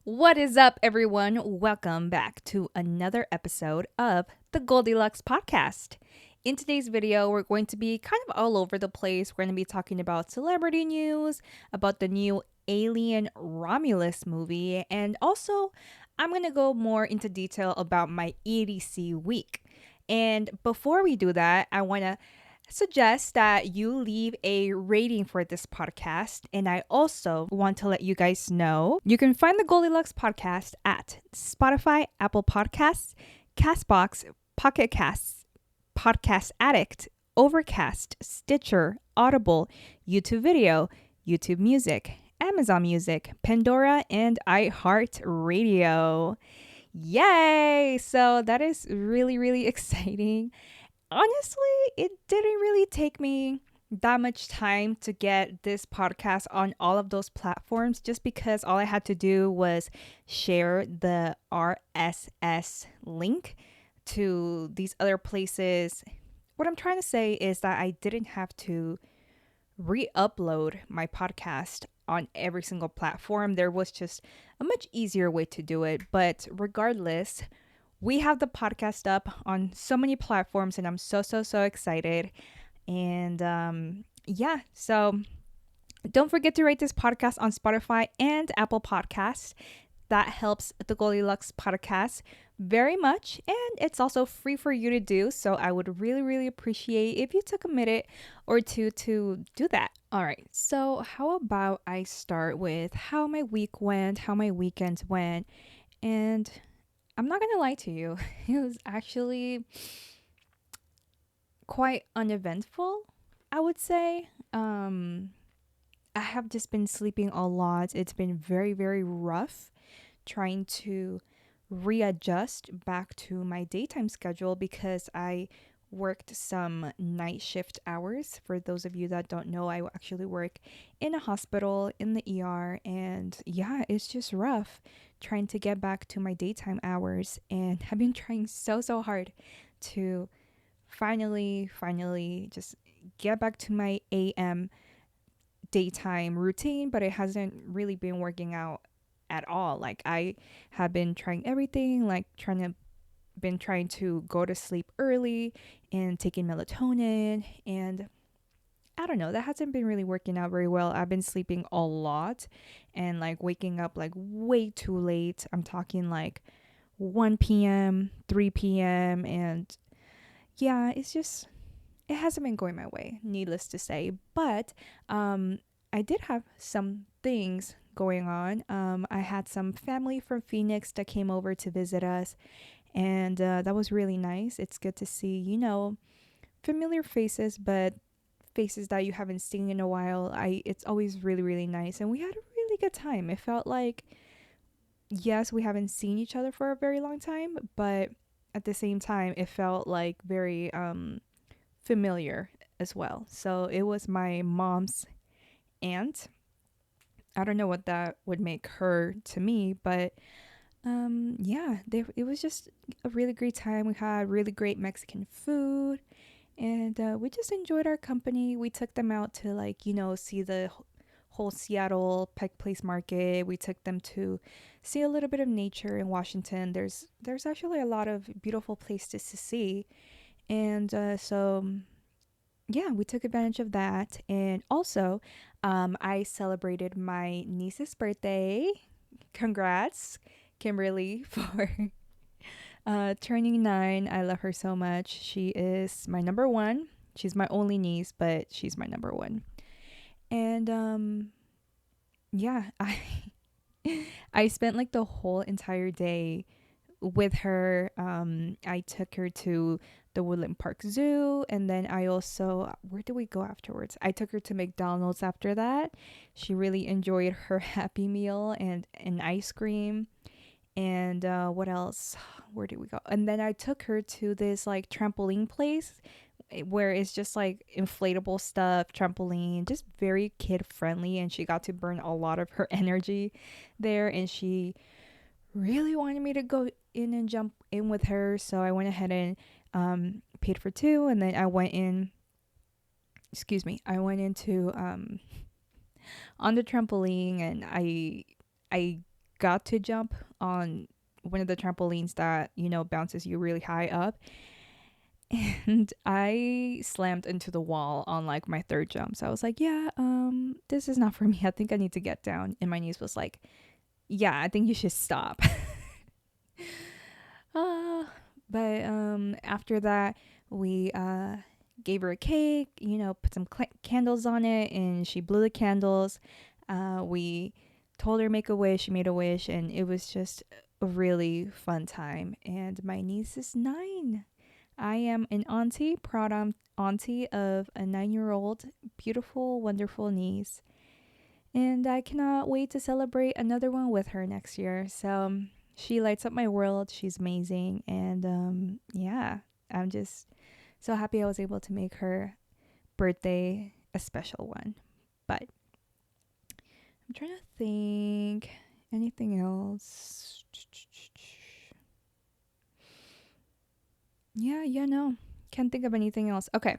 What is up, everyone? Welcome back to another episode of the Goldi Luxe podcast. In today's video, we're going to be kind of all over the place. We're going to be talking about celebrity news, about the new Alien Romulus movie, and also I'm going to go more into detail about my EDC week. And before we do that, I want to suggest that you leave a rating for this podcast. And I also want to let you guys know you can find the Goldilocks podcast at Spotify, Apple Podcasts, Castbox, Pocket Casts, Podcast Addict, Overcast, Stitcher, Audible, YouTube Video, YouTube Music, Amazon Music, Pandora, and iHeartRadio. Yay! So that is really, really exciting. Honestly, it didn't really take me that much time to get this podcast on all of those platforms just because all I had to do was share the RSS link to these other places. What I'm trying to say is that I didn't have to re-upload my podcast on every single platform. There was just a much easier way to do it. But regardless, we have the podcast up on so many platforms and I'm so excited. And yeah, so don't forget to rate this podcast on Spotify and Apple Podcasts. That helps the Goldilocks podcast very much. And it's also free for you to do. So I would really appreciate if you took a minute or two to do that. All right. So how about I start with how my week went, how my weekend went. And I'm not going to lie to you. It was actually quite uneventful, I would say. I have just been sleeping a lot. It's been very rough trying to readjust back to my daytime schedule because I worked some night shift hours. For those of you that don't know, I actually work in a hospital in the ER, and yeah, it's just rough trying to get back to my daytime hours. And I've been trying so hard to finally just get back to my AM daytime routine, but it hasn't really been working out at all. Like I have been trying everything, like been trying to go to sleep early and taking melatonin, and I don't know, that hasn't been really working out very well. I've been sleeping a lot and like waking up like way too late. I'm talking like 1 p.m., 3 p.m. and yeah, it hasn't been going my way, needless to say. But I did have some things going on. I had some family from Phoenix that came over to visit us, and that was really nice. It's good to see, familiar faces, but faces that you haven't seen in a while. It's always really nice, and we had a really good time. It felt like, yes, we haven't seen each other for a very long time, but at the same time, it felt like very familiar as well. So it was my mom's aunt. I don't know what that would make her to me, but yeah, it was just a really great time. We had really great Mexican food, and we just enjoyed our company. We took them out to see the whole Seattle Pike Place Market. We took them to see a little bit of nature in Washington. There's actually a lot of beautiful places to see, and so yeah, we took advantage of that. And also, I celebrated my niece's birthday. Congrats, Kimberly, for turning 9. I love her so much. She is my number one. She's my only niece, but she's my number one. And yeah, I spent like the whole entire day with her. I took her to the Woodland Park Zoo, and then I also, where did we go afterwards? I took her to McDonald's after that. She really enjoyed her Happy Meal and an ice cream. And what else? Where did we go? And then I took her to this like trampoline place where it's just like inflatable stuff, trampoline, just very kid friendly. And she got to burn a lot of her energy there. And she really wanted me to go in and jump in with her. So I went ahead and paid for 2. And then I went into on the trampoline, and I got to jump on one of the trampolines that, bounces you really high up. And I slammed into the wall on like my third jump. So I was like, yeah, this is not for me. I think I need to get down. And my niece was like, yeah, I think you should stop. uh, but after that, we gave her a cake, put some candles on it, and she blew the candles. We told her make a wish. She made a wish, and it was just a really fun time. And my niece is 9. I am an auntie, proud auntie of a 9-year-old, beautiful, wonderful niece. And I cannot wait to celebrate another one with her next year. So she lights up my world. She's amazing. And yeah, I'm just so happy I was able to make her birthday a special one. But I'm trying to think anything else. Yeah, no. Can't think of anything else. Okay.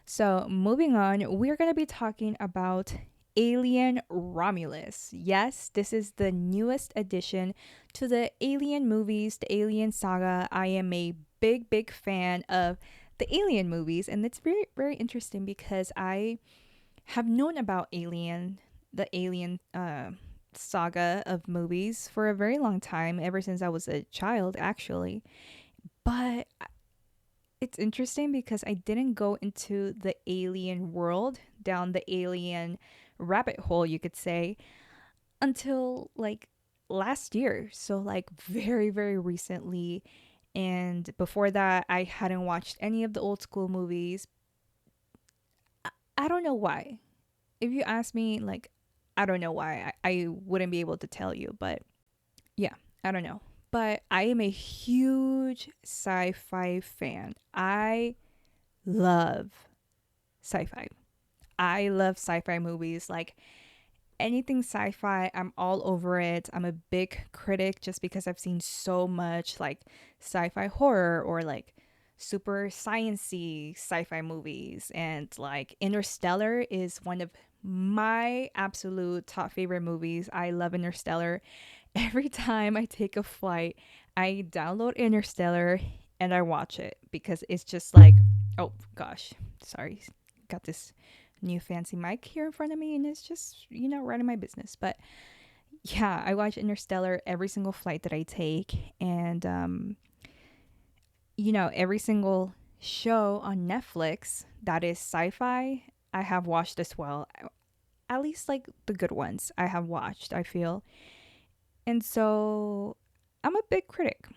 So, moving on, we're going to be talking about Alien Romulus. Yes, this is the newest addition to the Alien movies, the Alien saga. I am a big, big fan of the Alien movies, and it's very, very interesting because I have known about the Alien saga of movies for a very long time, ever since I was a child, actually. But it's interesting because I didn't go into the alien world, down the alien rabbit hole, you could say, until like last year. So, like, very, very recently. And before that, I hadn't watched any of the old school movies. I don't know why. If you ask me, like, I don't know why. I wouldn't be able to tell you, but yeah, I don't know. But I am a huge sci-fi fan. I love sci-fi. I love sci-fi movies. Like, anything sci-fi, I'm all over it. I'm a big critic just because I've seen so much like sci-fi horror or like super science-y sci-fi movies. And like Interstellar is one of my absolute top favorite movies. I love Interstellar. Every time I take a flight, I download Interstellar and I watch it because it's just like, oh gosh, sorry, got this new fancy mic here in front of me and it's just, running my business. But yeah, I watch Interstellar every single flight that I take. And, every single show on Netflix that is sci fi, I have watched as well. At least like the good ones I have watched, I feel. And so I'm a big critic.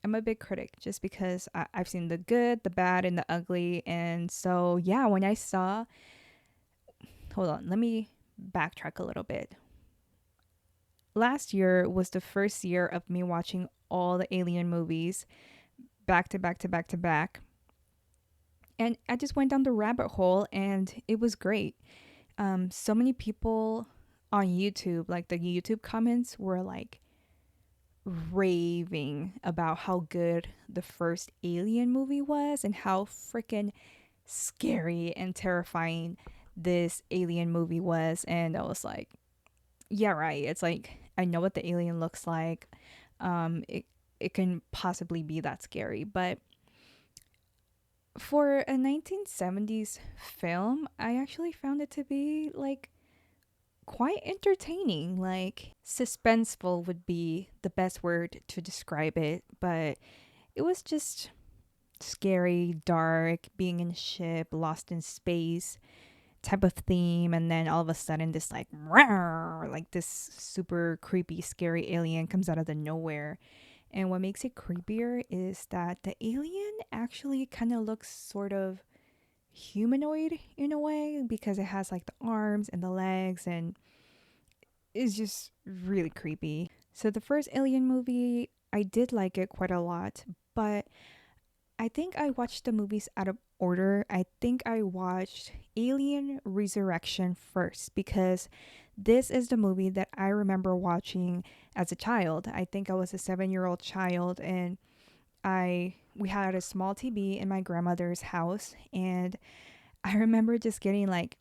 I'm a big critic just because I've seen the good, the bad, and the ugly. And so, yeah, when I saw, hold on, let me backtrack a little bit. Last year was the first year of me watching all the Alien movies back to back to back to back. And I just went down the rabbit hole and it was great. So many people on YouTube, like the YouTube comments were like raving about how good the first Alien movie was and how freaking scary and terrifying this Alien movie was. And I was like, yeah, right. It's like, I know what the alien looks like. It can possibly be that scary. But for a 1970s film, I actually found it to be like quite entertaining. Like, suspenseful would be the best word to describe it, but it was just scary, dark, being in a ship, lost in space type of theme. And then all of a sudden this like rawr, like this super creepy scary alien comes out of the nowhere. And what makes it creepier is that the alien actually kind of looks sort of humanoid in a way because it has like the arms and the legs, and it's just really creepy. So the first Alien movie, I did like it quite a lot, but I think I watched the movies out of order. I think I watched Alien Resurrection first because this is the movie that I remember watching as a child. I think I was a 7-year-old child, and we had a small TV in my grandmother's house, and I remember just getting like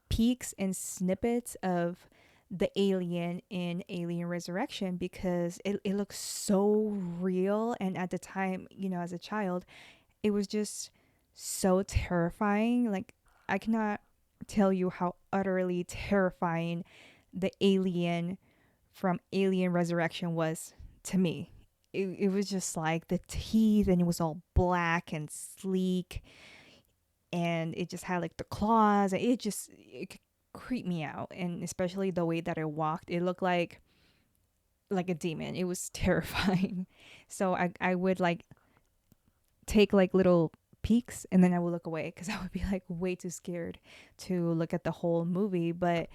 peeks and snippets of the alien in Alien Resurrection because it looks so real. And at the time, as a child, it was just so terrifying. Like, I cannot tell you how utterly terrifying the alien from Alien Resurrection was to me. It was just like the teeth, and it was all black and sleek, and it just had like the claws. It creeped me out, and especially the way that it walked, it looked like a demon. It was terrifying. So I would like take like little peeks, and then I would look away because I would be like way too scared to look at the whole movie. But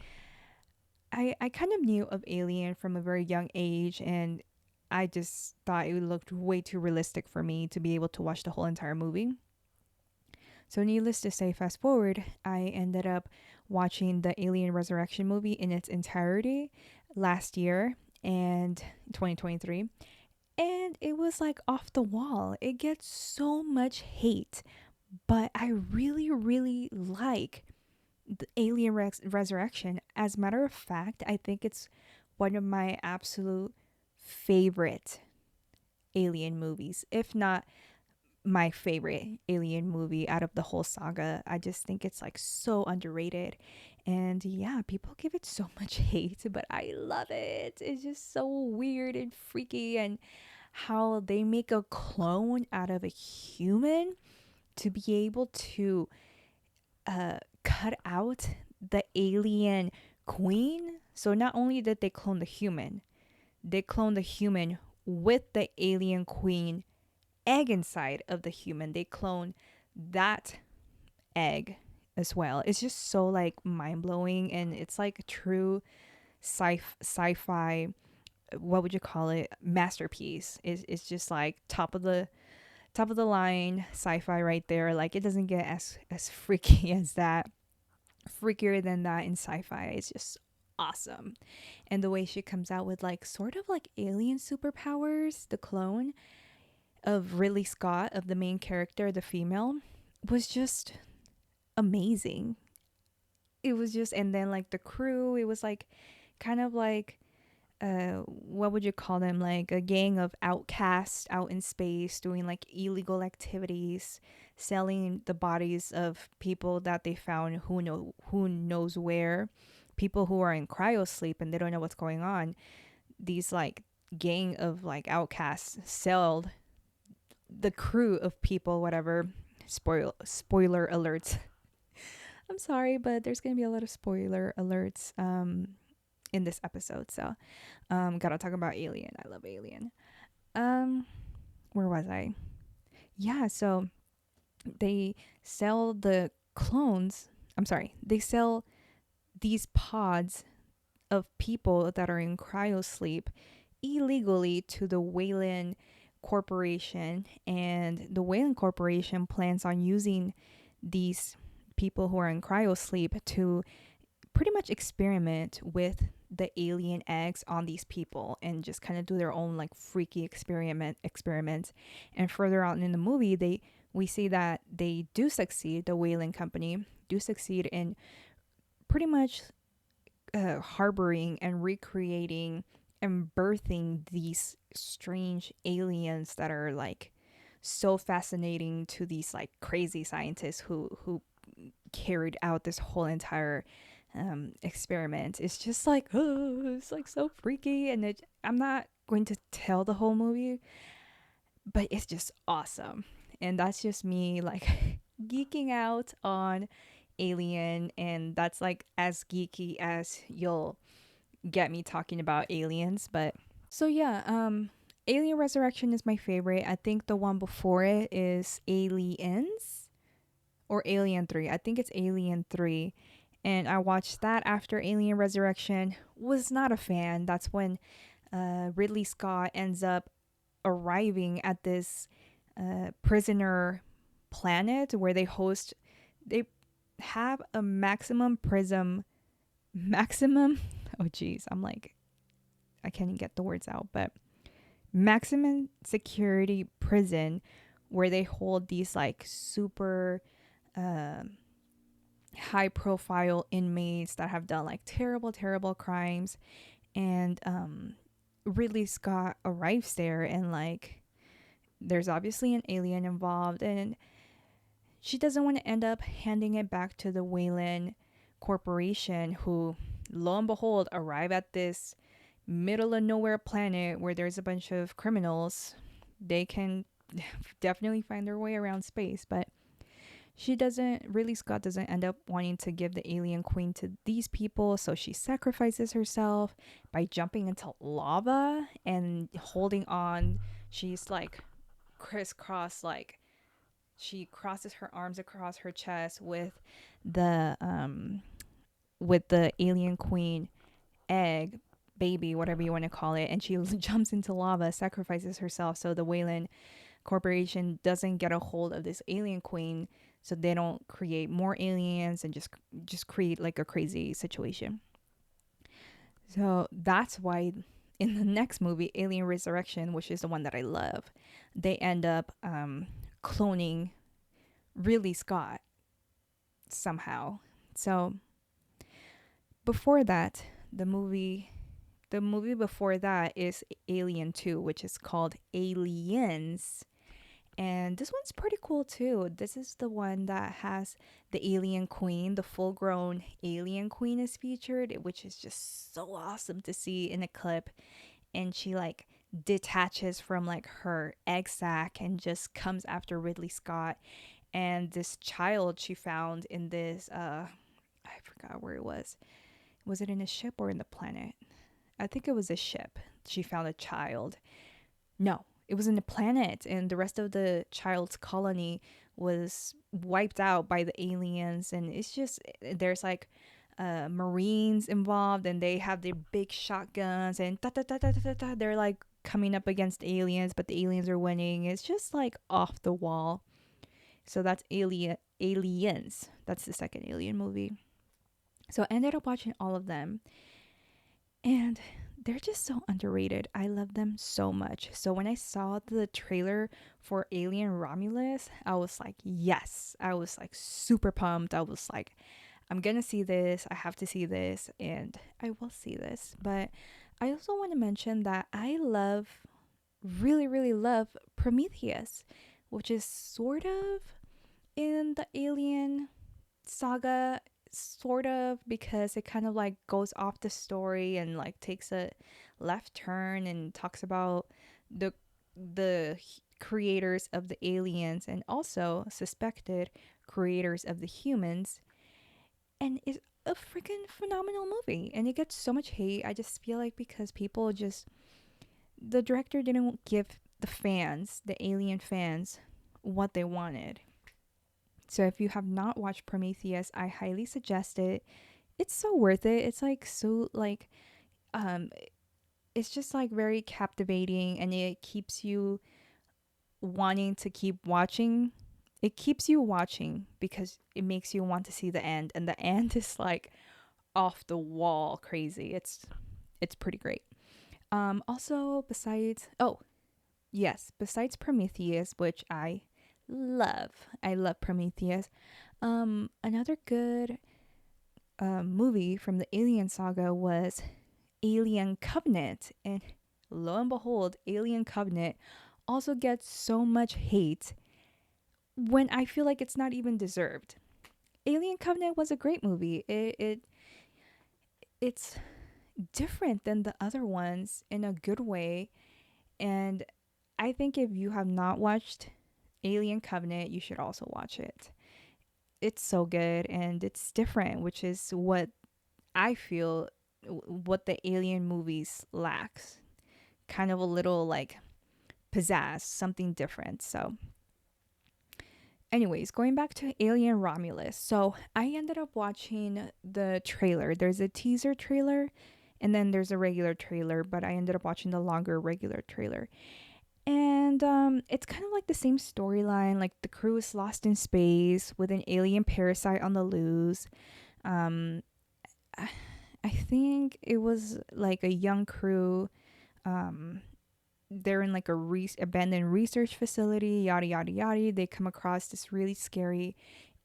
I kind of knew of Alien from a very young age, and I just thought it looked way too realistic for me to be able to watch the whole entire movie. So, needless to say, fast forward, I ended up watching the Alien Resurrection movie in its entirety last year and 2023. And it was like off the wall. It gets so much hate, but I really, really like the Alien Resurrection. As a matter of fact, I think it's one of my absolute favorite Alien movies, if not my favorite Alien movie out of the whole saga. I just think it's like so underrated. And yeah, people give it so much hate, but I love it. It's just so weird and freaky, and how they make a clone out of a human to be able to cut out the alien queen. So not only did they clone the human, they cloned the human with the alien queen egg inside of the human. They clone that egg as well. It's just so like mind blowing, and it's like a true sci-fi. What would you call it? Masterpiece. It's just like top of the line sci-fi right there. Like, it doesn't get as freaky as that. Freakier than that in sci-fi. It's just awesome. And the way she comes out with like sort of like alien superpowers, the clone of Ridley Scott, of the main character, the female, was just amazing. It was just, and then like the crew, it was like kind of like what would you call them, like a gang of outcasts out in space doing like illegal activities, selling the bodies of people that they found who knows where, people who are in cryo sleep and they don't know what's going on. These like gang of like outcasts sold the crew of people, whatever. Spoiler alerts. I'm sorry, but there's gonna be a lot of spoiler alerts in this episode. So gotta talk about Alien. I love Alien. Where was I? Yeah, so they sell the clones. I'm sorry, they sell these pods of people that are in cryo sleep illegally to the Wayland Corporation, and the Wayland Corporation plans on using these people who are in cryo sleep to pretty much experiment with the alien eggs on these people and just kind of do their own like freaky experiments. And further on in the movie, we see that they do succeed. The Wayland company do succeed in pretty much harboring and recreating and birthing these strange aliens that are like so fascinating to these like crazy scientists who carried out this whole entire experiment. It's just like, oh, it's like so freaky, and I'm not going to tell the whole movie, but it's just awesome. And that's just me like geeking out on Alien, and that's like as geeky as you'll get me talking about aliens. But so yeah, Alien Resurrection is my favorite. I think the one before it is Aliens or Alien 3. I think it's Alien 3. And I watched that after Alien Resurrection. Was not a fan. That's when Ridley Scott ends up arriving at this prisoner planet where they have a maximum oh geez, I'm like, I can't even get the words out, but maximum security prison where they hold these like super high profile inmates that have done like terrible, terrible crimes. And Ridley Scott arrives there, and like there's obviously an alien involved, and she doesn't want to end up handing it back to the Wayland Corporation, who, lo and behold, arrive at this middle of nowhere planet where there's a bunch of criminals. They can definitely find their way around space, but she doesn't, really, Scott doesn't end up wanting to give the alien queen to these people, so she sacrifices herself by jumping into lava and holding on. She's like crisscross, like she crosses her arms across her chest with the alien queen egg baby, whatever you want to call it, and she jumps into lava, sacrifices herself so the Wayland Corporation doesn't get a hold of this alien queen, so they don't create more aliens and just create like a crazy situation. So that's why in the next movie, Alien Resurrection, which is the one that I love, they end up cloning Ridley Scott somehow. So before that, the movie the movie before that is Alien 2, which is called Aliens. And this one's pretty cool too. This is the one that has the alien queen, the full grown alien queen is featured, which is just so awesome to see in a clip. And she like detaches from like her egg sac and just comes after Ridley Scott. And this child she found in this I forgot where it was. Was it in a ship or in the planet? I think it was a ship. She found a child. No, it was in the planet, and the rest of the child's colony was wiped out by the aliens. And it's just, there's like Marines involved, and they have their big shotguns, and ta ta ta ta ta ta. They're like coming up against aliens, but the aliens are winning. It's just like off the wall. So that's Aliens. That's the second Alien movie. So I ended up watching all of them, and they're just so underrated. I love them so much. So when I saw the trailer for Alien Romulus, I was like, yes. I was like super pumped. I was like, I'm gonna see this. I have to see this, and I will see this. But I also want to mention that I love, really, really love Prometheus, which is sort of in the Alien saga, sort of, because it kind of like goes off the story and like takes a left turn and talks about the creators of the aliens and also suspected creators of the humans, and it's a freaking phenomenal movie. And it gets so much hate. I just feel like because people just, the director didn't give the fans, the alien fans, what they wanted. So if you have not watched Prometheus, I highly suggest it. It's so worth it. It's like so like um it's just like very captivating, and it keeps you wanting to keep watching. It keeps you watching because it makes you want to see the end, and the end is like off the wall crazy. It's pretty great. Also besides, oh, yes, besides Prometheus, which I love. I love Prometheus. Another good movie from the Alien saga was Alien Covenant, and lo and behold, Alien Covenant also gets so much hate when I feel like it's not even deserved. Alien Covenant was a great movie. It's different than the other ones in a good way, and I think if you have not watched Alien Covenant, you should also watch it. It's so good and it's different, which is what I feel what the alien movies lacks. Kind of a little like pizzazz, something different. So, anyways, going back to Alien Romulus. So, I ended up watching the trailer. There's a teaser trailer and then there's a regular trailer, but I ended up watching the longer regular trailer. And it's kind of like the same storyline. Like the crew is lost in space with an alien parasite on the loose. Um, I think it was like a young crew. Um, they're in like a abandoned research facility. Yada yada yada. They come across this really scary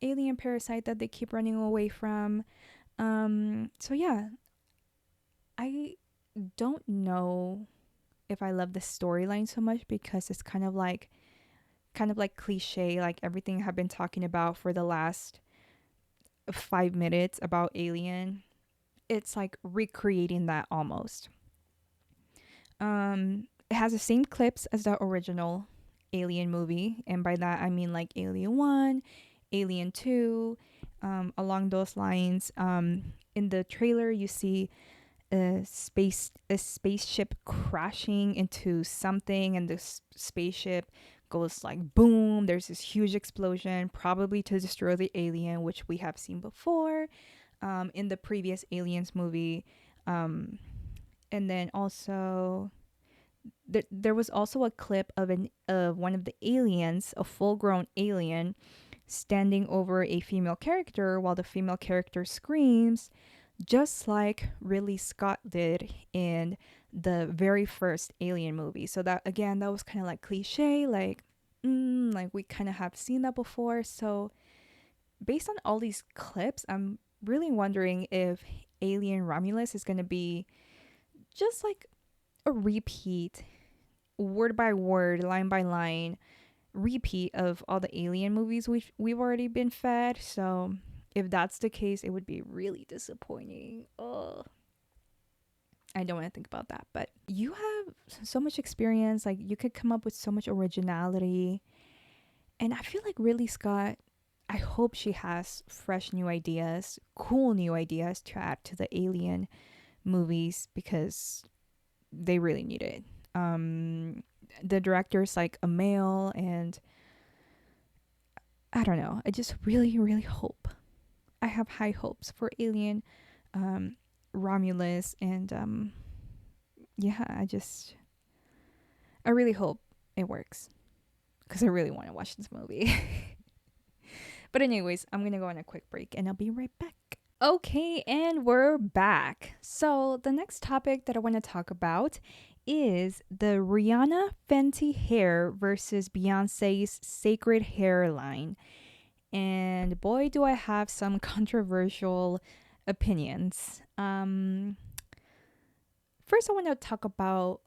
alien parasite that they keep running away from. So yeah, I don't know if I love the storyline so much because it's kind of like cliche, like everything I've been talking about for the last 5 minutes about Alien. It's like recreating that almost. It has the same clips as the original Alien movie, and by that I mean like Alien 1, Alien 2, along those lines. In the trailer you see a spaceship crashing into something, and this spaceship goes like boom. There's this huge explosion, probably to destroy the alien, which we have seen before in the previous Aliens movie. And then also there was also a clip of one of the aliens, a full grown alien, standing over a female character while the female character screams, just like Ridley Scott did in the very first Alien movie. So that again, that was kind of like cliche, like we kind of have seen that before. So based on all these clips, I'm really wondering if Alien Romulus is going to be just like a repeat, word by word, line by line repeat of all the Alien movies we've already been fed. So if that's the case, it would be really disappointing. Oh, I don't want to think about that. But you have so much experience, like you could come up with so much originality. And I feel like Ridley Scott, I hope she has fresh new ideas, cool new ideas to add to the Alien movies because they really need it. The director's like a male, and I don't know. I just really, really hope. I have high hopes for Alien, Romulus, and yeah, I really hope it works because I really want to watch this movie. But anyways, I'm gonna go on a quick break and I'll be right back. Okay, and we're back. So the next topic that I want to talk about is the Rihanna Fenty Hair versus Beyonce's Cecred hairline. And boy, do I have some controversial opinions. First, I want to talk about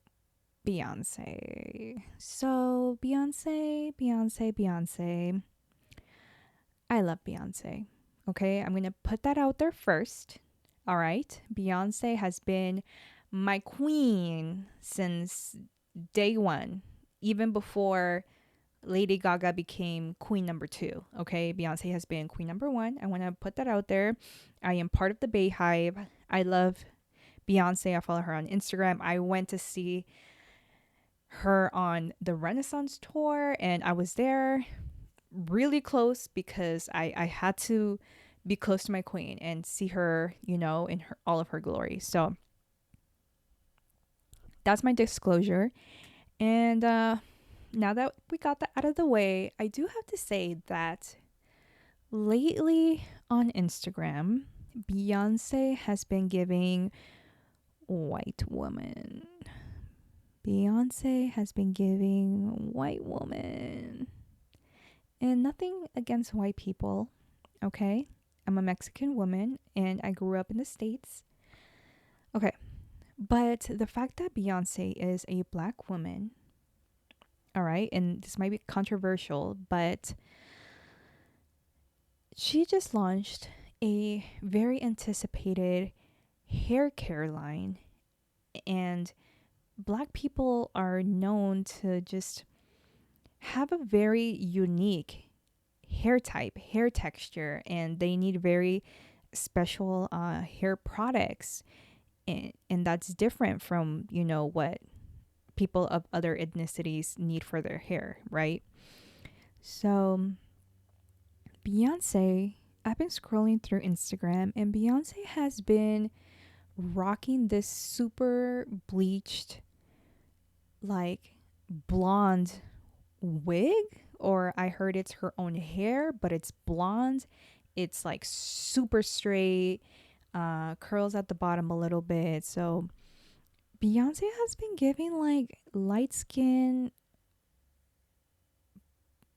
Beyonce. So, Beyonce. I love Beyonce. Okay, I'm going to put that out there first. All right, Beyonce has been my queen since day one, even before Lady Gaga became queen number 2. Okay, Beyonce has been queen number 1. I want to put that out there. I am part of the Bayhive. I love Beyonce. I follow her on Instagram. I went to see her on the Renaissance tour, and I was there really close because I had to be close to my queen and see her, in her all of her glory. So that's my disclosure. And now that we got that out of the way, I do have to say that lately on Instagram, Beyonce has been giving white woman. Beyonce has been giving white woman. And nothing against white people, okay? I'm a Mexican woman and I grew up in the States. Okay. But the fact that Beyonce is a black woman, all right, and this might be controversial, but she just launched a very anticipated hair care line, and black people are known to just have a very unique hair type, hair texture, and they need very special hair products, and that's different from what people of other ethnicities need for their hair, right? So Beyonce, I've been scrolling through Instagram, and Beyonce has been rocking this super bleached, like blonde wig, or I heard it's her own hair, but it's blonde. It's like super straight, curls at the bottom a little bit. So Beyonce has been giving like light skin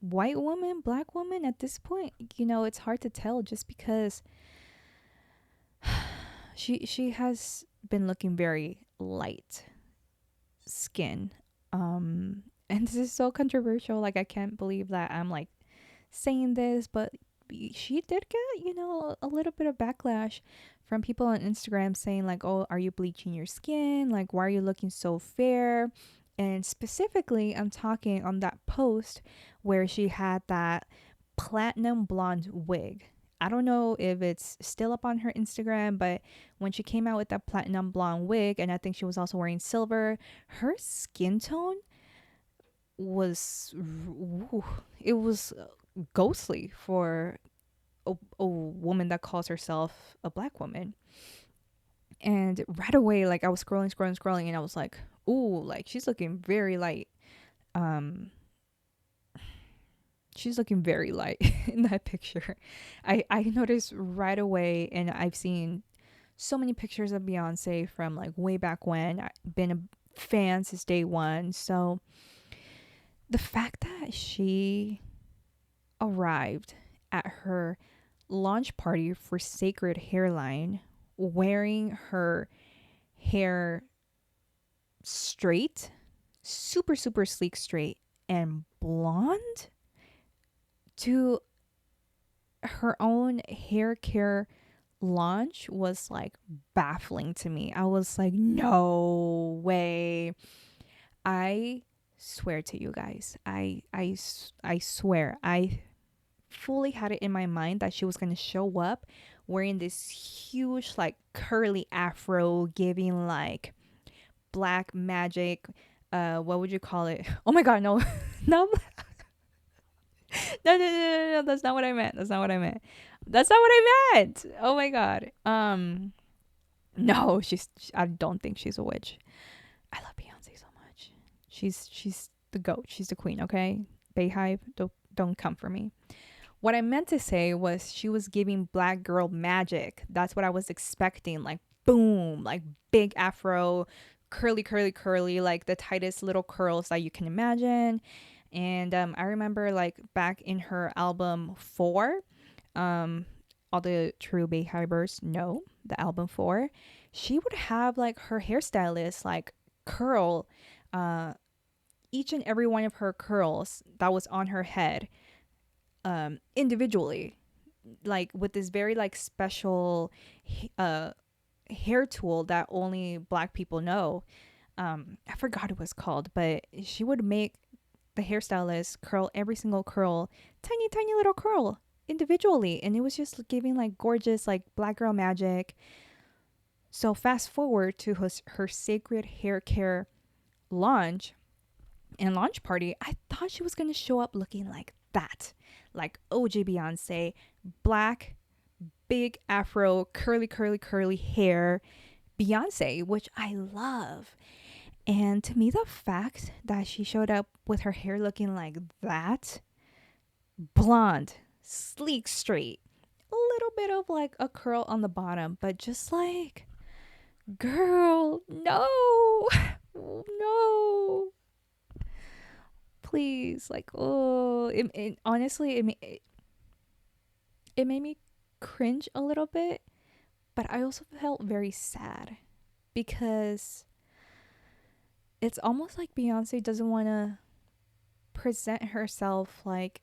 white woman, black woman at this point. It's hard to tell just because she has been looking very light skin. And this is so controversial. Like, I can't believe that I'm like saying this, but she did get, a little bit of backlash from people on Instagram saying like, "Oh, are you bleaching your skin? Like, why are you looking so fair?" And specifically, I'm talking on that post where she had that platinum blonde wig. I don't know if it's still up on her Instagram, but when she came out with that platinum blonde wig, and I think she was also wearing silver, her skin tone was, it was ghostly for a woman that calls herself a black woman. And right away, like, I was scrolling, and I was like, ooh, like, she's looking very light. Um, she's looking very light in that picture. I noticed right away, and I've seen so many pictures of Beyonce from like way back when. I've been a fan since day one. So the fact that she arrived at her launch party for Cecred Hairline wearing her hair straight, super, super sleek straight, and blonde to her own hair care launch was like baffling to me. I was like, no way. I swear to you guys, I swear, I fully had it in my mind that she was going to show up wearing this huge like curly afro, giving like black magic, what would you call it? Oh my god, no. No. No, that's not what I meant. Oh my god. No, I don't think she's a witch. I love Beyonce so much. She's the goat. She's the queen, okay? Bayhive, don't come for me. What I meant to say was she was giving black girl magic. That's what I was expecting. Like, boom, like big afro, curly, like the tightest little curls that you can imagine. And I remember like back in her album 4, all the true Bayhibers know the album 4, she would have like her hairstylist like curl each and every one of her curls that was on her head individually, like with this very like special hair tool that only black people know. I forgot what it was called, but she would make the hairstylist curl every single curl, tiny little curl individually, and it was just giving like gorgeous like black girl magic. So fast forward to her Cecred hair care launch and launch party, I thought she was gonna show up looking like that, like OG Beyonce, black, big afro, curly hair Beyonce, which I love. And to me, the fact that she showed up with her hair looking like that, blonde, sleek, straight, a little bit of like a curl on the bottom, but just like, girl, no, no, please, like, oh, it honestly, it made me cringe a little bit, but I also felt very sad because it's almost like Beyonce doesn't want to present herself like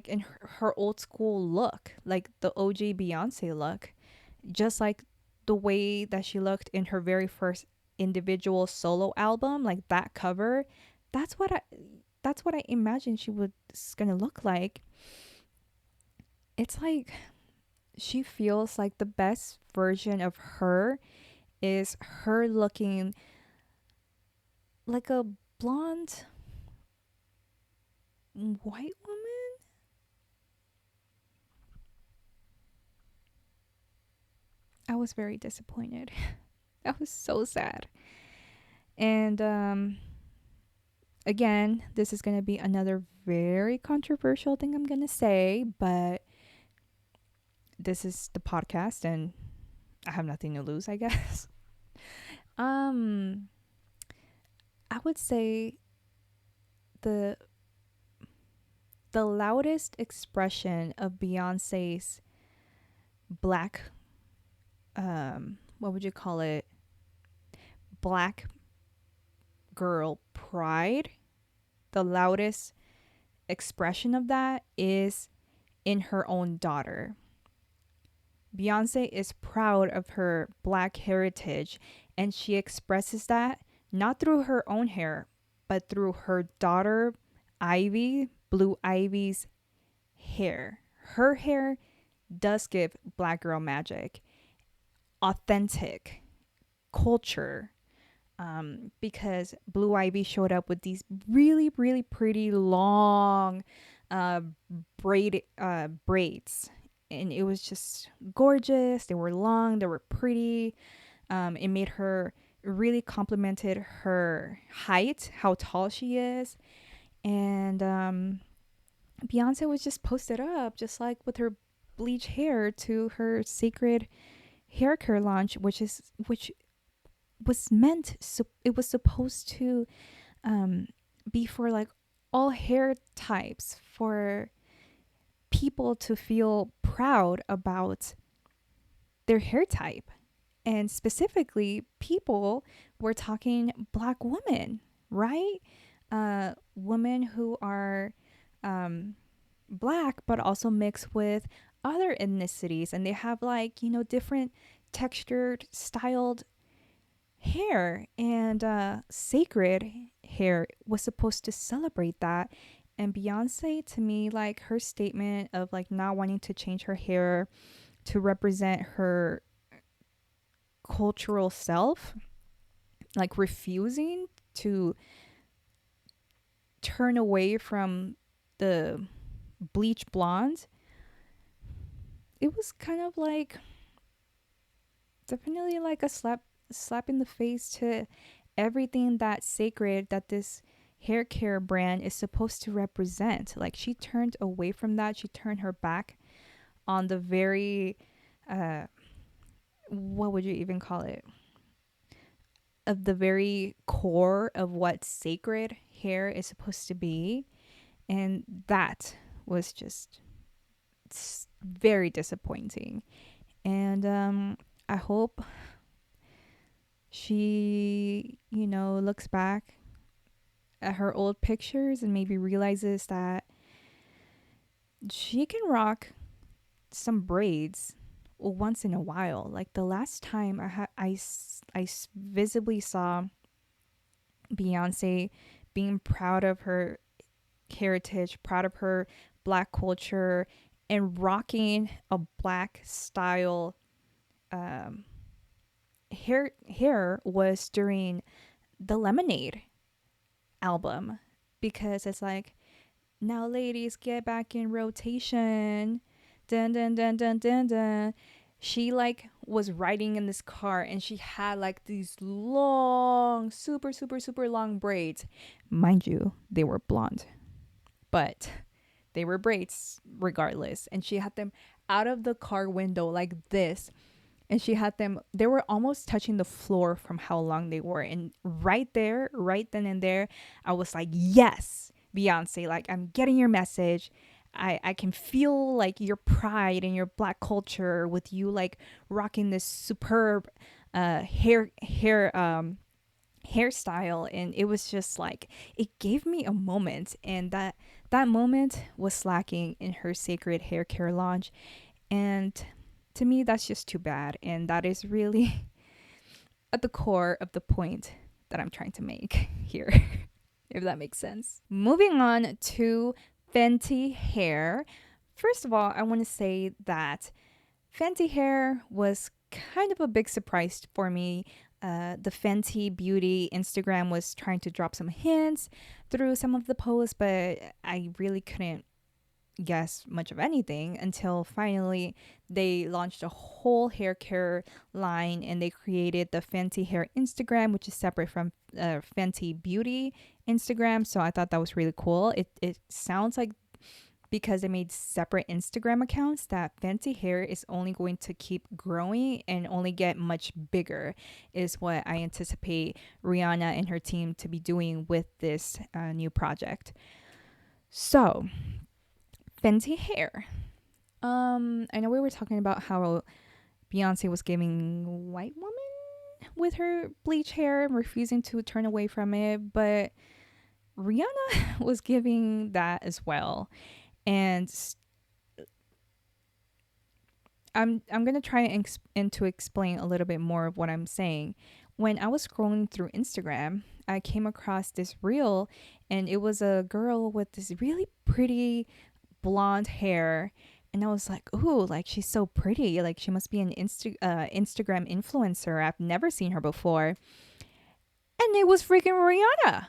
in her old school look, like the OG Beyonce look, just like the way that she looked in her very first individual solo album, like that cover. That's what I imagined she was gonna look like. It's like she feels like the best version of her is her looking like a blonde white woman. I was very disappointed. I was so sad. And again, this is going to be another very controversial thing I'm going to say, but this is the podcast and I have nothing to lose, I guess. I would say the the loudest expression of Beyonce's black, what would you call it? Black girl pride. The loudest expression of that is in her own daughter. Beyonce is proud of her black heritage, and she expresses that not through her own hair, but through her daughter, Ivy, Blue Ivy's hair. Her hair does give black girl magic, authentic culture, because Blue Ivy showed up with these really, really pretty long uh, braids, and it was just gorgeous. They were long, they were pretty. It made her really complimented her height, how tall she is, and Beyonce was just posted up, just like with her bleach hair to her Cecred hair care launch, which was meant, so it was supposed to be for like all hair types, for people to feel proud about their hair type. And specifically, people were talking black women, right? Women who are black, but also mixed with other ethnicities. And they have like, different textured, styled hair. And Cecred hair was supposed to celebrate that. And Beyonce, to me, like her statement of like not wanting to change her hair to represent her cultural self, like refusing to turn away from the bleach blonde, it was kind of like definitely like a slap in the face to everything that Cecred, that this hair care brand is supposed to represent. Like she turned away from that. She turned her back on the very what would you even call it, of the very core of what Cecred hair is supposed to be. And that was just very disappointing. And I hope she, looks back at her old pictures and maybe realizes that she can rock some braids once in a while. Like the last time I visibly saw Beyonce being proud of her heritage, proud of her black culture, and rocking a black style hair was during the Lemonade album, because it's like, now ladies, get back in rotation, dun dun dun dun dun dun. She like was riding in this car and she had like these long, super super super long braids. Mind you, they were blonde, but they were braids regardless, and she had them out of the car window like this, and she had them, they were almost touching the floor from how long they were. And right there, right then and there, I was like, yes, Beyonce, like I'm getting your message. I can feel like your pride in your black culture with you like rocking this superb hairstyle. And it was just like, it gave me a moment, and that moment was lacking in her Cecred hair care launch. And to me, that's just too bad. And that is really at the core of the point that I'm trying to make here, if that makes sense. Moving on to Fenty Hair. First of all, I want to say that Fenty Hair was kind of a big surprise for me. The Fenty Beauty Instagram was trying to drop some hints through some of the posts, but I really couldn't guess much of anything until finally they launched a whole hair care line, and they created the Fenty Hair Instagram, which is separate from Fenty Beauty Instagram. So I thought that was really cool. It sounds like, because they made separate Instagram accounts, that Fenty Hair is only going to keep growing and only get much bigger, is what I anticipate Rihanna and her team to be doing with this new project. So Fenty Hair. I know we were talking about how Beyonce was giving white woman with her bleach hair and refusing to turn away from it, but Rihanna was giving that as well. And I'm gonna try and to explain a little bit more of what I'm saying. When I was scrolling through Instagram, I came across this reel, and it was a girl with this really pretty blonde hair, and I was like, "Ooh, like she's so pretty! Like she must be an Instagram influencer. I've never seen her before." And it was freaking Rihanna.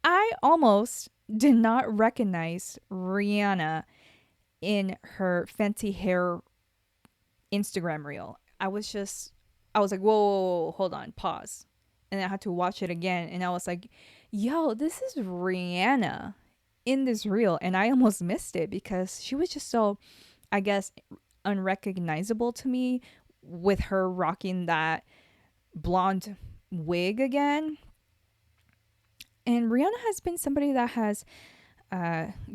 I almost did not recognize Rihanna in her Fenty Hair Instagram reel. I was like, whoa, whoa, whoa, hold on, pause. And I had to watch it again. And I was like, yo, this is Rihanna in this reel. And I almost missed it because she was just so, I guess, unrecognizable to me with her rocking that blonde wig again. And Rihanna has been somebody that has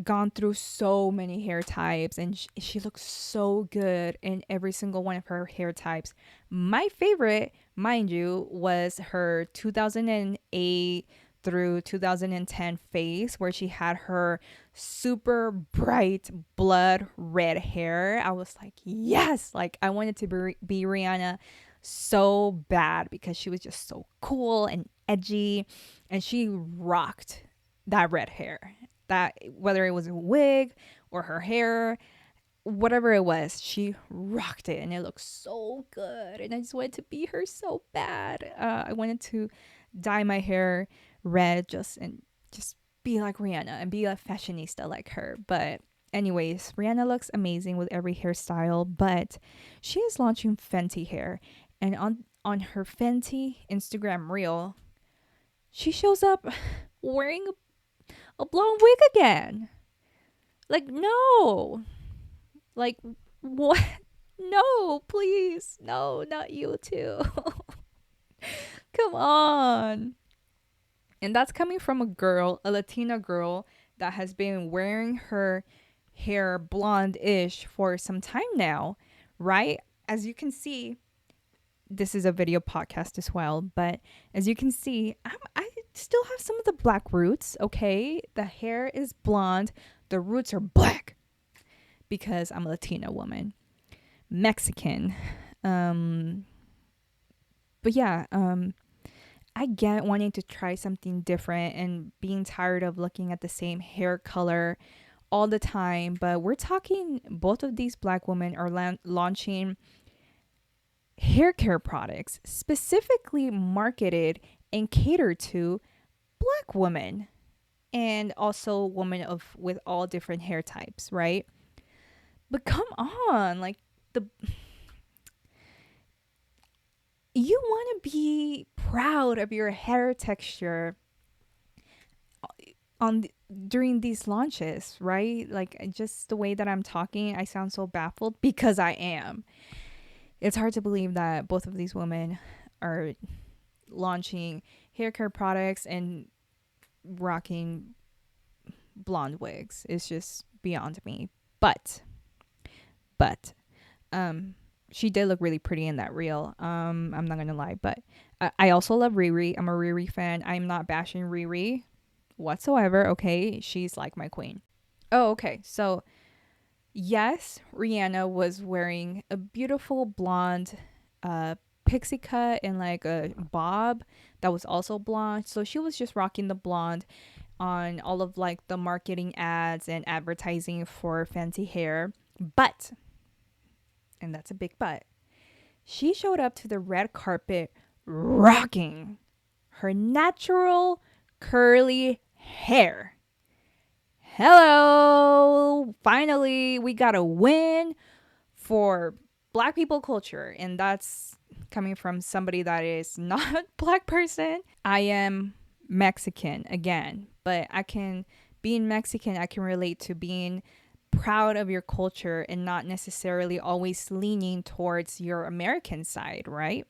gone through so many hair types, and she looks so good in every single one of her hair types. My favorite, mind you, was her 2008 through 2010 phase where she had her super bright blood red hair. I was like, yes, like I wanted to be Rihanna so bad because she was just so cool and edgy, and she rocked that red hair. That whether it was a wig or her hair, whatever it was, she rocked it, and it looked so good. And I just wanted to be her so bad. I wanted to dye my hair red just be like Rihanna and be a fashionista like her. But anyways, Rihanna looks amazing with every hairstyle, but she is launching Fenty Hair, and on her Fenty Instagram reel, she shows up wearing a blonde wig again. Like, no. Like, what? No, please. No, not you too. Come on. And that's coming from a Latina girl that has been wearing her hair blonde-ish for some time now, right? As you can see, this is a video podcast as well, but as you can see, I still have some of the black roots, okay? The hair is blonde, the roots are black because I'm a Latina woman, Mexican. But yeah, I get wanting to try something different and being tired of looking at the same hair color all the time, but we're talking both of these black women are launching hair care products specifically marketed and catered to black women and also women with all different hair types, right? But come on, like you want to be proud of your hair texture during these launches, right? Like just the way that I'm talking, I sound so baffled because I am. It's hard to believe that both of these women are launching hair care products and rocking blonde wigs. It's just beyond me. But she did look really pretty in that reel. I'm not gonna lie, but I also love Riri. I'm a Riri fan. I'm not bashing Riri whatsoever. Okay, she's like my queen. Oh, okay. So yes, Rihanna was wearing a beautiful blonde pixie cut and like a bob that was also blonde. So she was just rocking the blonde on all of like the marketing ads and advertising for Fenty Hair. But, and that's a big but, she showed up to the red carpet rocking her natural curly hair. Hello, finally we got a win for black people culture, and that's coming from somebody that is not a black person. I am Mexican again, but being Mexican, I can relate to being proud of your culture and not necessarily always leaning towards your American side, right?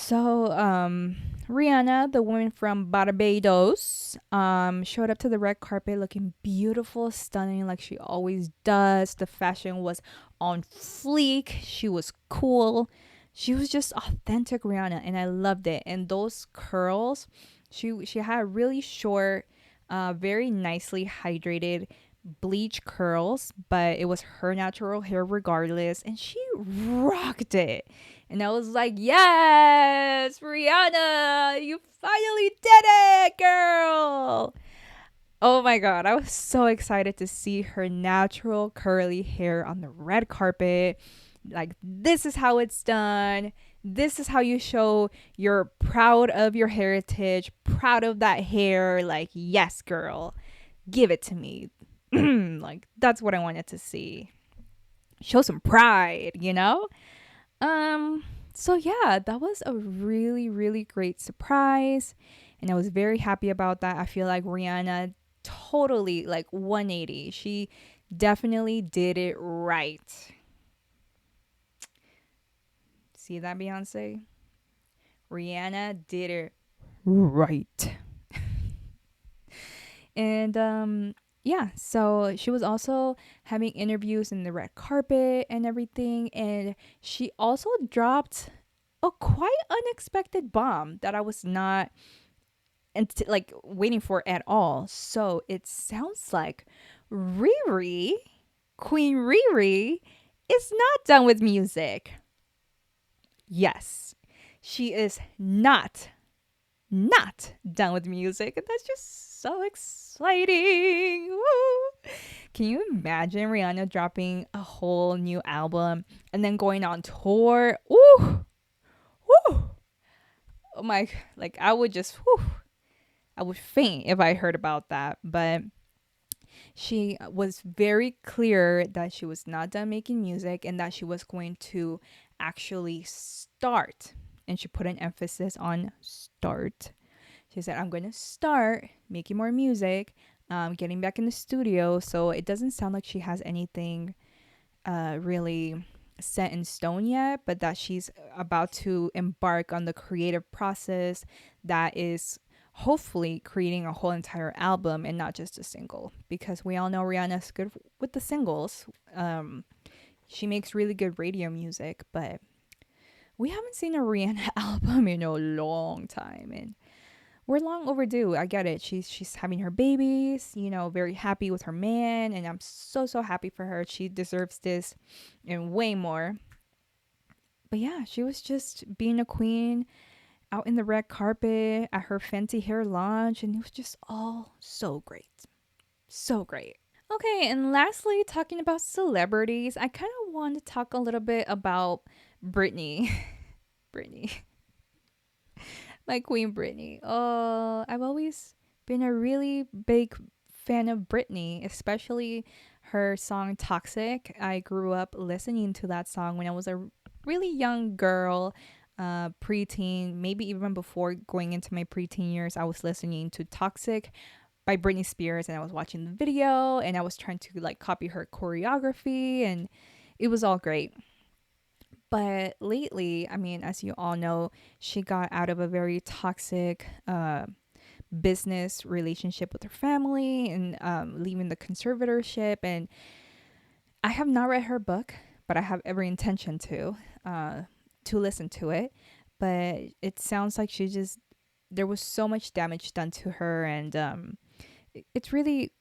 So, Rihanna, the woman from Barbados, showed up to the red carpet looking beautiful, stunning, like she always does. The fashion was on fleek. She was cool. She was just authentic Rihanna, and I loved it. And those curls, she had really short, very nicely hydrated bleach curls, but it was her natural hair regardless, and she rocked it. And I was like, yes, Rihanna, you finally did it, girl. Oh my God. I was so excited to see her natural curly hair on the red carpet. Like, this is how it's done. This is how you show you're proud of your heritage, proud of that hair. Like, yes, girl, give it to me. Like, that's what I wanted to see. Show some pride, you know? So yeah, that was a really, really great surprise. And I was very happy about that. I feel like Rihanna totally like 180. She definitely did it right. See that, Beyonce? Rihanna did it right. And yeah, so she was also having interviews in the red carpet and everything, and she also dropped a quite unexpected bomb that I was not like waiting for at all. So it sounds like Riri, Queen Riri, is not done with music. Yes, she is not done with music, and that's just so exciting. Woo! Can you imagine Rihanna dropping a whole new album and then going on tour? Ooh, woo! Oh my, like I would just, whew, I would faint if I heard about that. But she was very clear that she was not done making music and that she was going to actually start. And she put an emphasis on start. She said, I'm going to start making more music, getting back in the studio. So it doesn't sound like she has anything really set in stone yet, but that she's about to embark on the creative process that is hopefully creating a whole entire album and not just a single, because we all know Rihanna's good with the singles. She makes really good radio music, but we haven't seen a Rihanna album in a long time, and we're long overdue. I get it. She's having her babies, you know, very happy with her man, and I'm so happy for her. She deserves this and way more. But yeah, she was just being a queen out in the red carpet at her Fenty Hair launch, and it was just all so great. So great. Okay, and lastly, talking about celebrities, I kind of want to talk a little bit about Britney. Britney. My queen Britney. Oh, I've always been a really big fan of Britney, especially her song Toxic. I grew up listening to that song when I was a really young girl, preteen, maybe even before going into my preteen years. I was listening to Toxic by Britney Spears, and I was watching the video, and I was trying to like copy her choreography, and it was all great. But lately, I mean, as you all know, she got out of a very toxic business relationship with her family, and leaving the conservatorship. And I have not read her book, but I have every intention to listen to it. But it sounds like there was so much damage done to her, and it's really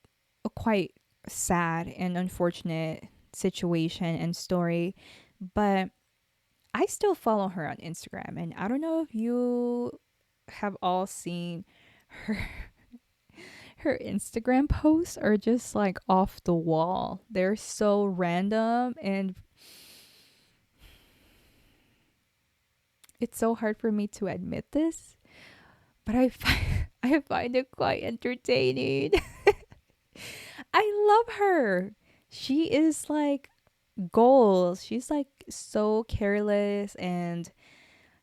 a quite sad and unfortunate situation and story. But I still follow her on Instagram, and I don't know if you have all seen her her Instagram posts are just like off the wall. They're so random, and it's so hard for me to admit this, but I find it quite entertaining. I love her. She is like goals. She's like so careless, and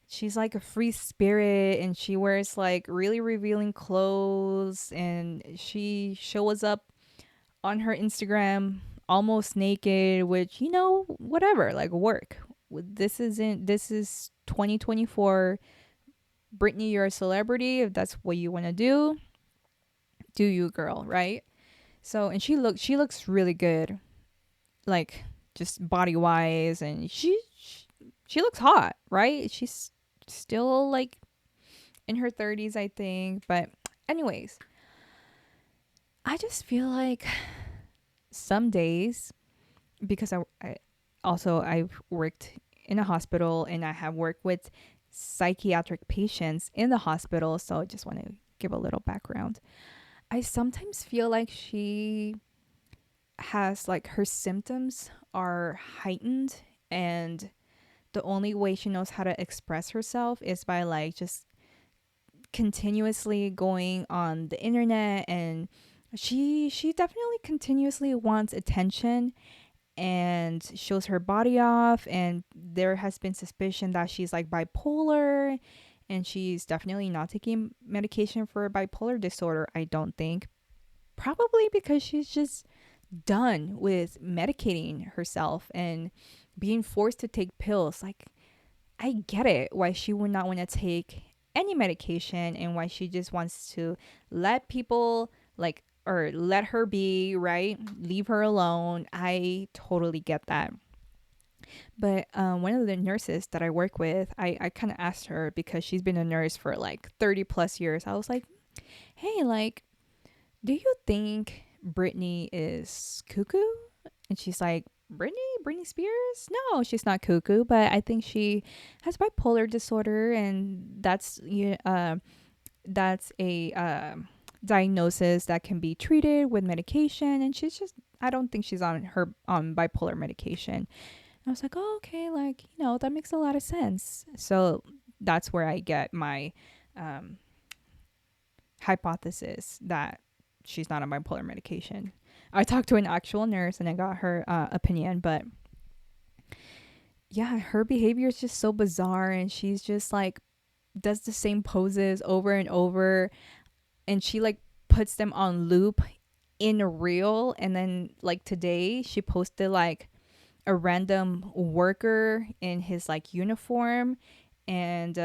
she's like a free spirit, and she wears like really revealing clothes, and she shows up on her Instagram almost naked, which, whatever, like work. This is 2024. Britney, you're a celebrity. If that's what you want to do you, girl, right? So, and she looks really good, like just body wise, and she looks hot, right? She's still like in her 30s, I think. But anyways, I just feel like some days, because I also I've worked in a hospital and I have worked with psychiatric patients in the hospital, so I just want to give a little background. I sometimes feel like she has like her symptoms are heightened, and the only way she knows how to express herself is by like just continuously going on the internet, and she definitely continuously wants attention and shows her body off, and there has been suspicion that she's like bipolar, and she's definitely not taking medication for bipolar disorder, I don't think. Probably because she's just done with medicating herself and being forced to take pills. Like, I get it why she would not want to take any medication and why she just wants to let people like, or let her be, right? Leave her alone. I totally get that. But one of the nurses that I work with, I kind of asked her because she's been a nurse for like 30 plus years. I was like, hey, like, do you think Britney is cuckoo? And she's like, Britney Spears? No, she's not cuckoo, but I think she has bipolar disorder, and that's a diagnosis that can be treated with medication. And she's just, I don't think she's on bipolar medication. And I was like, oh, okay, like, that makes a lot of sense. So that's where I get my um, hypothesis that she's not on bipolar medication. I talked to an actual nurse and I got her opinion, but yeah, her behavior is just so bizarre, and she's just like does the same poses over and over, and she like puts them on loop in a reel. And then like today she posted like a random worker in his like uniform, and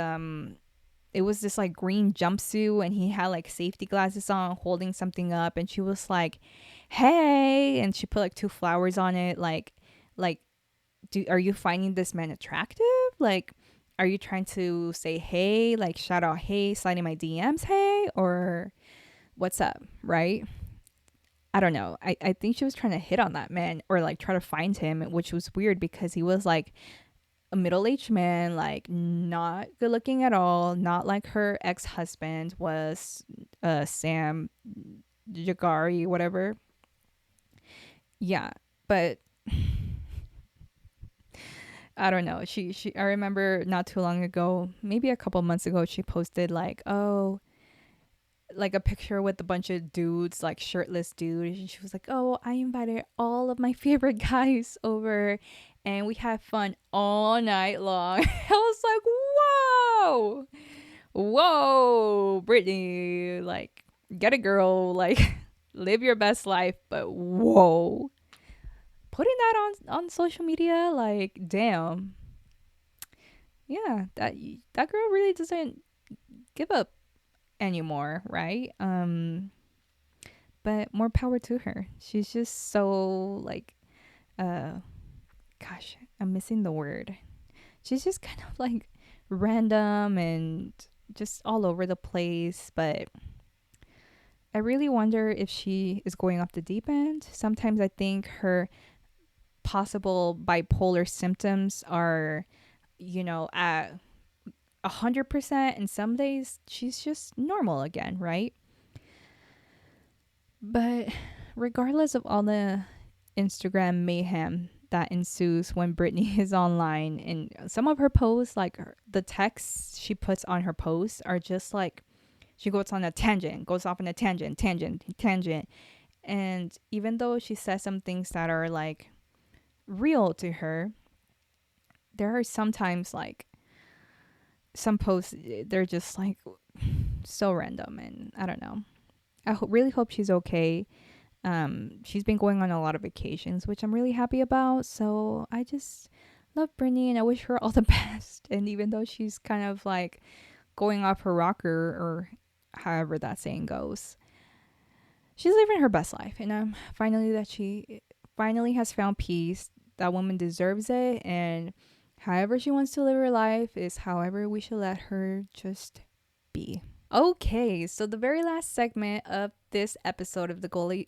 it was this like green jumpsuit, and he had like safety glasses on holding something up, and she was like, hey, and she put like two flowers on it, like are you finding this man attractive? Like, are you trying to say hey, like shout out hey, sliding my DMs hey, or what's up, right? I don't know. I think she was trying to hit on that man, or like try to find him, which was weird because he was like a middle-aged man, like not good looking at all, not like her ex-husband was, Sam Jagari, whatever. Yeah, but I don't know. She I remember not too long ago, maybe a couple months ago, she posted like, oh, like a picture with a bunch of dudes, like shirtless dudes, and she was like, oh, I invited all of my favorite guys over and we had fun all night long. I was like, whoa, Brittany, like, get a girl, like, live your best life, but whoa, putting that on social media, like, damn. Yeah, that girl really doesn't give up anymore, right? But more power to her. She's just so like, uh gosh, I'm missing the word. She's just kind of like random and just all over the place, but I really wonder if she is going off the deep end. Sometimes I think her possible bipolar symptoms are, at 100%, and some days she's just normal again, right? But regardless of all the Instagram mayhem that ensues when Britney is online, and some of her posts, like the texts she puts on her posts, are just like she goes on a tangent, goes off on a tangent. And even though she says some things that are like real to her, there are sometimes like some posts, they're just like so random, and I don't know. I really hope she's okay. She's been going on a lot of vacations, which I'm really happy about. So I just love Britney and I wish her all the best. And even though she's kind of like going off her rocker, or however that saying goes. She's living her best life, and finally that she finally has found peace. That woman deserves it, and however she wants to live her life is however we should let her just be. Okay, so the very last segment of this episode of the Goldi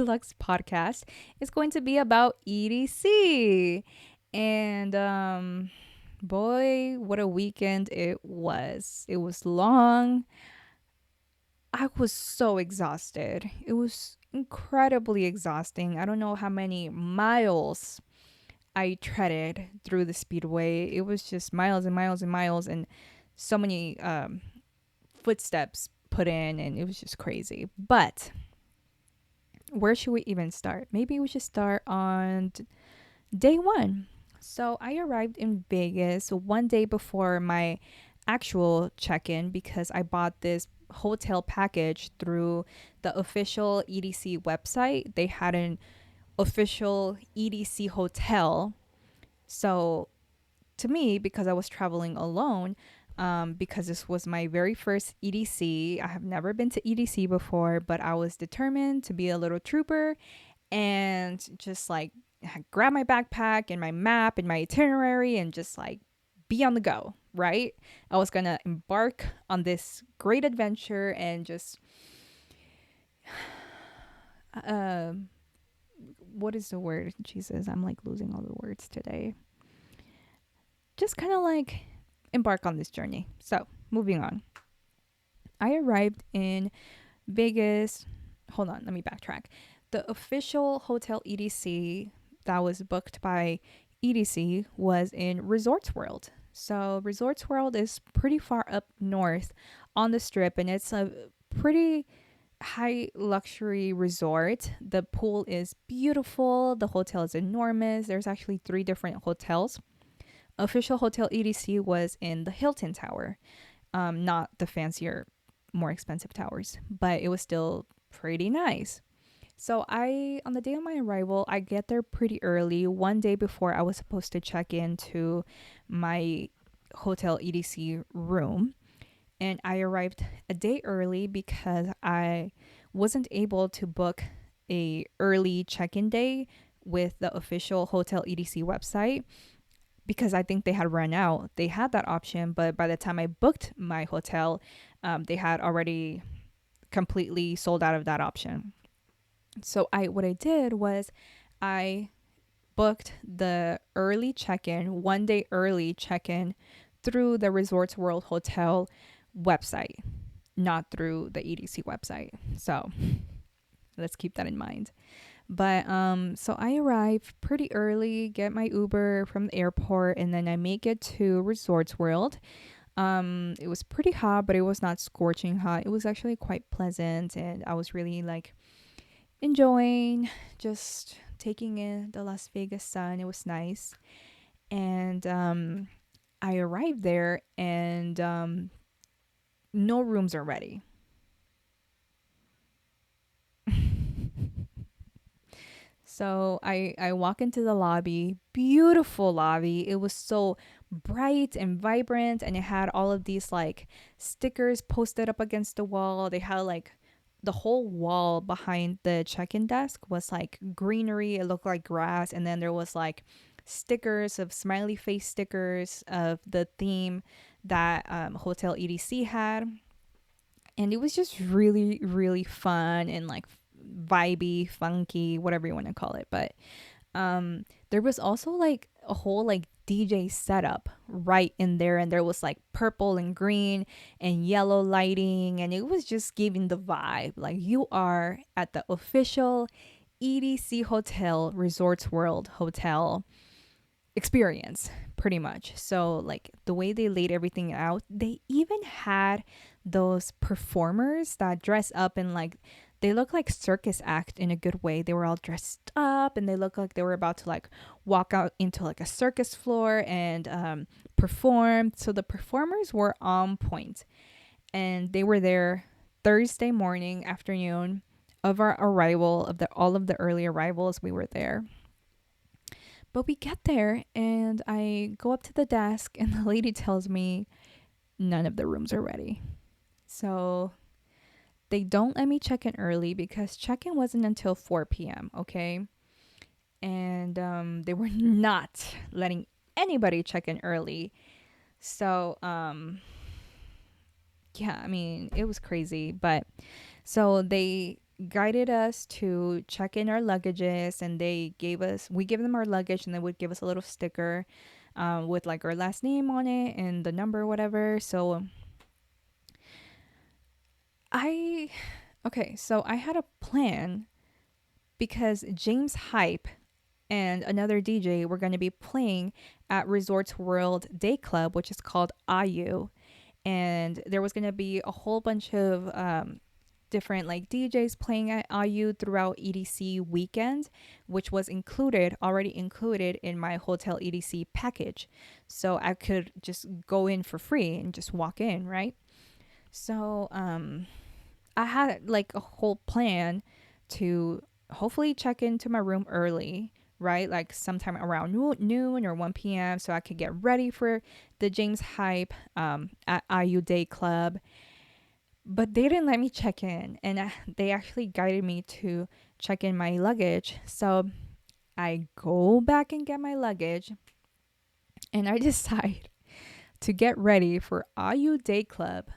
Luxe podcast is going to be about EDC. And boy, what a weekend it was. It was long. I was so exhausted. It was incredibly exhausting. I don't know how many miles I treaded through the speedway. It was just miles and miles and miles, and so many footsteps put in, and it was just crazy. But where should we even start? Maybe we should start on day one. So I arrived in Vegas one day before my actual check-in because I bought this hotel package through the official EDC website. They had an official EDC hotel. So to me, because I was traveling alone, because this was my very first EDC, I have never been to EDC before, but I was determined to be a little trooper and just like grab my backpack and my map and my itinerary and just like be on the go, right? I was gonna embark on this great adventure and just what is the word? Jesus, I'm like losing all the words today. Just kind of like embark on this journey. So, moving on. I arrived in Vegas. Hold on, let me backtrack. The official hotel EDC that was booked by EDC was in Resorts World. So, Resorts World is pretty far up north on the strip, and it's a pretty high luxury resort. The pool is beautiful. The hotel is enormous. There's actually 3 different hotels. Official hotel EDC was in the Hilton Tower, not the fancier, more expensive towers, but it was still pretty nice. So on the day of my arrival, I get there pretty early, one day before I was supposed to check into my hotel EDC room. And I arrived a day early because I wasn't able to book a early check-in day with the official hotel EDC website because I think they had run out. They had that option, but by the time I booked my hotel, they had already completely sold out of that option. So what I did was I booked the early check-in, one day early check-in through the Resorts World Hotel website, not through the EDC website. So let's keep that in mind. But so I arrive pretty early, get my Uber from the airport, and then I make it to Resorts World. It was pretty hot, but it was not scorching hot. It was actually quite pleasant, and I was really like enjoying just taking in the Las Vegas sun. It was nice. And I arrived there, and no rooms are ready. So I walk into the lobby, beautiful lobby. It was so bright and vibrant, and it had all of these like stickers posted up against the wall. They had like the whole wall behind the check-in desk was like greenery. It looked like grass, and then there was like stickers of smiley face stickers of the theme that Hotel EDC had. And it was just really, really fun and like vibey, funky, whatever you want to call it. But there was also like a whole like DJ setup right in there, and there was like purple and green and yellow lighting, and it was just giving the vibe like you are at the official EDC Hotel Resorts World Hotel experience, pretty much. So like the way they laid everything out, they even had those performers that dress up in like, they look like circus act in a good way. They were all dressed up, and they looked like they were about to like walk out into like a circus floor and perform. So the performers were on point, and they were there Thursday morning, afternoon of our arrival, of all of the early arrivals. We were there. But we get there, and I go up to the desk, and the lady tells me, none of the rooms are ready. So they don't let me check in early because check-in wasn't until 4 p.m. Okay, and they were not letting anybody check in early. So yeah, I mean, it was crazy. But so they guided us to check in our luggages, and we gave them our luggage, and they would give us a little sticker with like our last name on it and the number, whatever. So I, okay, so I had a plan because James Hype and another DJ were going to be playing at Resorts World Day Club, which is called Ayu. And there was going to be a whole bunch of different like DJs playing at Ayu throughout EDC weekend, which was already included in my hotel EDC package. So I could just go in for free and just walk in, right? So I had like a whole plan to hopefully check into my room early, right? Like sometime around noon or 1 p.m. so I could get ready for the James Hype at IU Day Club. But they didn't let me check in, and they actually guided me to check in my luggage. So I go back and get my luggage, and I decide to get ready for IU Day Club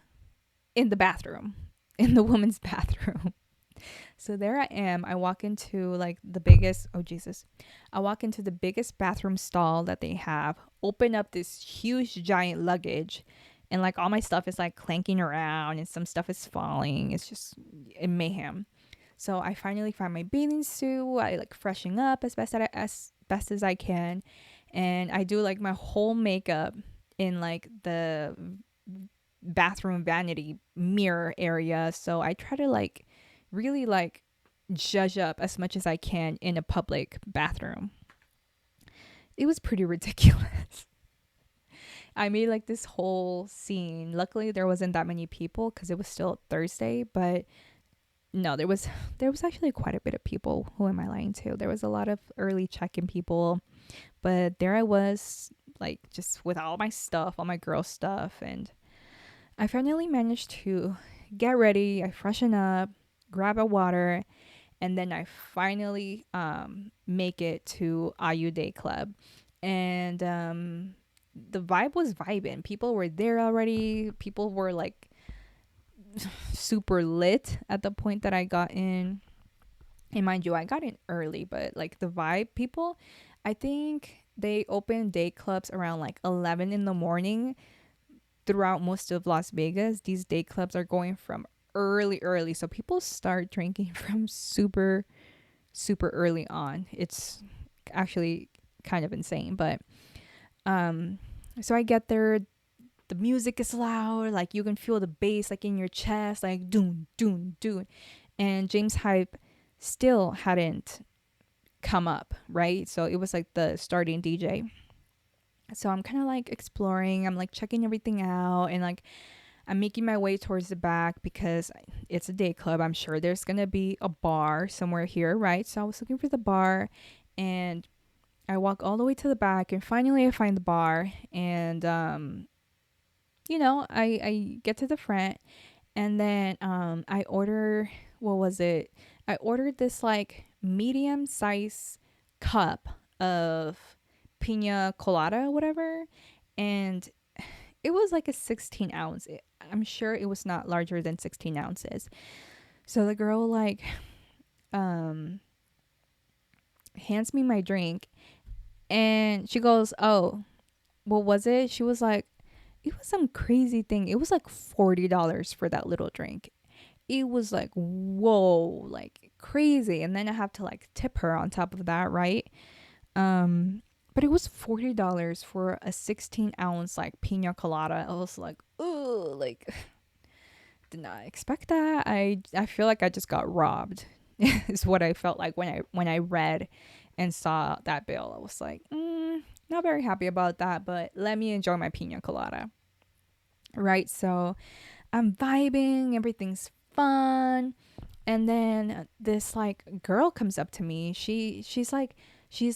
in the bathroom, in the women's bathroom. So there I am. I walk into like the biggest, oh Jesus. I walk into the biggest bathroom stall that they have, open up this huge giant luggage, and like all my stuff is like clanking around and some stuff is falling. It's just in mayhem. So I finally find my bathing suit. I like freshen up as best as I can. And I do like my whole makeup in like the bathroom vanity mirror area. So I try to like really like judge up as much as I can in a public bathroom. It was pretty ridiculous. I made like this whole scene. Luckily there wasn't that many people because it was still Thursday, but no, there was actually quite a bit of people. Who am I lying to? There was a lot of early check-in people, but there I was like just with all my stuff, all my girl stuff, and I finally managed to get ready. I freshen up, grab a water, and then I finally make it to IU Day Club. And the vibe was vibing. People were there already. People were like super lit at the point that I got in. And mind you, I got in early, but like the vibe, people, I think they open day clubs around like 11 in the morning throughout most of Las Vegas. These day clubs are going from early, so people start drinking from super early on. It's actually kind of insane. But so I get there, the music is loud, like you can feel the bass like in your chest, like doom doom doom, and James Hype still hadn't come up, right? So it was like the starting DJ. So I'm kind of like exploring, I'm like checking everything out, and like I'm making my way towards the back because it's a day club. I'm sure there's gonna be a bar somewhere here, right? So I was looking for the bar, and I walk all the way to the back, and finally I find the bar, and I get to the front, and then I order, what was it? I ordered this like medium size cup of pina colada, whatever, and it was like a 16 ounce. I'm sure it was not larger than 16 ounces. So the girl like hands me my drink, and she goes, "Oh, what was it?" She was like, "It was some crazy thing. It was like $40 for that little drink." It was like, whoa, like crazy. And then I have to like tip her on top of that, right? But it was $40 for a 16-ounce like pina colada. I was like, oh, like did not expect that. I feel like I just got robbed. Is what I felt like when I read and saw that bill. I was like, not very happy about that, but let me enjoy my pina colada. Right? So I'm vibing, everything's fun. And then this like girl comes up to me. She's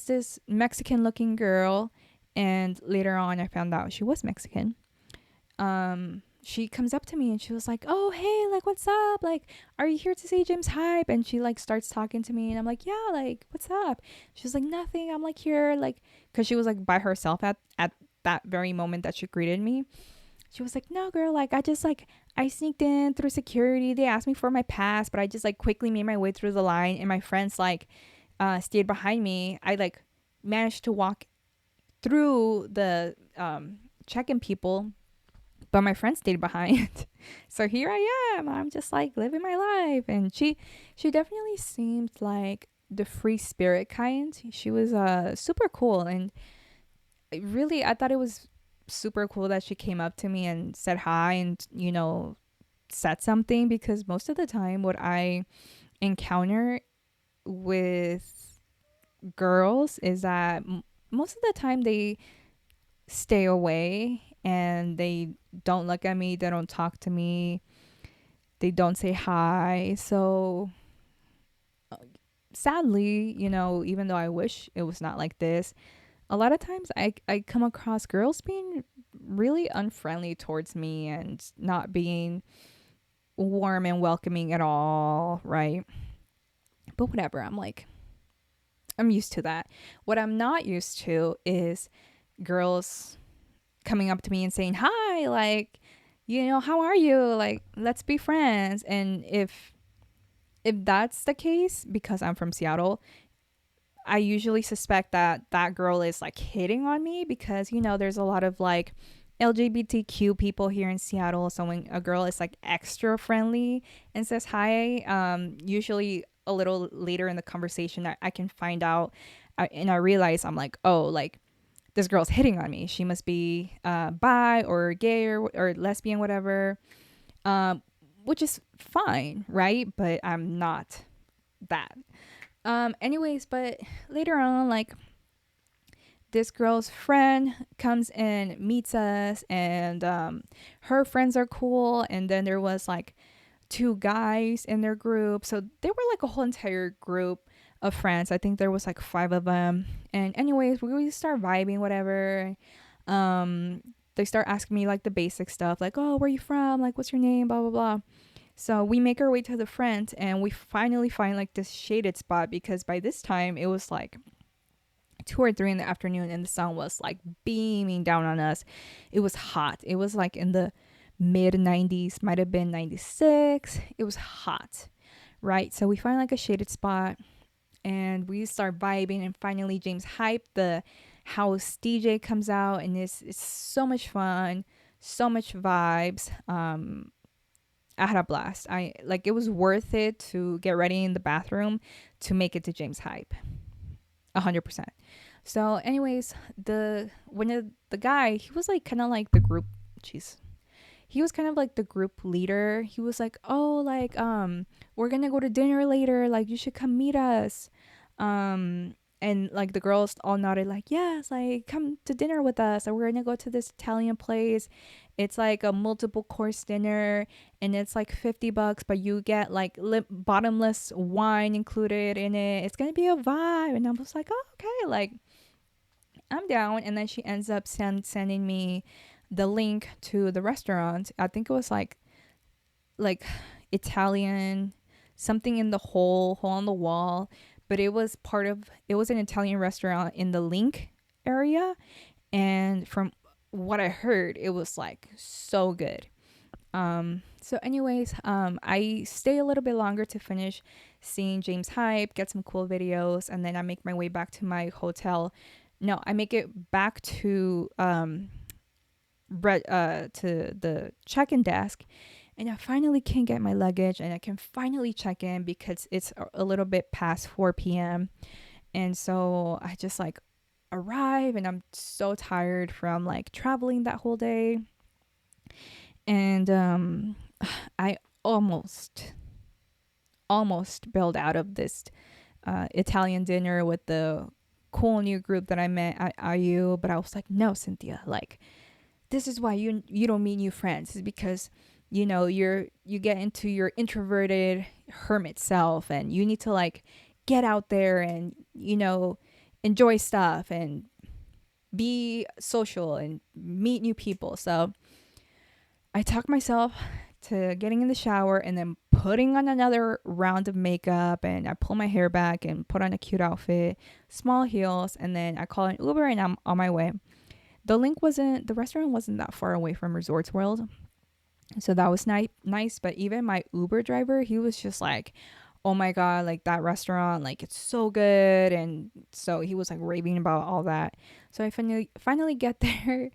this Mexican looking girl, and later on I found out she was Mexican. she comes up to me and she was like, "Oh, hey, like, what's up? Like, are you here to see James Hype?" And she like starts talking to me, and I'm like, "Yeah, like, what's up?" She was like, "Nothing." I'm like, "Here," like, because she was like by herself at that very moment that she greeted me. She was like, "No, girl, like, I just like I sneaked in through security. They asked me for my pass, but I just like quickly made my way through the line, and my friends like stayed behind me. I like managed to walk through the check-in people, but my friend stayed behind." So here I am. I'm just like living my life. And she definitely seemed like the free spirit kind. She was super cool, and really I thought it was super cool that she came up to me and said hi and said something, because most of the time what I encounter with girls is that most of the time they stay away and they don't look at me, they don't talk to me, they don't say hi. So sadly, even though I wish it was not like this, a lot of times I come across girls being really unfriendly towards me and not being warm and welcoming at all, right? But whatever, I'm used to that. What I'm not used to is girls coming up to me and saying hi, like, how are you, like, let's be friends. And if that's the case, because I'm from Seattle, I usually suspect that that girl is like hitting on me, because there's a lot of like LGBTQ people here in Seattle. So when a girl is like extra friendly and says hi, usually a little later in the conversation I can find out, and I realize, I'm like, oh, like, this girl's hitting on me. She must be bi or gay or lesbian, whatever, which is fine, right? But I'm not that. Anyways, but later on, like, this girl's friend comes and meets us, and her friends are cool. And then there was like two guys in their group. So they were like a whole entire group of friends. I think there was like five of them. And anyways, we start vibing, whatever. They start asking me like the basic stuff, like, "Oh, where are you from? Like, what's your name? Blah, blah, blah." So we make our way to the front, and we finally find like this shaded spot, because by this time it was like 2 or 3 in the afternoon, and the sun was like beaming down on us. It was hot. It was like in the mid 90s, might have been 96. It was hot, right? So we find like a shaded spot, and we start vibing, and finally James Hype, the house DJ, comes out, and it's so much fun, so much vibes. I had a blast. I like, it was worth it to get ready in the bathroom to make it to James Hype. 100%. So anyways, the guy, he was like kind of like the group, jeez, he was kind of like the group leader. He was like, "Oh, like, we're gonna go to dinner later, like, you should come meet us." And like the girls all nodded like, "Yes, like, come to dinner with us, and we're gonna go to this Italian place. It's like a multiple course dinner, and it's like $50, but you get like bottomless wine included in it. It's gonna be a vibe." And I was like, "Oh, okay, like, I'm down." And then she ends up sending me the link to the restaurant. I think it was like Italian, something in the hole on the wall, but it was an Italian restaurant in the link area. And from what I heard, it was like so good. So anyways, I stay a little bit longer to finish seeing James Hype, get some cool videos, and then I make my way back to my hotel. No, I make it back to the check-in desk, and I finally can get my luggage, and I can finally check in, because it's a little bit past 4 p.m. And so I just like arrive, and I'm so tired from like traveling that whole day. And I almost bailed out of this Italian dinner with the cool new group that I met at IU, but I was like, "No, Cinthia, like, this is why you don't meet new friends, is because you get into your introverted hermit self, and you need to like get out there and enjoy stuff and be social and meet new people." So I talked myself to getting in the shower and then putting on another round of makeup, and I pull my hair back and put on a cute outfit, small heels, and then I call an Uber and I'm on my way. The restaurant wasn't that far away from Resorts World. So that was nice, but even my Uber driver, he was just like, "Oh my god, like that restaurant, like it's so good." And so he was like raving about all that. So I finally get there,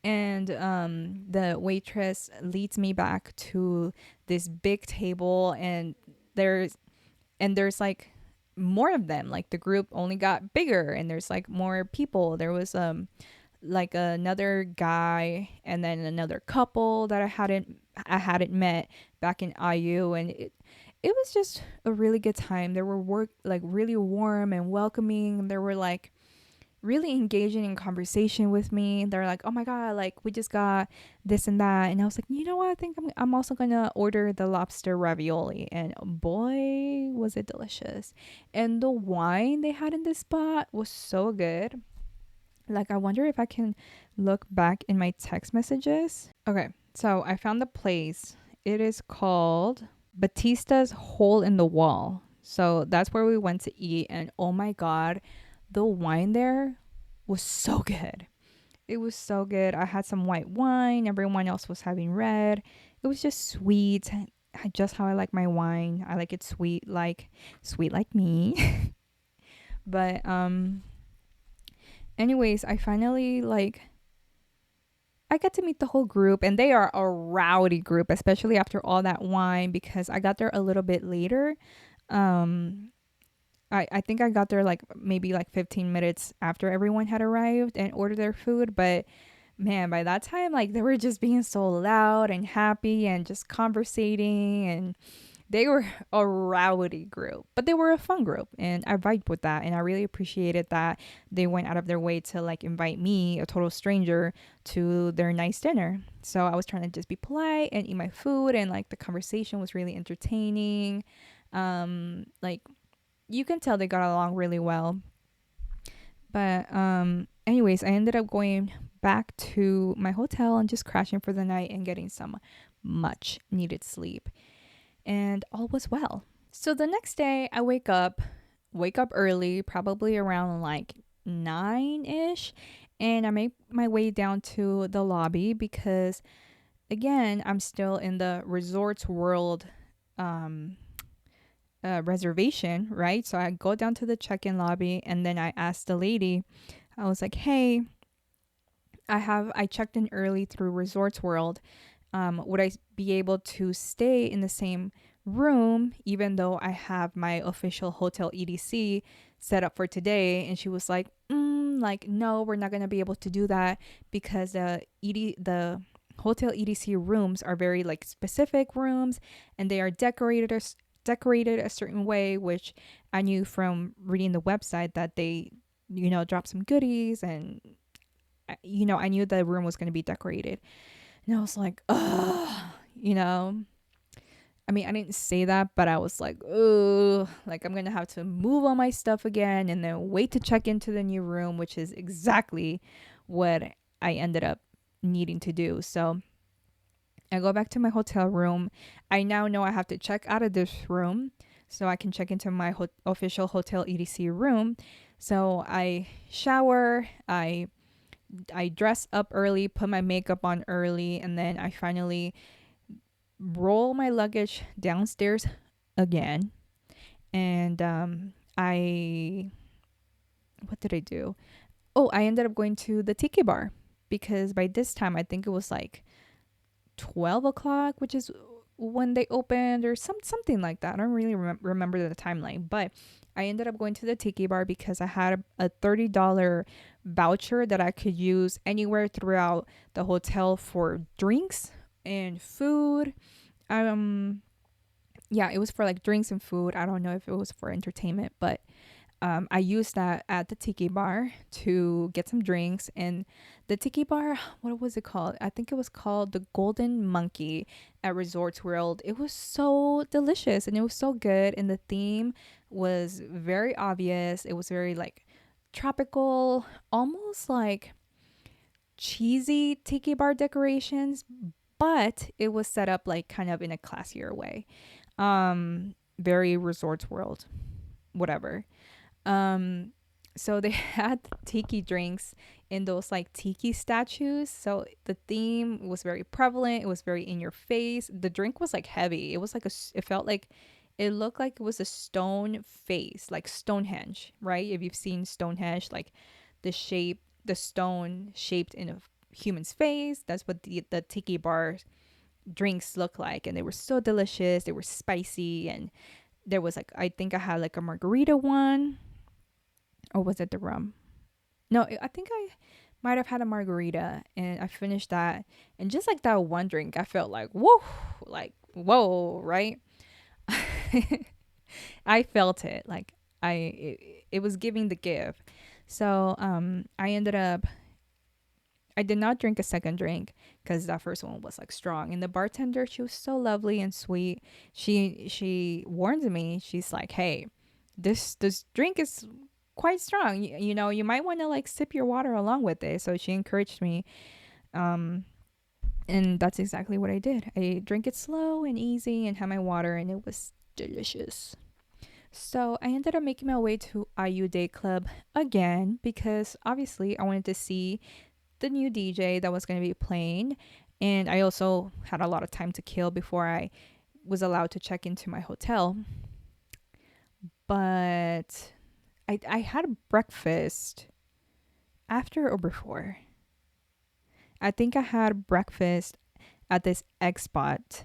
and the waitress leads me back to this big table, and there's there's like more of them. Like the group only got bigger, and there's like more people. There was like another guy and then another couple that I hadn't met back in IU, and it was just a really good time. They were like really warm and welcoming. They were like really engaging in conversation with me. They're like, "Oh my god, like we just got this and that," and I was like, "You know what? I think I'm also gonna order the lobster ravioli." And boy, was it delicious! And the wine they had in this spot was so good. Like, I wonder if I can look back in my text messages. Okay, so I found the place. It is called Batista's Hole in the Wall. So that's where we went to eat, and oh my god, the wine there was so good. It was so good. I had some white wine, everyone else was having red. It was just sweet, just how I like my wine. I like it sweet like me. But anyways, I finally like I got to meet the whole group, and they are a rowdy group, especially after all that wine, because I got there a little bit later. Um I think I got there like maybe like 15 minutes after everyone had arrived and ordered their food, but man, by that time like they were just being so loud and happy and just conversating, and they were a rowdy group, but they were a fun group, and I vibed with that, and I really appreciated that they went out of their way to like invite me, a total stranger, to their nice dinner. So I was trying to just be polite and eat my food, and like the conversation was really entertaining. Like you can tell they got along really well. But anyways, I ended up going back to my hotel and just crashing for the night and getting some much needed sleep, and all was well. So the next day I wake up early, probably around like 9ish, and I make my way down to the lobby because again, I'm still in the Resorts World um reservation, right? So I go down to the check-in lobby, and then I asked the lady, I was like, "Hey, I checked in early through Resorts World. Would I be able to stay in the same room even though I have my official hotel EDC set up for today?" And she was like, like, "No, we're not gonna be able to do that because the hotel EDC rooms are very like specific rooms, and they are decorated a certain way," which I knew from reading the website that they, drop some goodies, and I knew the room was going to be decorated. And I was like, ugh, I mean, I didn't say that, but I was like, oh, like I'm going to have to move all my stuff again and then wait to check into the new room, which is exactly what I ended up needing to do. So I go back to my hotel room. I now know I have to check out of this room so I can check into my official hotel EDC room. So I shower, I dress up early, put my makeup on early, and then I finally roll my luggage downstairs again. And I what did I do? Oh, I ended up going to the tiki bar because by this time I think it was like 12 o'clock, which is when they opened, or something like that. I don't really remember the timeline, but I ended up going to the tiki bar because I had a $30 voucher that I could use anywhere throughout the hotel for drinks and food. Yeah, it was for like drinks and food. I don't know if it was for entertainment, but I used that at the tiki bar to get some drinks. And the tiki bar, what was it called? I think it was called the Golden Monkey at Resorts World. It was so delicious and it was so good. And the theme was very obvious. It was very like tropical, almost like cheesy tiki bar decorations, but it was set up like kind of in a classier way. Very Resorts World, whatever. Um, so they had tiki drinks in those like tiki statues. So the theme was very prevalent. It was very in your face. The drink was like heavy. It was like it felt like, it looked like it was a stone face, like Stonehenge, right? If you've seen Stonehenge, like the stone shaped in a human's face. That's what the tiki bar drinks look like. And they were so delicious. They were spicy. And there was like, I think I had like a margarita one, or was it the rum? No, I think I might have had a margarita, and I finished that. And just like that one drink, I felt like whoa, right? I felt it. Like it was giving the give. So I ended up, I did not drink a second drink because that first one was like strong. And the bartender, she was so lovely and sweet. She warned me. She's like, "Hey, this drink is quite strong. You know, you might want to like sip your water along with it." So she encouraged me. Um, and that's exactly what I did. I drank it slow and easy and had my water, and it was delicious. So I ended up making my way to IU Day Club again because obviously I wanted to see the new DJ that was going to be playing. And I also had a lot of time to kill before I was allowed to check into my hotel. But I had breakfast after or before. I think I had breakfast at this egg spot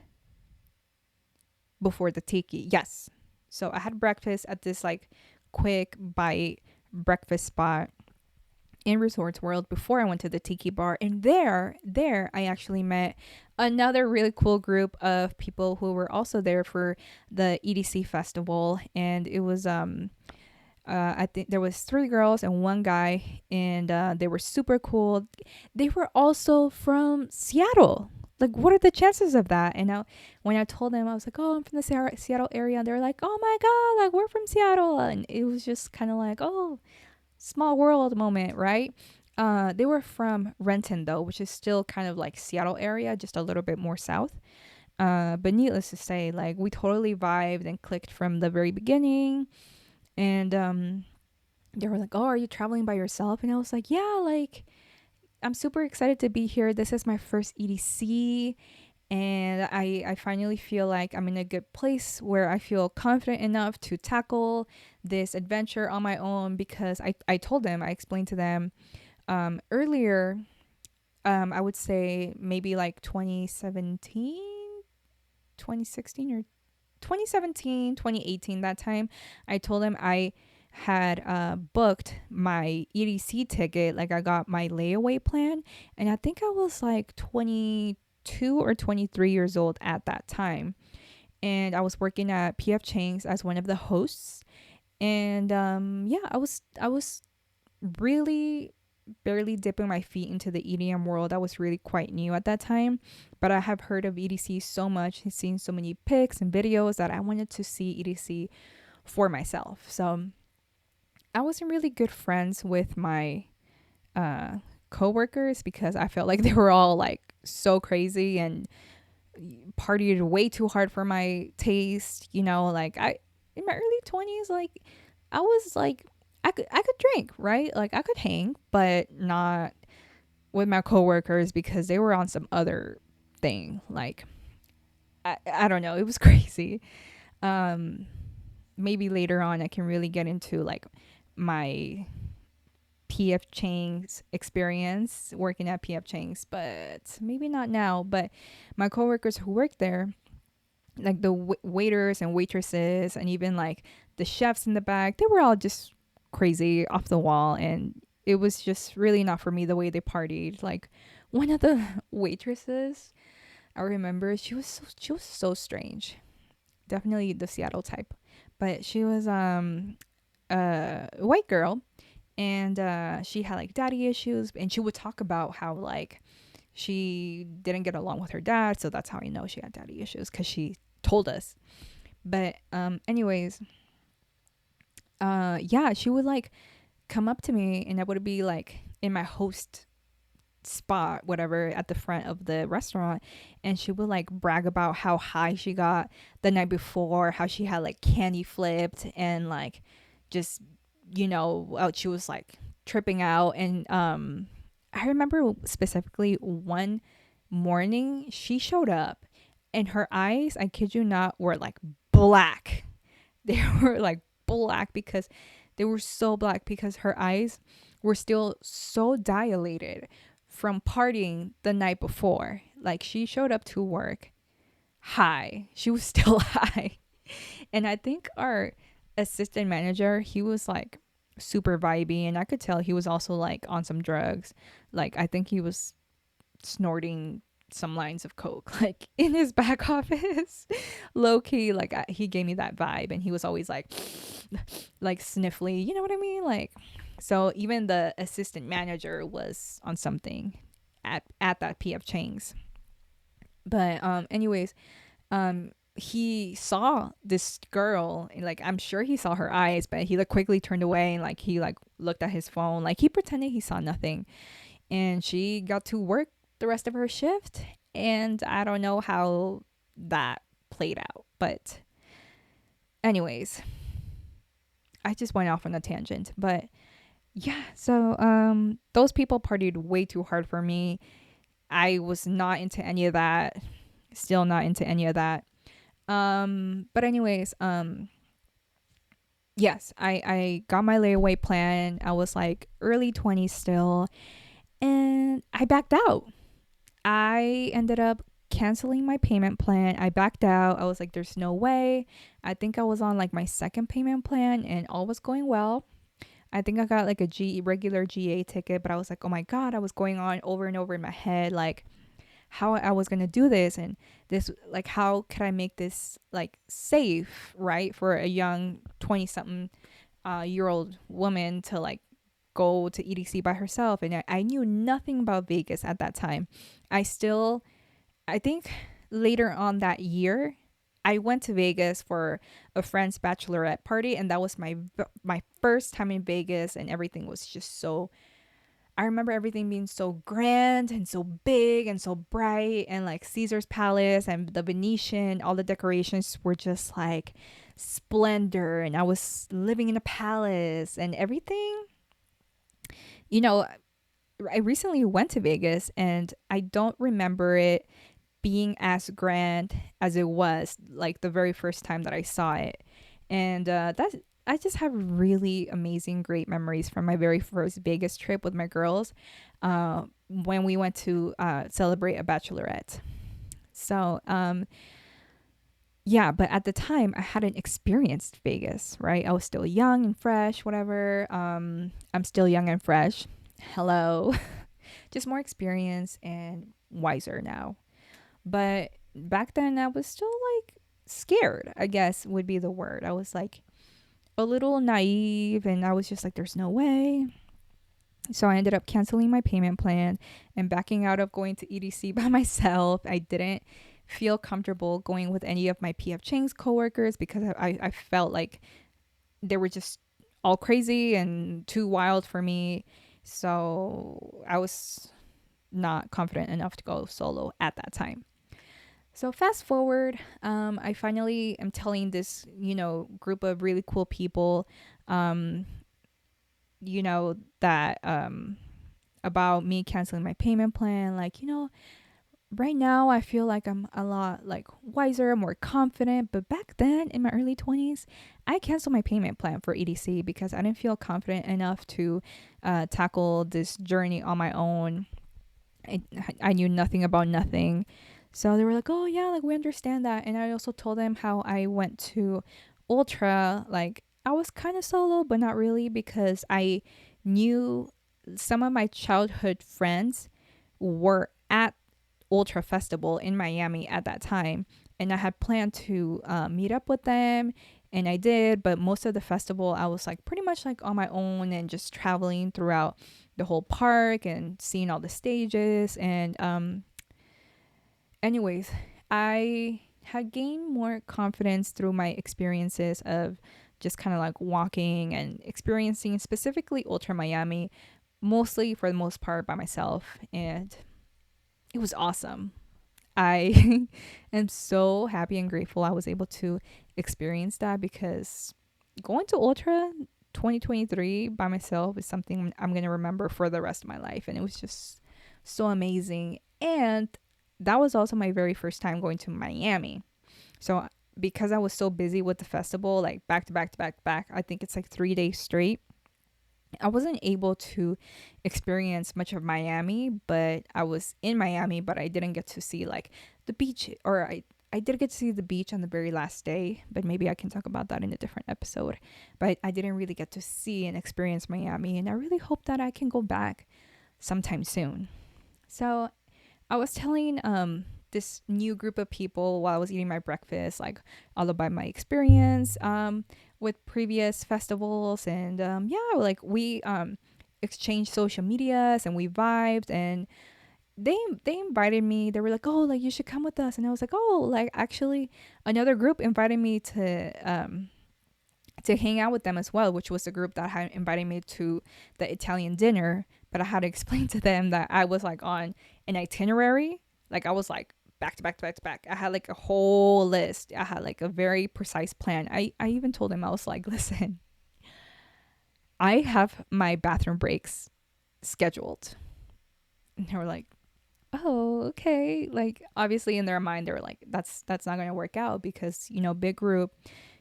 before the tiki. Yes. So I had breakfast at this like quick bite breakfast spot in Resorts World before I went to the tiki bar. And there I actually met another really cool group of people who were also there for the EDC festival. And it was I think there was three girls and one guy, and they were super cool. They were also from Seattle. Like, what are the chances of that? And when I told them, I was like, "Oh, I'm from the Seattle area," they're like, "Oh my god, like we're from Seattle," and it was just kind of like, "Oh, small world moment," right? They were from Renton though, which is still kind of like Seattle area, just a little bit more south. But needless to say, like we totally vibed and clicked from the very beginning. And they were like, "Oh, are you traveling by yourself?" And I was like, "Yeah, like I'm super excited to be here. This is my first EDC, and I finally feel like I'm in a good place where I feel confident enough to tackle this adventure on my own." Because I told them, I explained to them earlier, I would say maybe like 2017, 2016, or 2017, 2018, that time. I told them I had booked my EDC ticket. Like I got my layaway plan, and I think I was like 22 or 23 years old at that time. And I was working at PF Chang's as one of the hosts. And yeah, I was really barely dipping my feet into the EDM world. I was really quite new at that time, but I have heard of EDC so much and seen so many pics and videos that I wanted to see EDC for myself. So I wasn't really good friends with my coworkers because I felt like they were all like so crazy and partied way too hard for my taste. You know, like I in my early 20s, like I was like I could drink, right? Like I could hang, but not with my coworkers because they were on some other thing. Like I don't know, it was crazy. Um Maybe later on I can really get into like my PF Chang's experience working at PF Chang's, but maybe not now. But my coworkers who worked there, like the waiters and waitresses, and even like the chefs in the back, they were all just crazy off the wall, and it was just really not for me the way they partied. Like one of the waitresses, I remember she was so strange. Definitely the Seattle type, but she was a white girl, and she had like daddy issues, and she would talk about how like she didn't get along with her dad, so that's how I know she had daddy issues because she told us. But anyways, yeah, she would like come up to me, and I would be like in my host spot, whatever, at the front of the restaurant, and she would like brag about how high she got the night before, how she had like candy flipped, and like just, she was like tripping out. And I remember specifically one morning she showed up, and her eyes, I kid you not, were like black. They were like black because they were so black because her eyes were still so dilated from partying the night before. Like, she showed up to work high. She was still high. And I think our assistant manager, he was like super vibey, and I could tell he was also like on some drugs. Like, I think he was snorting some lines of coke like in his back office. Low key, like, he gave me that vibe, and he was always like like sniffly, you know what I mean? Like, so even the assistant manager was on something at that PF Chang's. But anyways, he saw this girl, and like, I'm sure he saw her eyes, but he like quickly turned away, and like he like looked at his phone, like he pretended he saw nothing. And she got to work the rest of her shift, and I don't know how that played out. But anyways, I just went off on a tangent. But yeah, so those people partied way too hard for me. I was not into any of that. Still not into any of that. But anyways, yes, I got my layaway plan. I was like early 20s still, and I backed out. I ended up canceling my payment plan. I backed out. I was like, there's no way. I think I was on like my second payment plan, and all was going well. I think I got like a regular GA ticket, but I was like, oh my God, I was going on over and over in my head, like how I was going to do this, and this, like, how could I make this like safe, right? For a young 20 something year old woman to like go to EDC by herself. And I knew nothing about Vegas at that time. I think later on that year, I went to Vegas for a friend's bachelorette party, and that was my first time in Vegas, and everything was just so, I remember everything being so grand and so big and so bright, and like Caesar's Palace and the Venetian, all the decorations were just like splendor, and I was living in a palace and everything. You know, I recently went to Vegas, and I don't remember it being as grand as it was like the very first time that I saw it. And that's, I just have really amazing, great memories from my very first Vegas trip with my girls, when we went to celebrate a bachelorette. So, yeah, but at the time I hadn't experienced Vegas, right? I was still young and fresh, whatever. I'm still young and fresh. Hello. Just more experience and wiser now. But back then I was still like scared, I guess would be the word. I was like a little naive, and I was just like, there's no way. So I ended up canceling my payment plan and backing out of going to EDC by myself. I didn't feel comfortable going with any of my PF Chang's coworkers because I felt like they were just all crazy and too wild for me. So I was not confident enough to go solo at that time. So fast forward, I finally am telling this, group of really cool people, that about me canceling my payment plan. Like, right now I feel like I'm a lot like wiser, more confident. But back then in my early 20s, I canceled my payment plan for EDC because I didn't feel confident enough to tackle this journey on my own. I knew nothing about nothing. So they were like, oh yeah, like we understand that. And I also told them how I went to Ultra. Like, I was kind of solo, but not really, because I knew some of my childhood friends were at Ultra Festival in Miami at that time. And I had planned to meet up with them. And I did, but most of the festival I was like pretty much like on my own and just traveling throughout the whole park and seeing all the stages. And anyways, I had gained more confidence through my experiences of just kind of like walking and experiencing specifically Ultra Miami. mostly for the most part by myself, and it was awesome. I am so happy and grateful I was able to experience that, because going to Ultra 2023 by myself is something I'm going to remember for the rest of my life. And it was just so amazing. And that was also my very first time going to Miami. So because I was so busy with the festival, like back to back to back to back, I think it's like 3 days straight, I wasn't able to experience much of Miami, but I was in Miami, but I didn't get to see like the beach, or I did get to see the beach on the very last day, but maybe I can talk about that in a different episode. But I didn't really get to see and experience Miami, and I really hope that I can go back sometime soon. So I was telling this new group of people while I was eating my breakfast, like all about my experience with previous festivals, and yeah, like we exchanged social medias and we vibed, and they invited me. They were like, "Oh, like you should come with us," and I was like, "Oh, like actually, another group invited me to hang out with them as well," which was the group that had invited me to the Italian dinner. But I had to explain to them that I was like on an itinerary. Like I was like back to back to back to back. I had like a whole list. I had like a very precise plan. I even told them, I was like, listen, I have my bathroom breaks scheduled. And they were like, oh, okay. Like obviously in their mind they were like, that's not gonna work out, because big group,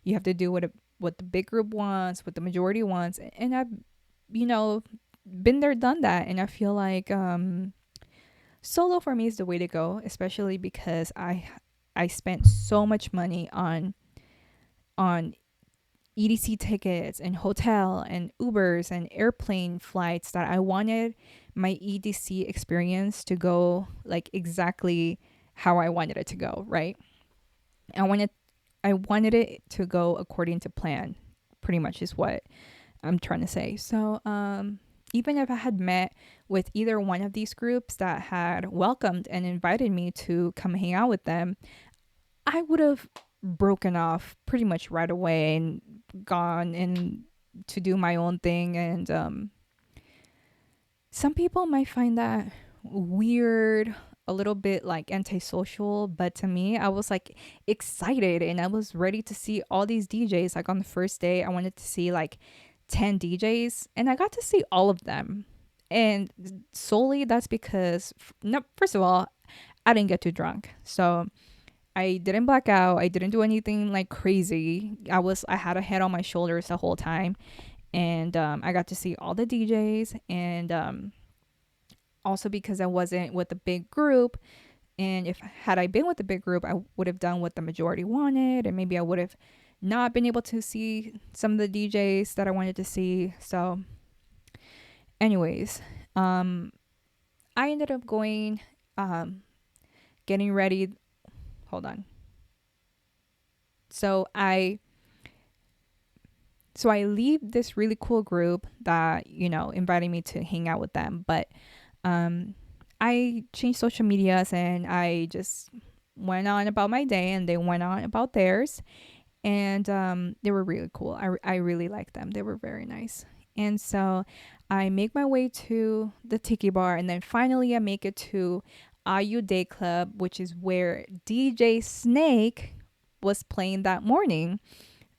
you have to do what the big group wants, what the majority wants. And I've you know been there, done that, and I feel like solo for me is the way to go, especially because I spent so much money on EDC tickets and hotel and Ubers and airplane flights, that I wanted my EDC experience to go like exactly how I wanted it to go, right? I wanted I wanted it to go according to plan, pretty much is what I'm trying to say. So, even if I had met with either one of these groups that had welcomed and invited me to come hang out with them, I would have broken off pretty much right away and gone and to do my own thing. And some people might find that weird, a little bit like antisocial, but to me, I was like excited and I was ready to see all these DJs. Like on the first day, I wanted to see like 10 DJs, and I got to see all of them. And solely that's because, no, first of all, I didn't get too drunk. So I didn't black out. I didn't do anything like crazy. I had a head on my shoulders the whole time. And I got to see all the DJs, and also because I wasn't with a big group. And if had I been with a big group, I would have done what the majority wanted, and maybe I would have not been able to see some of the DJs that I wanted to see. So, anyways, I ended up going, getting ready. Hold on. So I leave this really cool group that invited me to hang out with them, but I changed social medias and I just went on about my day, and they went on about theirs. And they were really cool. I really liked them. They were very nice. And so I make my way to the tiki bar, and then finally I make it to Ayu Day Club, which is where DJ Snake was playing that morning,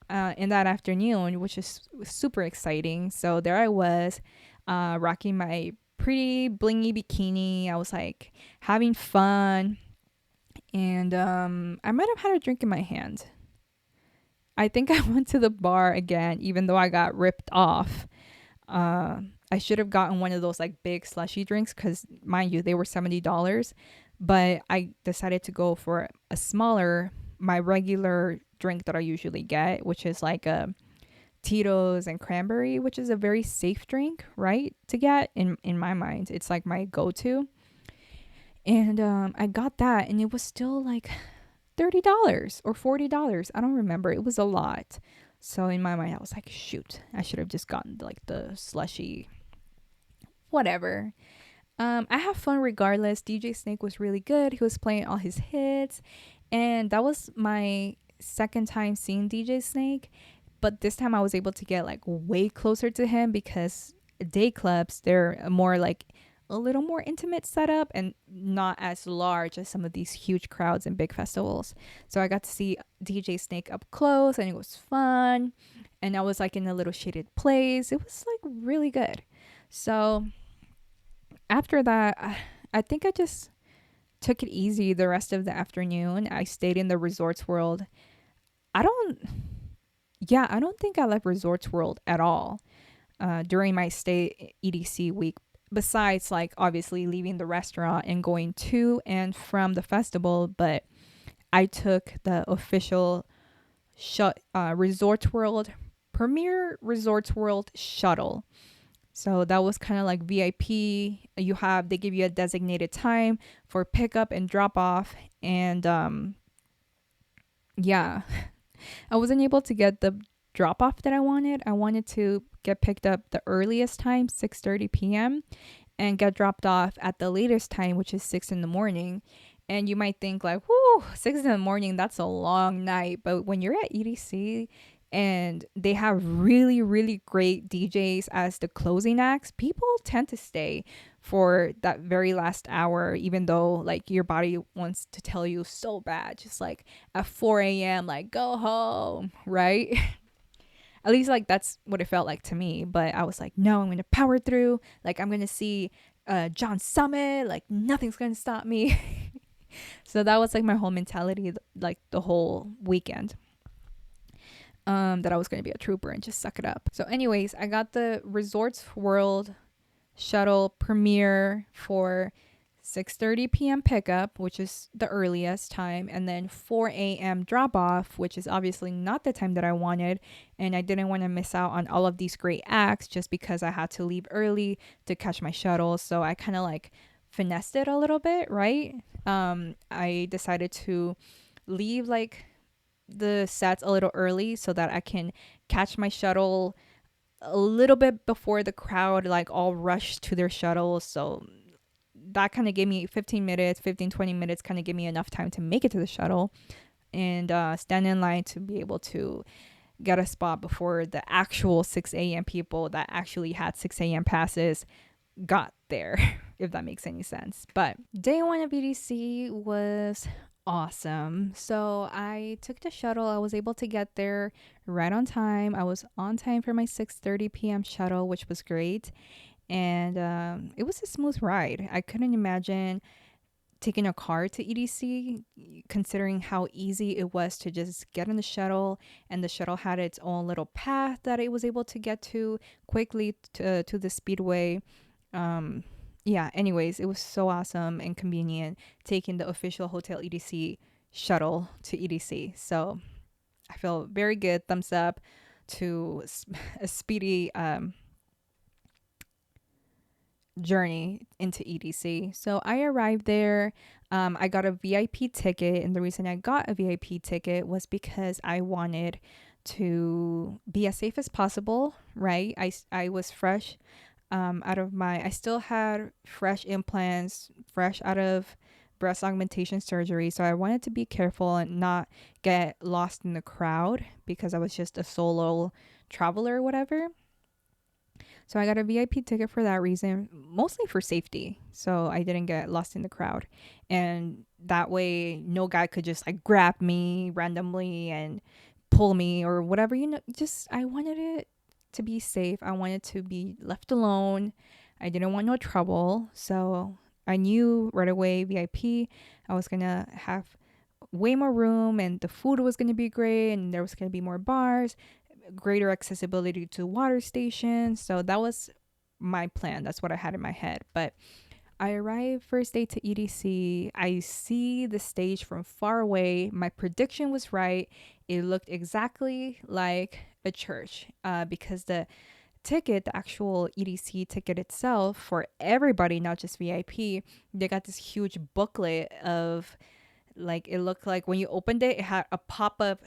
in that afternoon, which is super exciting. So there I was, rocking my pretty blingy bikini. I was like having fun, and I might have had a drink in my hand. I think I went to the bar again, even though I got ripped off. I should have gotten one of those like big slushy drinks, because mind you, they were $70. But I decided to go for a smaller, my regular drink that I usually get, which is like a Tito's and cranberry, which is a very safe drink, right? To get in my mind, it's like my go-to. And I got that, and it was still like $30 or $40. I don't remember. It was a lot. So in my mind, I was like, shoot, I should have just gotten like the slushy, whatever. I have fun regardless. DJ Snake was really good. He was playing all his hits, and that was my second time seeing DJ Snake. But this time I was able to get like way closer to him, because day clubs, they're more like a little more intimate setup and not as large as some of these huge crowds and big festivals. So I got to see DJ Snake up close and it was fun. And I was like in a little shaded place. It was like really good. So after that, I think I just took it easy the rest of the afternoon. I stayed in the Resorts World. I don't, yeah, I don't think I left Resorts World at all during my stay EDC week. Besides, like, obviously leaving the restaurant and going to and from the festival, but I took the official Resorts World Premier Resorts World shuttle. So that was kind of like VIP. They give you a designated time for pickup and drop off. And yeah, I wasn't able to get the drop off that I wanted. I wanted to get picked up the earliest time, 6:30 p.m., and get dropped off at the latest time, which is 6 in the morning. And you might think like, whoo, 6 in the morning, that's a long night. But when you're at EDC and they have really, really great DJs as the closing acts, people tend to stay for that very last hour, even though like your body wants to tell you so bad, just like at 4 a.m., like go home, right? At least like that's what it felt like to me. But I was like, no, I'm gonna power through. Like I'm gonna see John Summit. Like nothing's gonna stop me. So that was like my whole mentality, like the whole weekend. That I was gonna be a trooper and just suck it up. So, anyways, I got the Resorts World shuttle premiere for 6:30 p.m. pickup, which is the earliest time, and then 4 a.m. drop off, which is obviously not the time that I wanted, and I didn't want to miss out on all of these great acts just because I had to leave early to catch my shuttle. So I kind of like finessed it a little bit, right? I decided to leave like the sets a little early so that I can catch my shuttle a little bit before the crowd like all rush to their shuttles. So that kind of gave me 20 minutes kind of gave me enough time to make it to the shuttle and stand in line to be able to get a spot before the actual 6 a.m. people that actually had 6 a.m. passes got there, if that makes any sense. But day one of EDC was awesome. So I took the shuttle. I was able to get there right on time. I was on time for my 6:30 p.m. shuttle, which was great. And it was a smooth ride. I couldn't imagine taking a car to EDC, considering how easy it was to just get on the shuttle, and the shuttle had its own little path that it was able to get to quickly to the speedway. Yeah, anyways, it was so awesome and convenient taking the official Hotel EDC shuttle to EDC. So I feel very good. Thumbs up to a speedy journey into EDC. So I arrived there. I got a VIP ticket, and the reason I got a VIP ticket was because I wanted to be as safe as possible, right? I was fresh I still had fresh implants, fresh out of breast augmentation surgery. So I wanted to be careful and not get lost in the crowd because I was just a solo traveler or whatever. So I got a VIP ticket for that reason, mostly for safety. So I didn't get lost in the crowd. And that way no guy could just like grab me randomly and pull me or whatever, I wanted it to be safe. I wanted to be left alone. I didn't want no trouble. So I knew right away VIP, I was going to have way more room and the food was going to be great and there was going to be more bars, greater accessibility to water stations. So that was my plan. That's what I had in my head. But I arrived first day to EDC. I see the stage from far away. My prediction was right. It looked exactly like a church because the actual EDC ticket itself for everybody, not just VIP, they got this huge booklet of like, it looked like when you opened it, it had a pop-up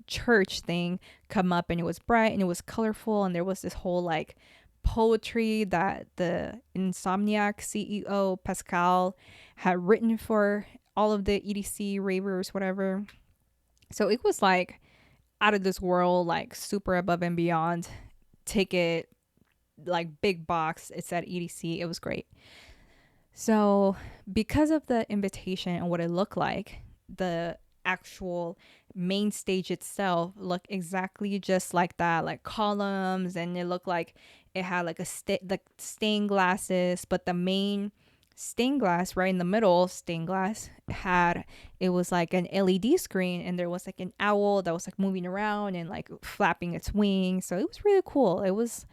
church thing come up, and it was bright and it was colorful, and there was this whole like poetry that the Insomniac CEO Pascal had written for all of the EDC ravers, whatever. So it was like out of this world, like super above and beyond ticket like big box. It said EDC. It was great. So, because of the invitation and what it looked like, the actual main stage itself looked exactly just like that, like columns, and it looked like it had like like stained glasses, but the main stained glass right in the middle, stained glass had, it was like an LED screen, and there was like an owl that was like moving around and like flapping its wings. So it was really cool. It was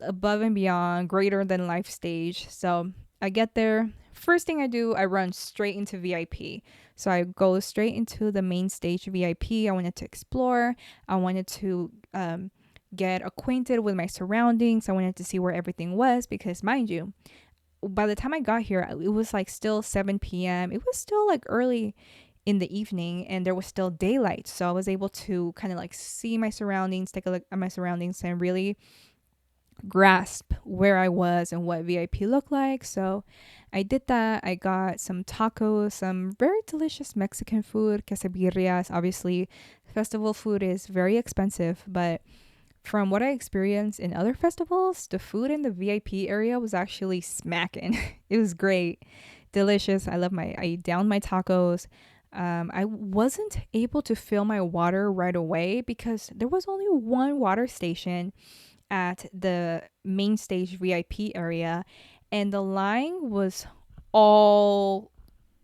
above and beyond, greater than life stage. So I get there. First thing I do, I run straight into VIP. So I go straight into the main stage VIP. I wanted to explore. I wanted to get acquainted with my surroundings. I wanted to see where everything was because, mind you, by the time I got here, it was like still 7 p.m. It was still like early in the evening and there was still daylight. So I was able to kind of like see my surroundings, take a look at my surroundings, and really grasp where I was and what VIP looked like. So I did that. I got some tacos, some very delicious Mexican food, quesadillas. Obviously, festival food is very expensive, but from what I experienced in other festivals, the food in the VIP area was actually smacking. It was great, delicious. I downed my tacos. I wasn't able to fill my water right away because there was only one water station at the main stage VIP area, and the line was all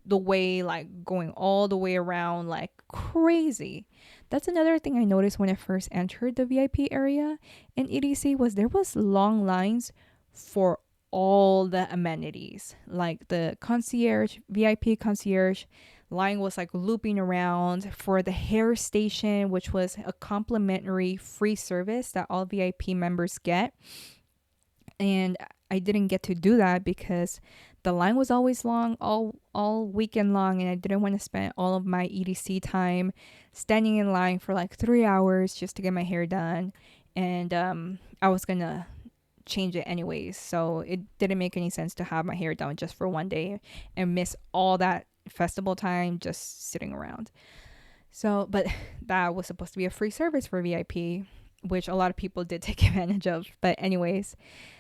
the way, like going all the way around like crazy. That's another thing I noticed when I first entered the VIP area in EDC was there was long lines for all the amenities. Like the concierge, VIP concierge line was like looping around for the hair station, which was a complimentary free service that all VIP members get. And I didn't get to do that because the line was always long, all weekend long, and I didn't want to spend all of my EDC time standing in line for like 3 hours just to get my hair done. And I was gonna change it anyways, so it didn't make any sense to have my hair done just for one day and miss all that festival time just sitting around. So, but that was supposed to be a free service for VIP, which a lot of people did take advantage of. But anyways,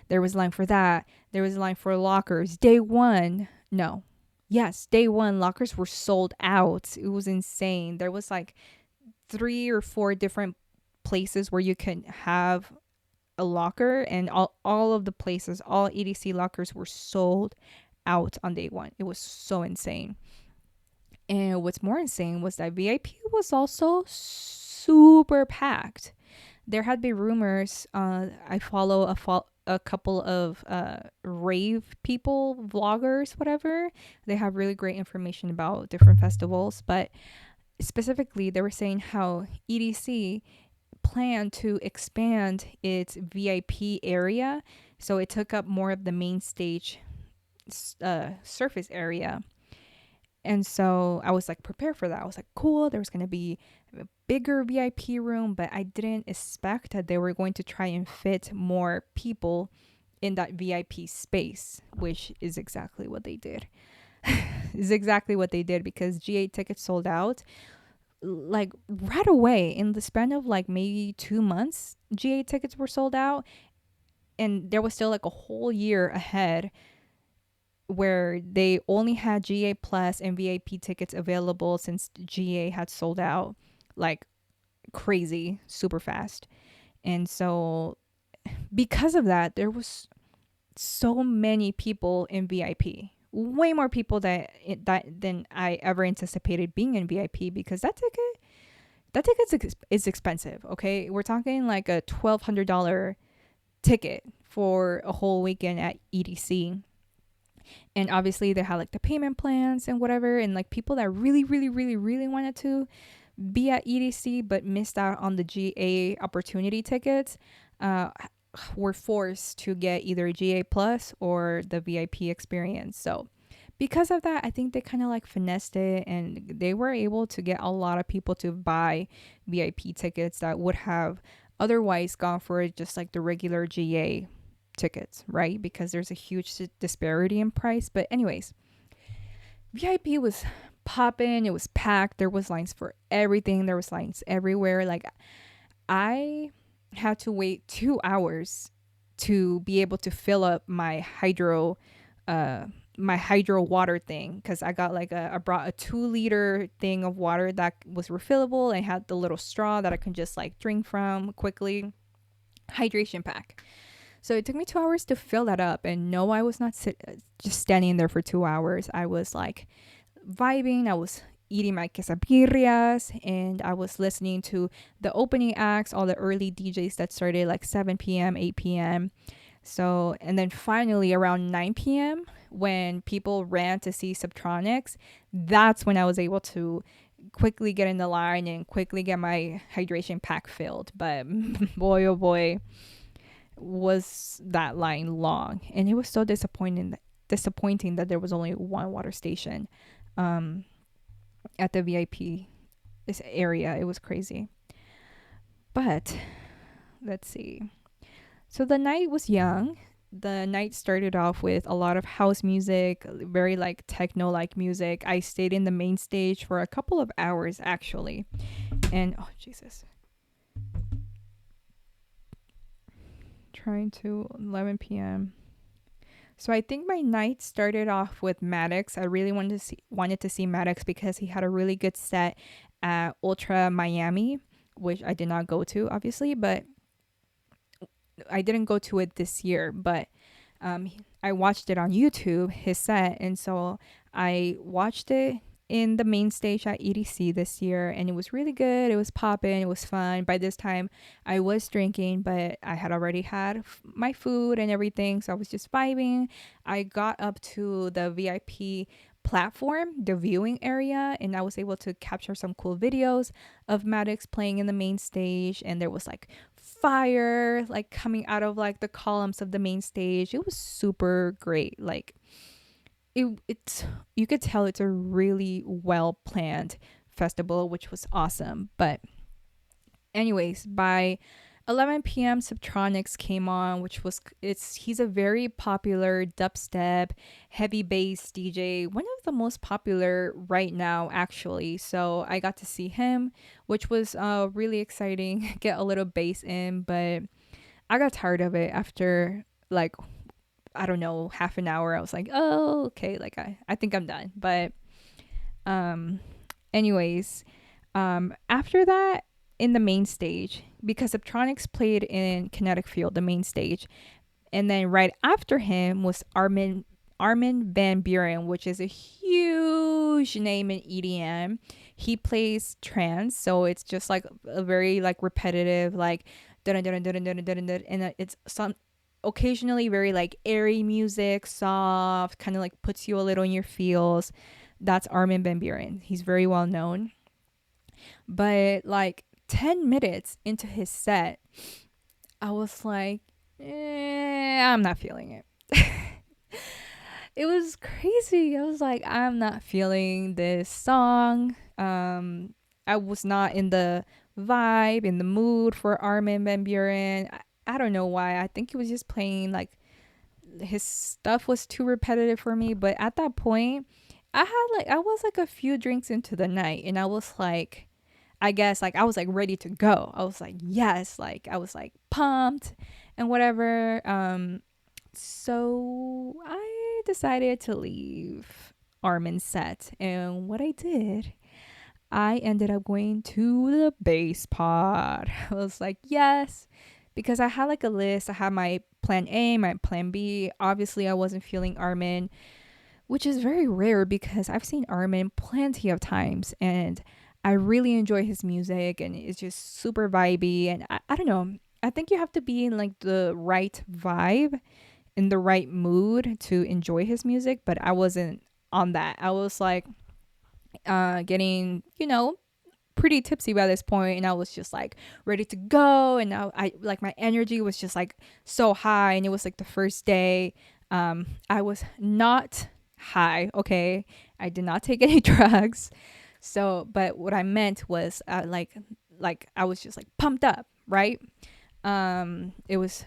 there was a line for that. There was a line for lockers. Day one, no. Yes, day one, lockers were sold out. It was insane. There was like 3 or 4 different places where you could have a locker, and all of the places, all EDC lockers were sold out on day one. It was so insane. And what's more insane was that VIP was also super packed. There had been rumors. I follow a couple of rave people, vloggers, whatever. They have really great information about different festivals, but specifically, they were saying how EDC planned to expand its VIP area, so it took up more of the main stage surface area. And so I was like prepared for that. I was like, cool, there was going to be a bigger VIP room, but I didn't expect that they were going to try and fit more people in that VIP space, which is exactly what they did. Is exactly what they did, because GA tickets sold out like right away. In the span of like maybe 2 months, GA tickets were sold out, and there was still like a whole year ahead where they only had GA Plus and VIP tickets available, since GA had sold out like crazy, super fast. And so because of that, there was so many people in VIP. Way more people than I ever anticipated being in VIP, because that ticket is expensive. Okay, we're talking like a $1,200 ticket for a whole weekend at EDC. And obviously they had like the payment plans and whatever, and like people that really really really really wanted to be at EDC but missed out on the GA opportunity tickets were forced to get either GA Plus or the VIP experience. So because of that, I think they kind of like finessed it, and they were able to get a lot of people to buy VIP tickets that would have otherwise gone for just like the regular GA tickets, right? Because there's a huge disparity in price. But anyways, VIP was popping. It was packed. There was lines for everything. There was lines everywhere. Like I had to wait 2 hours to be able to fill up uh my hydro water thing, because I got like I brought a 2 liter thing of water that was refillable and had the little straw that I can just like drink from quickly. Hydration pack. So it took me 2 hours to fill that up, and no, I was not just standing there for 2 hours. I was like vibing. I was eating my quesadillas, and I was listening to the opening acts, all the early DJs that started like 7 p.m., 8 p.m. So, and then finally around 9 p.m., when people ran to see Subtronics, that's when I was able to quickly get in the line and quickly get my hydration pack filled. But boy, oh boy, was that line long. And it was so disappointing that there was only one water station at the VIP this area. It was crazy. But let's see. So the night was young. The night started off with a lot of house music, very like techno like music. I stayed in the main stage for a couple of hours actually. And oh Jesus. Trying to 11 p.m. So I think my night started off with Maddox. I really wanted to see Maddox because he had a really good set at Ultra Miami, which I did not go to obviously, but I didn't go to it this year, but I watched it on YouTube, his set, and so I watched it in the main stage at EDC this year, and it was really good. It was popping. It was fun. By this time, I was drinking, but I had already had my food and everything, so I was just vibing. I got up to the VIP platform, the viewing area, and I was able to capture some cool videos of Maddox playing in the main stage, and there was like fire like coming out of like the columns of the main stage. It was super great. Like it's you could tell it's a really well planned festival, which was awesome. But anyways, by 11 p.m. Subtronics came on, which was he's a very popular dubstep heavy bass DJ, one of the most popular right now actually. So I got to see him, which was really exciting. Get a little bass in, but I got tired of it after like I don't know, half an hour. I was like, oh okay, like I think I'm done. But anyways, after that, in the main stage, because Subtronics played in Kinetic Field, the main stage, and then right after him was Armin van Buren, which is a huge name in EDM. He plays trance, so it's just like a very like repetitive like dun dun dun dun dun dun dun, and it's some occasionally very like airy music, soft, kind of like puts you a little in your feels. That's Armin van Buren. He's very well known. But like 10 minutes into his set, I was like, I'm not feeling it. It was crazy. I was like, I'm not feeling this song. I was not in the vibe, in the mood for Armin van Buren. I don't know why. I think he was just playing like his stuff was too repetitive for me. But at that point, I was like a few drinks into the night, and I was like, I guess like I was like ready to go. I was like, yes, like I was like pumped and whatever. So I decided to leave Armin's set, and what I did, I ended up going to the bass pod. I was like, yes, because I had like a list. I had my plan A, my plan B. Obviously, I wasn't feeling Armin, which is very rare because I've seen Armin plenty of times, and I really enjoy his music, and it's just super vibey. And I don't know. I think you have to be in like the right vibe, in the right mood to enjoy his music. But I wasn't on that. I was like getting, pretty tipsy by this point, and I was just like ready to go. And I like my energy was just like so high, and it was like the first day. I was not high. Okay. I did not take any drugs. So, but what I meant was like I was just like pumped up, right? It was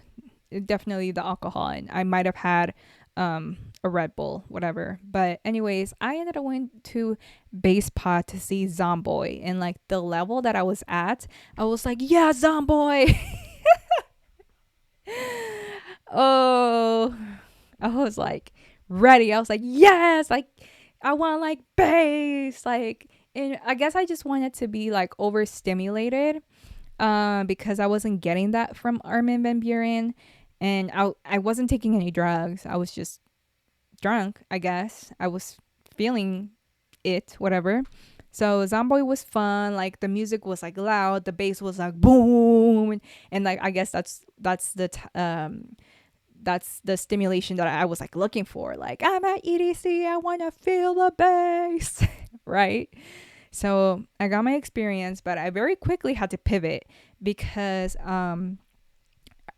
definitely the alcohol, and I might have had a Red Bull, whatever. But anyways, I ended up going to Bass Pod to see Zomboy, and like the level that I was at, I was like, yeah, Zomboy. oh, I was like ready. I was like, yes, like I want like bass, like, and I guess I just wanted to be like overstimulated, because I wasn't getting that from Armin van Buren, and I wasn't taking any drugs. I was just drunk. I guess I was feeling it, whatever. So Zomboy was fun. Like the music was like loud, the bass was like boom, and like I guess that's the stimulation that I was like looking for. Like I'm at EDC, I want to feel the bass, right? So I got my experience, but I very quickly had to pivot because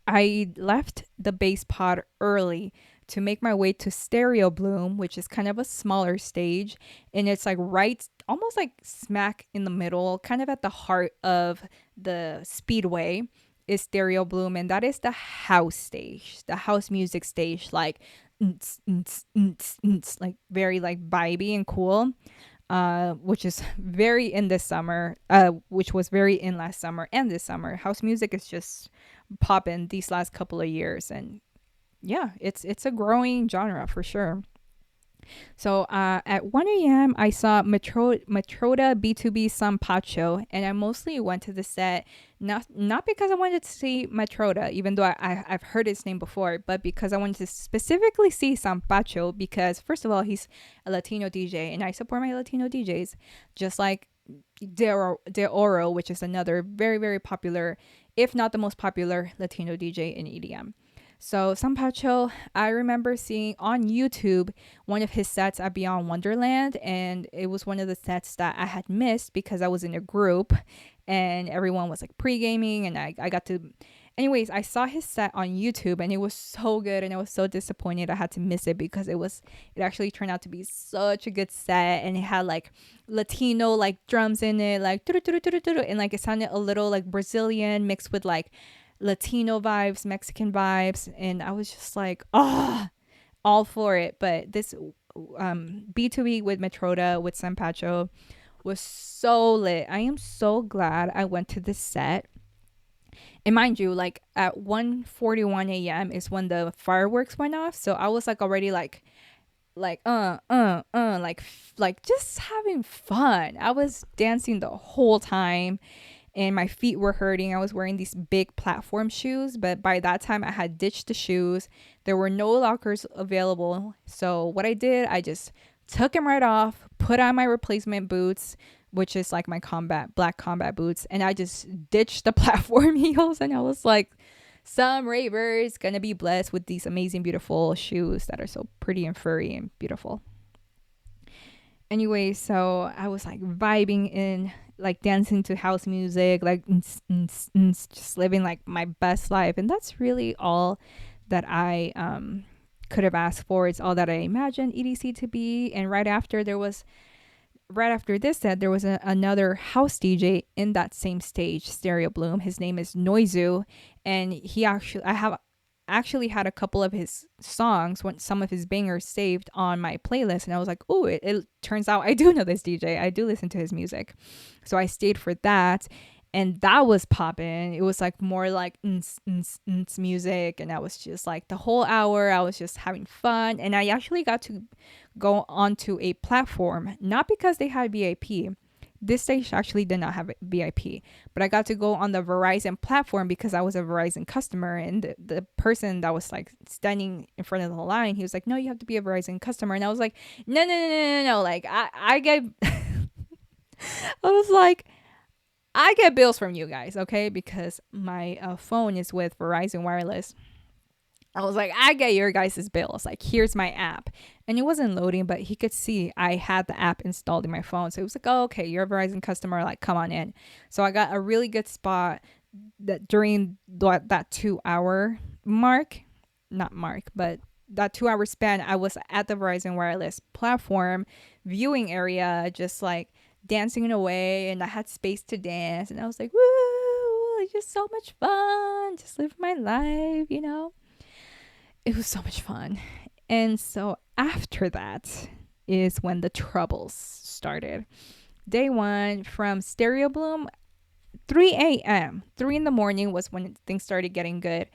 I left the bass pod early to make my way to Stereo Bloom, which is kind of a smaller stage. And it's like right, almost like smack in the middle, kind of at the heart of the Speedway is Stereo Bloom. And that is the house stage, the house music stage, like, like very like vibey and cool. Which is very in this summer, which was very in last summer and this summer. House music is just popping these last couple of years, and yeah, it's a growing genre for sure. So at 1 a.m., I saw Matroda B2B San Pacho, and I mostly went to the set not because I wanted to see Matroda, even though I've heard his name before, but because I wanted to specifically see San Pacho because, first of all, he's a Latino DJ, and I support my Latino DJs, just like De Oro, which is another very, very popular, if not the most popular Latino DJ in EDM. So Sampacho, I remember seeing on YouTube one of his sets at Beyond Wonderland, and it was one of the sets that I had missed because I was in a group and everyone was like pre-gaming, and I got to, anyways, I saw his set on YouTube and it was so good, and I was so disappointed I had to miss it because it actually turned out to be such a good set, and it had like Latino like drums in it, like and like it sounded a little like Brazilian mixed with like Latino vibes, Mexican vibes, and I was just like, oh, all for it. But this B2B with Metroda with Sampacho was so lit. I am so glad I went to this set. And mind you, like at 1:41 a.m. is when the fireworks went off, so I was like already like just having fun. I was dancing the whole time and my feet were hurting. I was wearing these big platform shoes, but by that time I had ditched the shoes. There were no lockers available. So what I did, I just took them right off, put on my replacement boots, which is like my black combat boots, and I just ditched the platform heels, and I was like, some ravers gonna be blessed with these amazing, beautiful shoes that are so pretty and furry and beautiful. Anyway, so I was like vibing in, like dancing to house music, like just living like my best life, and that's really all that I could have asked for. It's all that I imagined EDC to be. And right after this set, there was another house DJ in that same stage, Stereo Bloom. His name is Noizu, and I have actually had a couple of his songs, some of his bangers saved on my playlist, and I was like, oh, it turns out I do know this DJ. I do listen to his music. So I stayed for that, and that was popping. It was like more like music, and I was just like the whole hour I was just having fun. And I actually got to go onto a platform, not because they had VIP. This stage actually did not have VIP, but I got to go on the Verizon platform because I was a Verizon customer, and the person that was like standing in front of the line, he was like, no, you have to be a Verizon customer. And I was like, no. Like I get, I was like, I get bills from you guys, okay? Because my phone is with Verizon Wireless. I was like, I get your guys' bills. Like, here's my app. And it wasn't loading, but he could see I had the app installed in my phone. So it was like, oh, okay, you're a Verizon customer. Like, come on in. So I got a really good spot that during that 2 hour mark, not mark, but that 2 hour span, I was at the Verizon Wireless platform viewing area, just like dancing away. And I had space to dance. And I was like, woo, it's just so much fun. Just live my life, you know? It was so much fun. And so after that is when the troubles started. Day one from Stereo Bloom, 3 a.m. 3 in the morning was when things started getting good.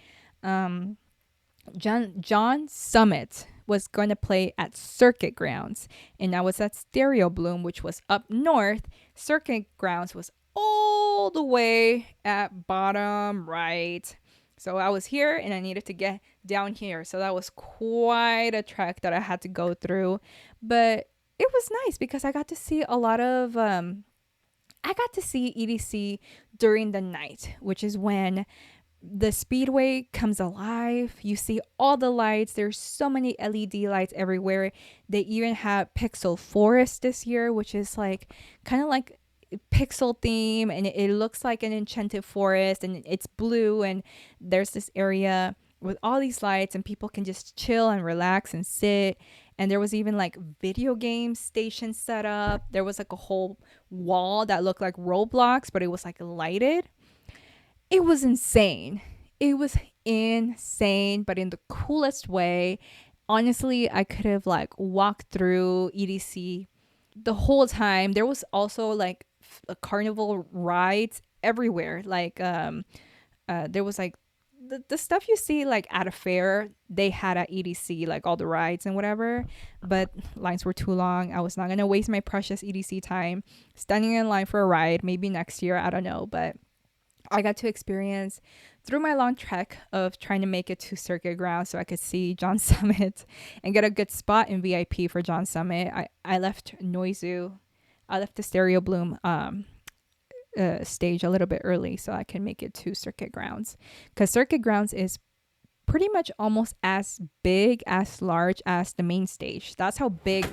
John Summit was going to play at Circuit Grounds, and I was at Stereo Bloom, which was up north. Circuit Grounds was all the way at bottom right. So I was here and I needed to get down here. So that was quite a trek that I had to go through. But it was nice because I got to see a lot of I got to see EDC during the night, which is when the speedway comes alive. You see all the lights. There's so many LED lights everywhere. They even have Pixel Forest this year, which is like kind of like pixel theme, and it looks like an enchanted forest, and it's blue, and there's this area with all these lights, and people can just chill and relax and sit. And there was even like video game stations set up. There was like a whole wall that looked like Roblox, but it was like lighted. It was insane. It was insane, but in the coolest way. Honestly, I could have like walked through EDC the whole time. There was also like a carnival rides everywhere. Like there was like the stuff you see like at a fair, they had at EDC, like all the rides and whatever, but lines were too long. I was not gonna waste my precious EDC time standing in line for a ride. Maybe next year, I don't know, but I got to experience through my long trek of trying to make it to Circuit Ground so I could see John Summit and get a good spot in VIP for John Summit. I left Noizu. I left the Stereo Bloom stage a little bit early so I can make it to Circuit Grounds, because Circuit Grounds is pretty much almost as big, as large as the main stage. That's how big,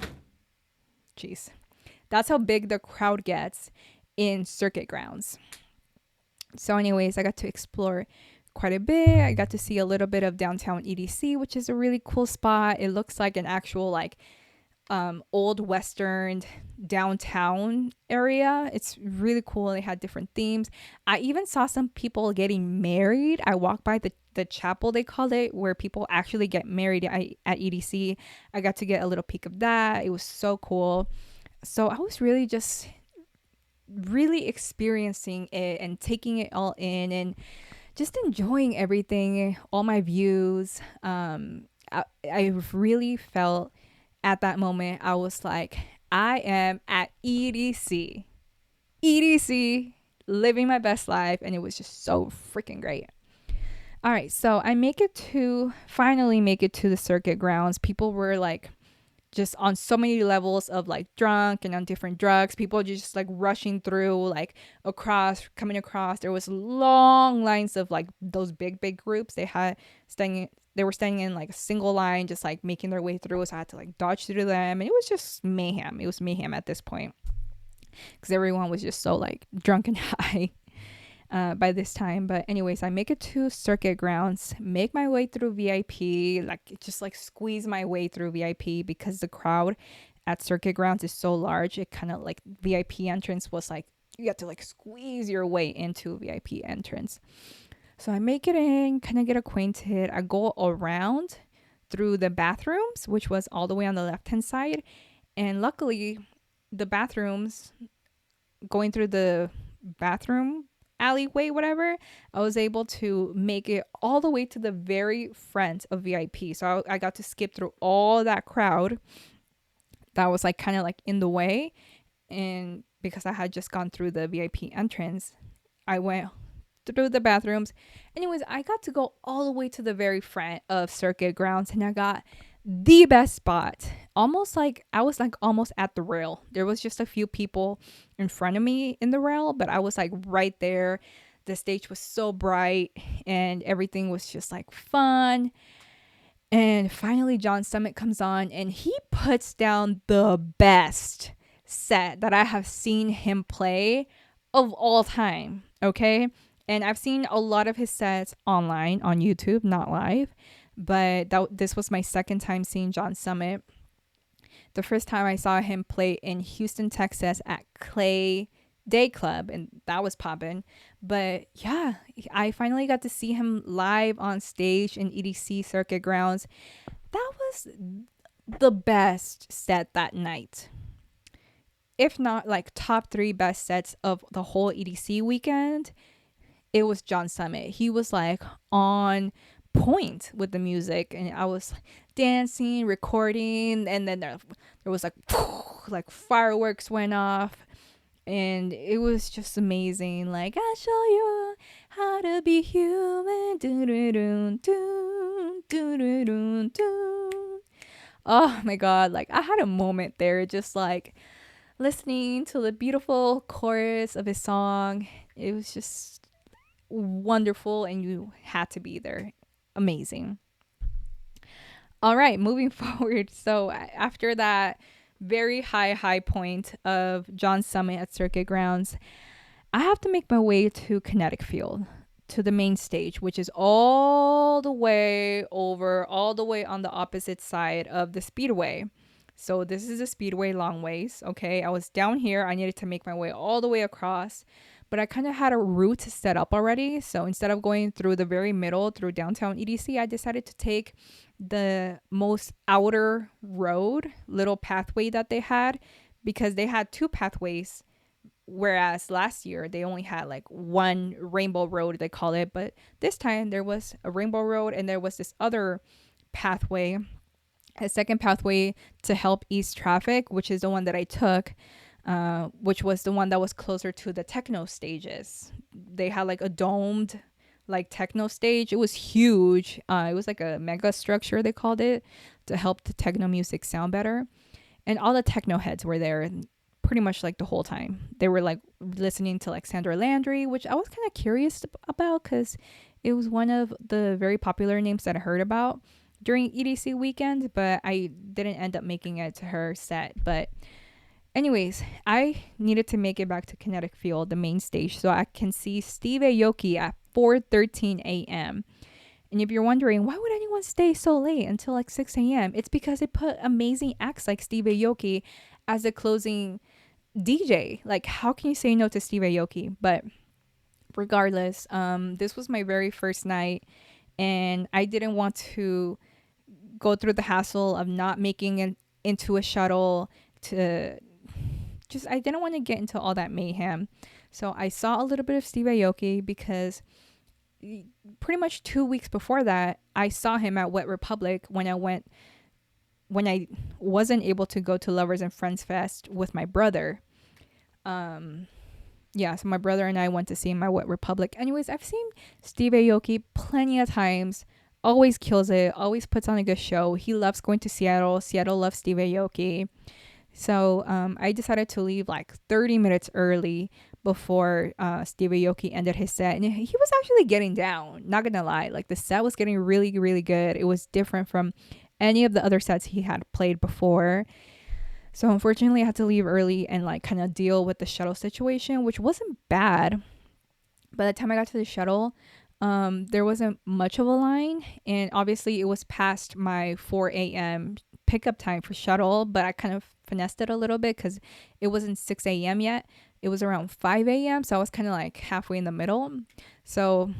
that's how big the crowd gets in Circuit Grounds. So anyways, I got to explore quite a bit. I got to see a little bit of downtown EDC, which is a really cool spot. It looks like an actual like old western downtown area. It's really cool. They had different themes. I even saw some people getting married. I walked by the chapel, they called it, where people actually get married at EDC. I got to get a little peek of that. It was so cool. So I was really just really experiencing it and taking it all in and just enjoying everything, all my views. I really felt at that moment, I was like, I am at EDC, living my best life. And it was just so freaking great. All right. So I finally make it to the Circuit Grounds. People were like, just on so many levels of like drunk and on different drugs. People just like rushing through, like coming across. There was long lines of like those big groups. They were standing in like a single line, just like making their way through. So I had to like dodge through them. And it was just mayhem. It was mayhem at this point, because everyone was just so like drunk and high by this time. But anyways, I make it to Circuit Grounds, make my way through VIP, like just like squeeze my way through VIP, because the crowd at Circuit Grounds is so large. It kind of like VIP entrance was like, you have to like squeeze your way into VIP entrance. So I make it in, kind of get acquainted. I go around through the bathrooms, which was all the way on the left hand side. And luckily the bathrooms, going through the bathroom alleyway, whatever, I was able to make it all the way to the very front of VIP. So I got to skip through all that crowd that was like kind of like in the way. And because I had just gone through the VIP entrance, I went through the bathrooms. Anyways, I got to go all the way to the very front of Circuit Grounds, and I got the best spot. Almost like I was like almost at the rail. There was just a few people in front of me in the rail, but I was like right there. The stage was so bright and everything was just like fun. And finally John Summit comes on, and he puts down the best set that I have seen him play of all time. Okay. And I've seen a lot of his sets online on YouTube, not live. But this was my second time seeing John Summit. The first time I saw him play in Houston, Texas at Clay Day Club, and that was popping. But yeah, I finally got to see him live on stage in EDC Circuit Grounds. That was the best set that night. If not like top 3 best sets of the whole EDC weekend, it was John Summit. He was like on point with the music, and I was dancing, recording, and then there was like fireworks went off, and it was just amazing. Like, I'll show you how to be human. Oh my god, like I had a moment there, just like listening to the beautiful chorus of his song. It was just wonderful, and you had to be there. Amazing. All right, moving forward. So after that very high point of John's Summit at Circuit Grounds, I have to make my way to Kinetic Field, to the main stage, which is all the way over, all the way on the opposite side of the Speedway. So this is a Speedway long ways. Okay, I was down here. I needed to make my way all the way across, but I kind of had a route set up already. So instead of going through the very middle through downtown EDC, I decided to take the most outer road, little pathway that they had, because they had two pathways, whereas last year they only had like one rainbow road, they call it. But this time there was a rainbow road, and there was this other pathway, a second pathway to help ease traffic, which is the one that I took, which was the one that was closer to the techno stages. They had like a domed like techno stage. It was huge. It was like a mega structure, they called it, to help the techno music sound better. And all the techno heads were there pretty much like the whole time. They were like listening to like Sandra Landry, which I was kind of curious about because it was one of the very popular names that I heard about during EDC weekend, but I didn't end up making it to her set. But anyways, I needed to make it back to Kinetic Field, the main stage, so I can see Steve Aoki at 4:13 a.m. And if you're wondering, why would anyone stay so late until like 6 a.m.? It's because they put amazing acts like Steve Aoki as a closing DJ. Like, how can you say no to Steve Aoki? But regardless, this was my very first night, and I didn't want to go through the hassle of not making it into a shuttle to just, I didn't want to get into all that mayhem. So I saw a little bit of Steve Aoki because pretty much 2 weeks before that, I saw him at Wet Republic when I wasn't able to go to Lovers and Friends Fest with my brother. Yeah, so my brother and I went to see him at Wet Republic. Anyways, I've seen Steve Aoki plenty of times. Always kills it. Always puts on a good show. He loves going to Seattle. Seattle loves Steve Aoki. So I decided to leave like 30 minutes early before Steve Aoki ended his set. And he was actually getting down. Not gonna lie. Like, the set was getting really, really good. It was different from any of the other sets he had played before. So unfortunately, I had to leave early and like kind of deal with the shuttle situation, which wasn't bad. By the time I got to the shuttle, there wasn't much of a line, and obviously it was past my 4 a.m. pickup time for shuttle, but I kind of finessed it a little bit because it wasn't 6 a.m. yet. It was around 5 a.m. So I was kind of like halfway in the middle. So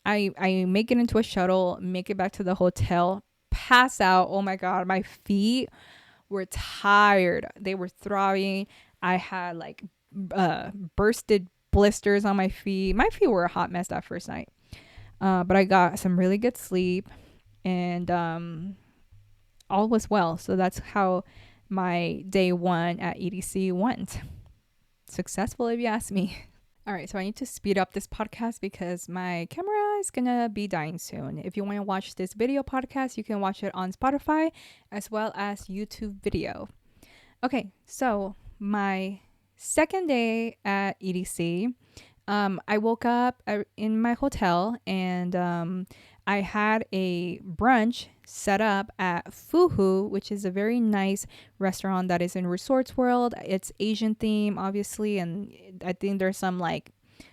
I make it into a shuttle, make it back to the hotel, pass out. Oh my God, my feet were tired. They were throbbing. I had like bursted blisters on my feet. My feet were a hot mess that first night. But I got some really good sleep, and all was well. So that's how my day one at EDC went. Successful, if you ask me. All right, so I need to speed up this podcast because my camera is gonna be dying soon. If you want to watch this video podcast, you can watch it on Spotify as well as YouTube video. Okay, so my second day at EDC, I woke up in my hotel, and I had a brunch set up at Fuhu, which is a very nice restaurant that is in Resorts World. It's Asian theme, obviously, and I think there's some like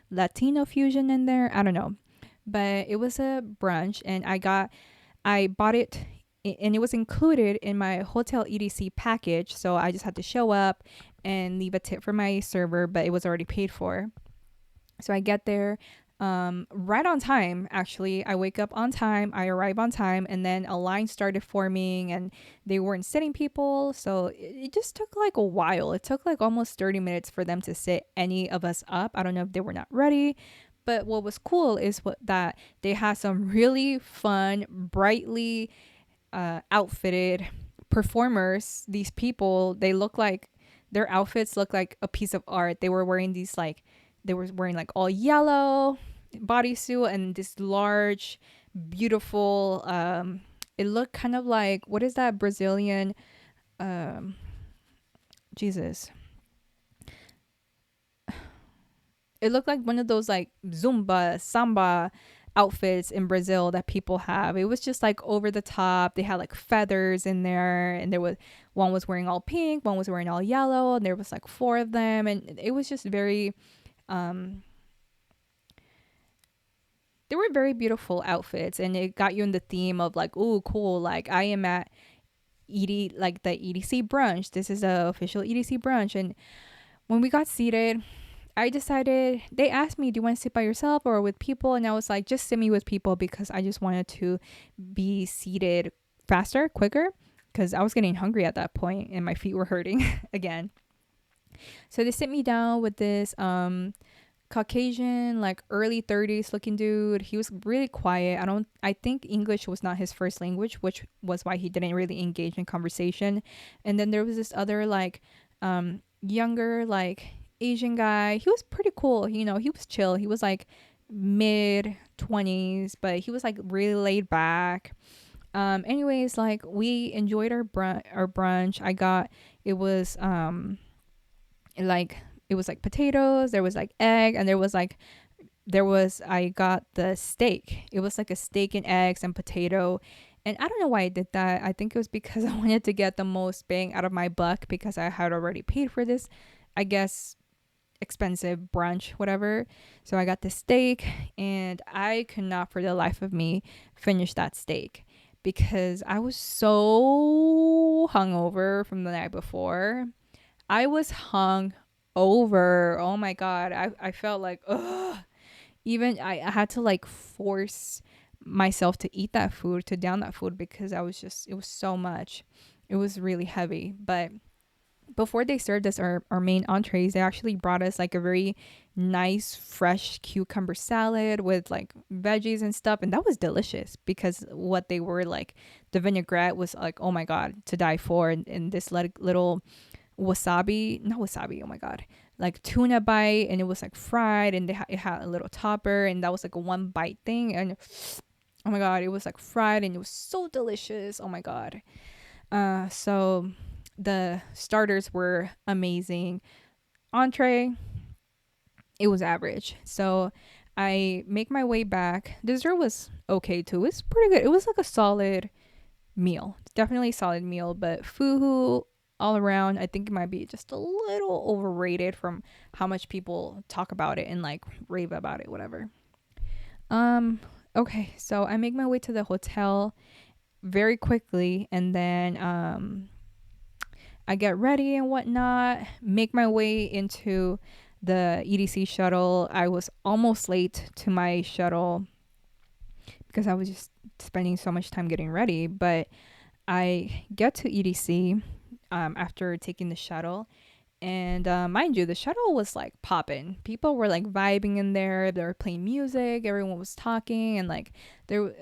Latino fusion in there. I don't know, but it was a brunch, and I bought it, and it was included in my hotel EDC package. So I just had to show up and leave a tip for my server, but it was already paid for. So I get there right on time. Actually, I wake up on time, I arrive on time, and then a line started forming, and they weren't sitting people. So it just took like a while. It took like almost 30 minutes for them to sit any of us up. I don't know if they were not ready, But what was cool is what that they had some really fun, brightly outfitted performers. These people, they look like their outfits look like a piece of art. They were wearing these like they were wearing like all yellow bodysuit and this large, beautiful. It looked kind of like, what is that Brazilian? Um, Jesus. It looked like one of those like Zumba, Samba outfits in Brazil that people have. It was just like over the top. They had like feathers in there, and there was one was wearing all pink, one was wearing all yellow, and there was like four of them, and it was just very um they were very beautiful outfits, and it got you in the theme of like, oh cool, like I am at like the EDC brunch. This is the official EDC brunch. And when we got seated, I decided, they asked me, do you want to sit by yourself or with people? And I was like, just sit me with people, because I just wanted to be seated faster, quicker, because I was getting hungry at that point and my feet were hurting again. So they sit me down with this Caucasian, like early 30s looking dude. He was really quiet. I think English was not his first language, which was why he didn't really engage in conversation. And then there was this other like younger, like Asian guy. He was pretty cool. You know, he was chill. He was like mid 20s, but he was like really laid back. Anyways, like we enjoyed our brunch. It was like it was like potatoes, there was like egg, and I got the steak. It was like a steak and eggs and potato. And I don't know why I did that. I think it was because I wanted to get the most bang out of my buck, because I had already paid for this, I guess, expensive brunch, whatever. So I got the steak, and I could not for the life of me finish that steak, because I was so hungover from the night before. I was hung over. Oh my God. I felt like, ugh. Even I had to like force myself to eat that food, to down that food, because it was so much. It was really heavy. But before they served us our main entrees, they actually brought us like a very nice, fresh cucumber salad with like veggies and stuff. And that was delicious, because what they were like, the vinaigrette was like, oh my God, to die for. And this little wasabi, not wasabi, oh my God, like tuna bite, and it was like fried, and it had a little topper, and that was like a one bite thing, and oh my God, it was like fried, and it was so delicious. Oh my God. So the starters were amazing. Entree, it was average. So I make my way back. Dessert was okay too. It's pretty good. It was like a solid meal, definitely a solid meal, but fuhu all around, I think it might be just a little overrated from how much people talk about it and like rave about it, whatever. Okay, so I make my way to the hotel very quickly, and then I get ready and whatnot, make my way into the EDC shuttle. I was almost late to my shuttle because I was just spending so much time getting ready, but I get to EDC after taking the shuttle. And mind you, the shuttle was like popping. People were like vibing in there. They were playing music. Everyone was talking. And like there,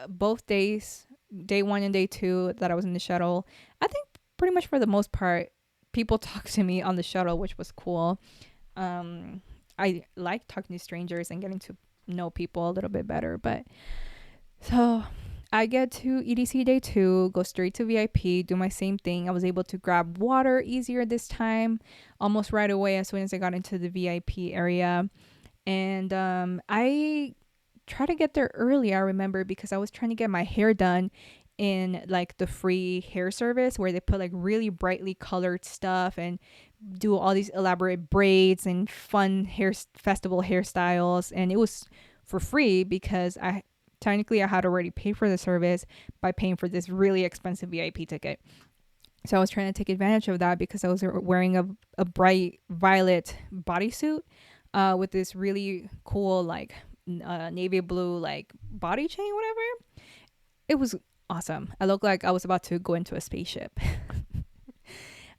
both days, day one and day two that I was in the shuttle, I think pretty much for the most part, people talked to me on the shuttle, which was cool. I like talking to strangers and getting to know people a little bit better. But so I get to EDC day 2, go straight to VIP, do my same thing. I was able to grab water easier this time, almost right away as soon as I got into the VIP area. And I try to get there early, I remember, because I was trying to get my hair done in like the free hair service where they put like really brightly colored stuff and do all these elaborate braids and fun festival hairstyles. And it was for free because I had already paid for the service by paying for this really expensive VIP ticket. So I was trying to take advantage of that because I was wearing a bright violet bodysuit with this really cool like navy blue like body chain, whatever. It was awesome. I looked like I was about to go into a spaceship.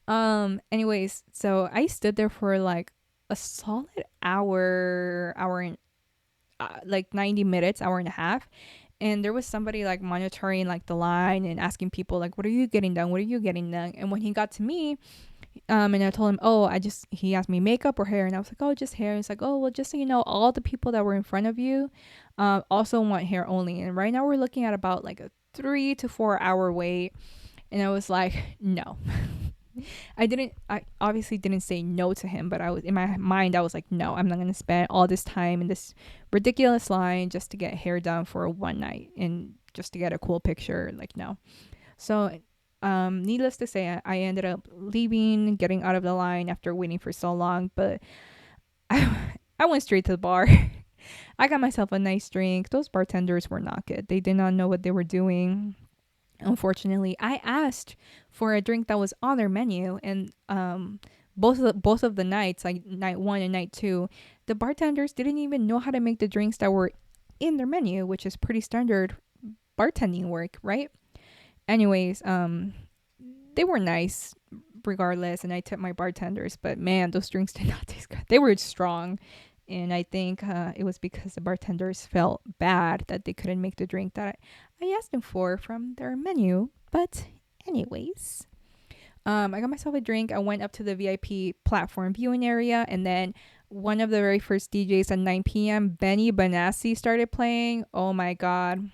Anyways, so I stood there for like a solid hour and like 90 minutes, hour and a half. And there was somebody like monitoring like the line and asking people like, what are you getting done, what are you getting done? And when he got to me, and I told him, oh, he asked me makeup or hair, and I was like, oh, just hair. He's like, oh, well, just so you know, all the people that were in front of you also want hair only, and right now we're looking at about like a 3 to 4 hour wait. And I was like, no. I obviously didn't say no to him, but I was in my mind, I was like, no, I'm not gonna spend all this time in this ridiculous line just to get hair done for one night and just to get a cool picture. Like, no. So needless to say, I ended up leaving, getting out of the line after waiting for so long, but I went straight to the bar. I got myself a nice drink. Those bartenders were not good. They did not know what they were doing. Unfortunately, I asked for a drink that was on their menu, and both of the nights, like night 1 and night 2, the bartenders didn't even know how to make the drinks that were in their menu, which is pretty standard bartending work, right? Anyways, they were nice regardless, and I tipped my bartenders, but man, those drinks did not taste good. They were strong, and I think it was because the bartenders felt bad that they couldn't make the drink that I asked them for from their menu. But anyways, I got myself a drink. I went up to the VIP platform viewing area, and then one of the very first DJs at 9 p.m., Benny Benassi, started playing. Oh my god,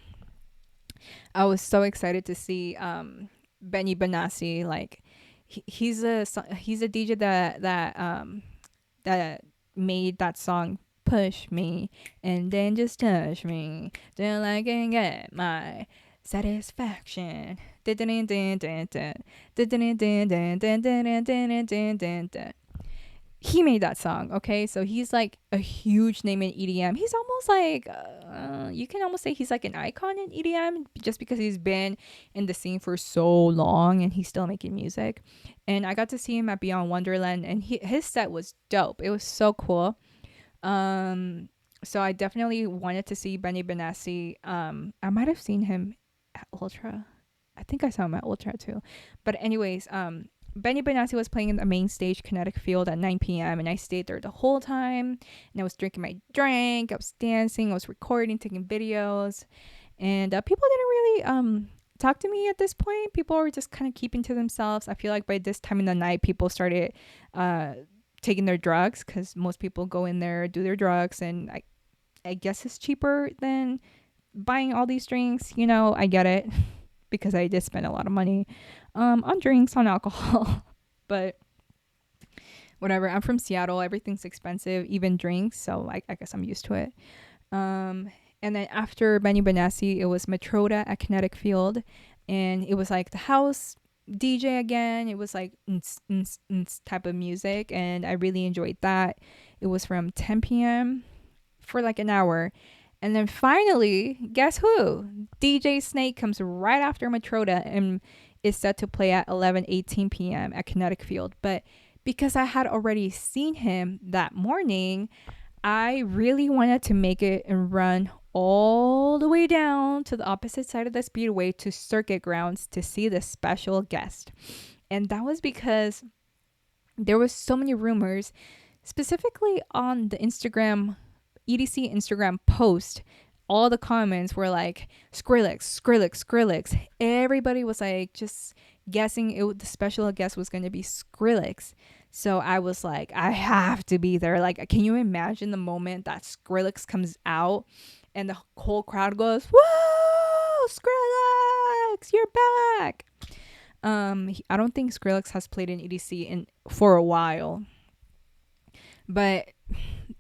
I was so excited to see Benny Benassi. Like, he's a DJ that made that song "Push Me and Then Just Touch Me till I can get my satisfaction." He made that song, okay? So he's like a huge name in EDM. He's almost like, you can almost say he's like an icon in EDM just because he's been in the scene for so long and he's still making music. And I got to see him at Beyond Wonderland, and his set was dope. It was so cool. So I definitely wanted to see Benny Benassi. I might have seen him at Ultra. I think I saw him at Ultra too. But anyways, Benny Benassi was playing in the main stage, Kinetic Field, at 9 p.m. and I stayed there the whole time. And I was drinking my drink, I was dancing, I was recording, taking videos, and people didn't really talk to me at this point. People were just kind of keeping to themselves. I feel like by this time in the night, people started taking their drugs, because most people go in there, do their drugs, and I guess it's cheaper than buying all these drinks. You know, I get it. Because I did spend a lot of money on drinks, on alcohol. But whatever. I'm from Seattle. Everything's expensive, even drinks. So I guess I'm used to it. And then after Benny Benassi, it was Matroda at Kinetic Field. And it was like the house DJ again. It was like type of music. And I really enjoyed that. It was from 10 p.m. for like an hour. And then finally, guess who? DJ Snake comes right after Matroda and is set to play at 11:18 p.m. at Kinetic Field. But because I had already seen him that morning, I really wanted to make it and run all the way down to the opposite side of the speedway to Circuit Grounds to see the special guest. And that was because there was so many rumors, specifically on the EDC Instagram post. All the comments were like Skrillex. Everybody was like just guessing the special guest was going to be Skrillex. So I was like, I have to be there. Like, can you imagine the moment that Skrillex comes out and the whole crowd goes, "Whoa, Skrillex, you're back!" I don't think Skrillex has played in EDC for a while, but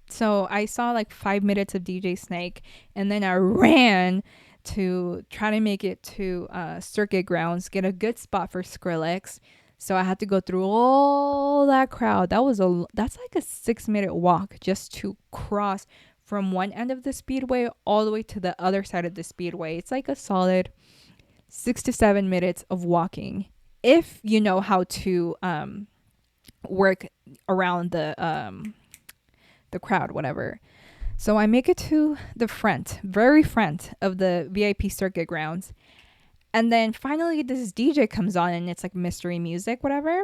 so I saw like 5 minutes of DJ Snake, and then I ran to try to make it to Circuit Grounds, get a good spot for Skrillex. So I had to go through all that crowd. That's like a 6-minute walk just to cross from one end of the speedway all the way to the other side of the speedway. It's like a solid 6 to 7 minutes of walking, if you know how to work around the crowd, whatever. So I make it to the very front of the VIP Circuit Grounds. And then finally this DJ comes on, and it's like mystery music, whatever.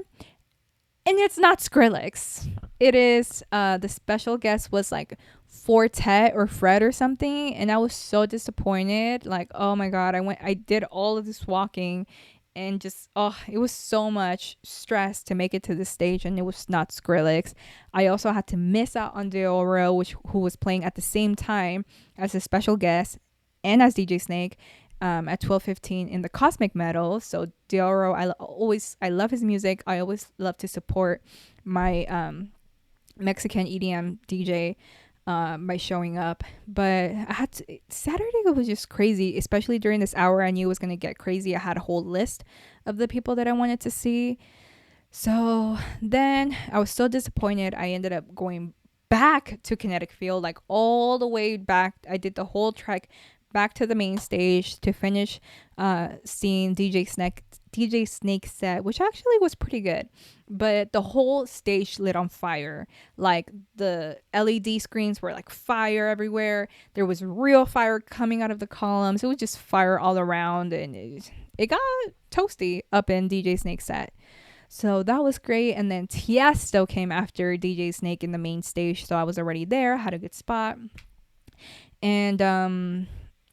And it's not Skrillex. It is the special guest was like Fortet or Fred or something, and I was so disappointed. Like, oh my god, I did all of this walking, and just it was so much stress to make it to the stage, and it was not Skrillex. I also had to miss out on Deoro, who was playing at the same time as a special guest and as DJ Snake. At 12:15 in the Cosmic Medal. So Deoro, I love his music. I always love to support my Mexican EDM DJ by showing up. But Saturday was just crazy, especially during this hour. I knew it was gonna get crazy. I had a whole list of the people that I wanted to see. So then I was so disappointed. I ended up going back to Kinetic Field, like all the way back. I did the whole trek back to the main stage to finish seeing DJ Snake set, which actually was pretty good. But the whole stage lit on fire. Like the LED screens were like fire everywhere. There was real fire coming out of the columns. It was just fire all around, and it got toasty up in DJ Snake's set. So that was great. And then Tiesto came after DJ Snake in the main stage. So I was already there, had a good spot. And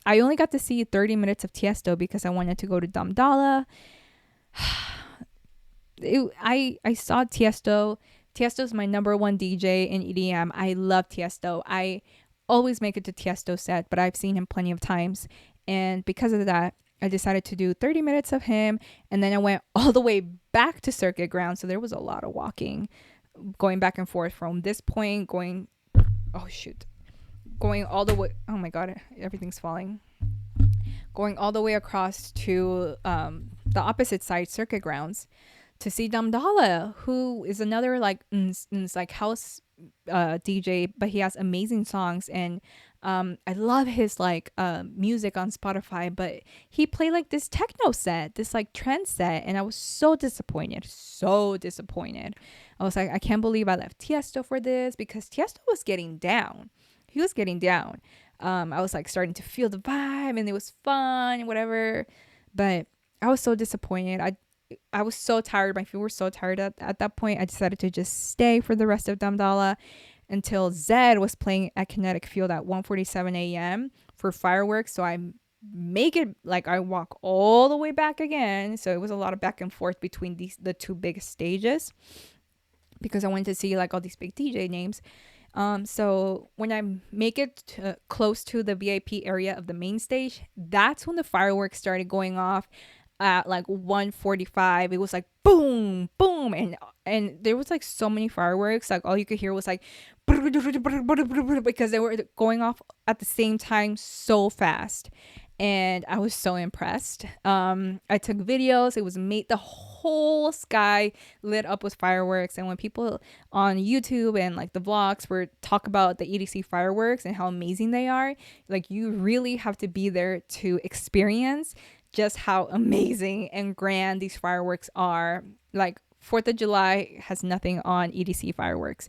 I only got to see 30 minutes of Tiesto because I wanted to go to Damdala. I saw Tiesto. Tiesto's my number one DJ in EDM. I love Tiesto. I always make it to Tiesto set, but I've seen him plenty of times. And because of that, I decided to do 30 minutes of him. And then I went all the way back to Circuit Ground. So there was a lot of walking, going back and forth from this point, going all the way. Oh my god, everything's falling. Going all the way across to the opposite side, Circuit Grounds, to see Damdala, who is another like house DJ, but he has amazing songs. And I love his like music on Spotify, but he played like this techno set, this like trend set, and I was so disappointed. I was like, I can't believe I left Tiesto for this, because Tiesto was getting down. He was getting down. I was like starting to feel the vibe, and it was fun and whatever, but I was so disappointed. I was so tired. My feet were so tired at that point. I decided to just stay for the rest of Damdala until Zed was playing at Kinetic Field at 1:47 a.m. for fireworks. So I make it like I walk all the way back again. So it was a lot of back and forth between the two biggest stages, because I wanted to see like all these big DJ names. So when I make it close to the VIP area of the main stage, that's when the fireworks started going off at like 1:45. It was like boom, boom, and there was like so many fireworks. Like all you could hear was like because they were going off at the same time so fast. And I was so impressed. I took videos. It was the whole sky lit up with fireworks. And when people on YouTube and like the vlogs were talk about the EDC fireworks and how amazing they are, like you really have to be there to experience just how amazing and grand these fireworks are. Like 4th of July has nothing on EDC fireworks.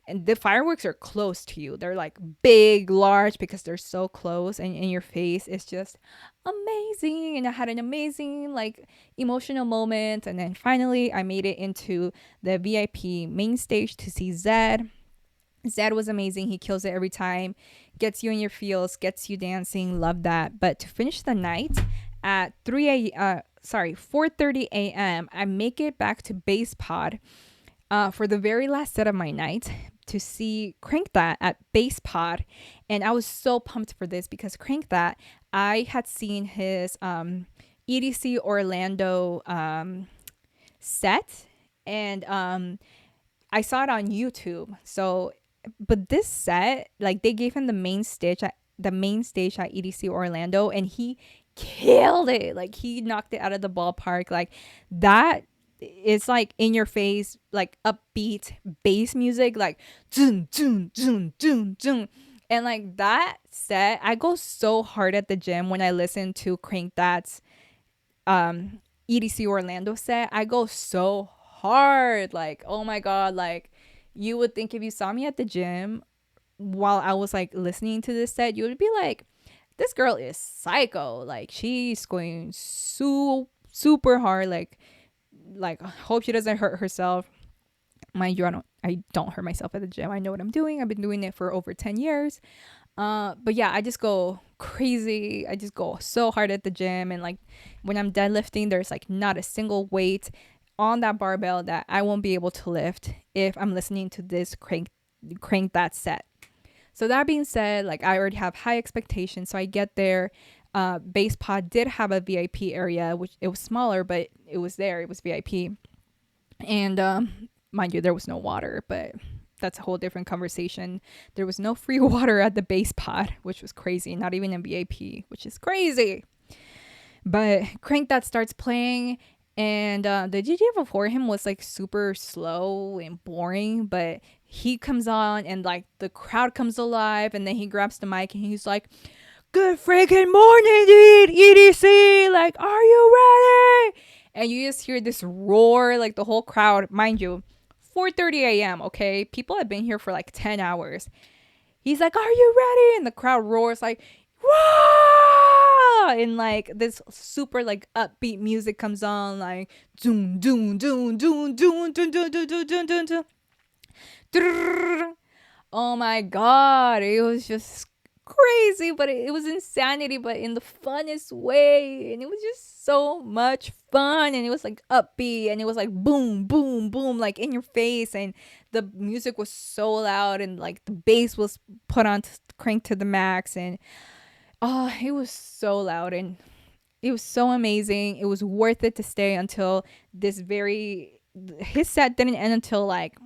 And the fireworks are close to you. They're like big, large, because they're so close and in your face. It's just amazing. And I had an amazing like emotional moment. And then finally I made it into the VIP main stage to see Zed. Zed was amazing. He kills it every time. Gets you in your feels, gets you dancing. Love that. But to finish the night at 4:30 a.m., I make it back to Base Pod for the very last set of my night to see Crank That at Base Pod. And I was so pumped for this because Crank That, I had seen his EDC Orlando set, and I saw it on YouTube. So but this set, like they gave him the main stage at EDC Orlando, and he killed it. Like he knocked it out of the ballpark. Like that, it's like in your face, like upbeat bass music, like dun, dun, dun, dun, dun. And like that set, I go so hard at the gym when I listen to Crank That's EDC Orlando set. I go so hard, like oh my god, like you would think if you saw me at the gym while I was like listening to this set, you would be like, this girl is psycho. Like she's going super hard, like hope she doesn't hurt herself. Mind you, I don't hurt myself at the gym. I know what I'm doing. I've been doing it for over 10 years. But yeah, I just go crazy. I just go so hard at the gym, and like when I'm deadlifting, there's like not a single weight on that barbell that I won't be able to lift if I'm listening to this crank that set. So that being said, like I already have high expectations. So I get there. Base pod did have a VIP area, which it was smaller, but it was there. It was VIP. And mind you, there was no water, but that's a whole different conversation. There was no free water at the base pod, which was crazy. Not even in VIP, which is crazy. But Crank That starts playing, and the DJ before him was like super slow and boring, but he comes on and like the crowd comes alive, and then he grabs the mic and he's like, "Good freaking morning, dude, EDC, like, are you ready?" And you just hear this roar, like the whole crowd, mind you, 4:30 a.m., okay? People have been here for like 10 hours. He's like, "Are you ready?" And the crowd roars like, "Whoa!" And like this super like upbeat music comes on, like doom doom doom doom doom doom doom doom doom doom doom. Oh my god, it was just crazy, but it was insanity, but in the funnest way. And it was just so much fun, and it was like upbeat, and it was like boom boom boom, like in your face, and the music was so loud, and like the bass was put on crank to the max, and oh, it was so loud, and it was so amazing. It was worth it to stay until his set didn't end until like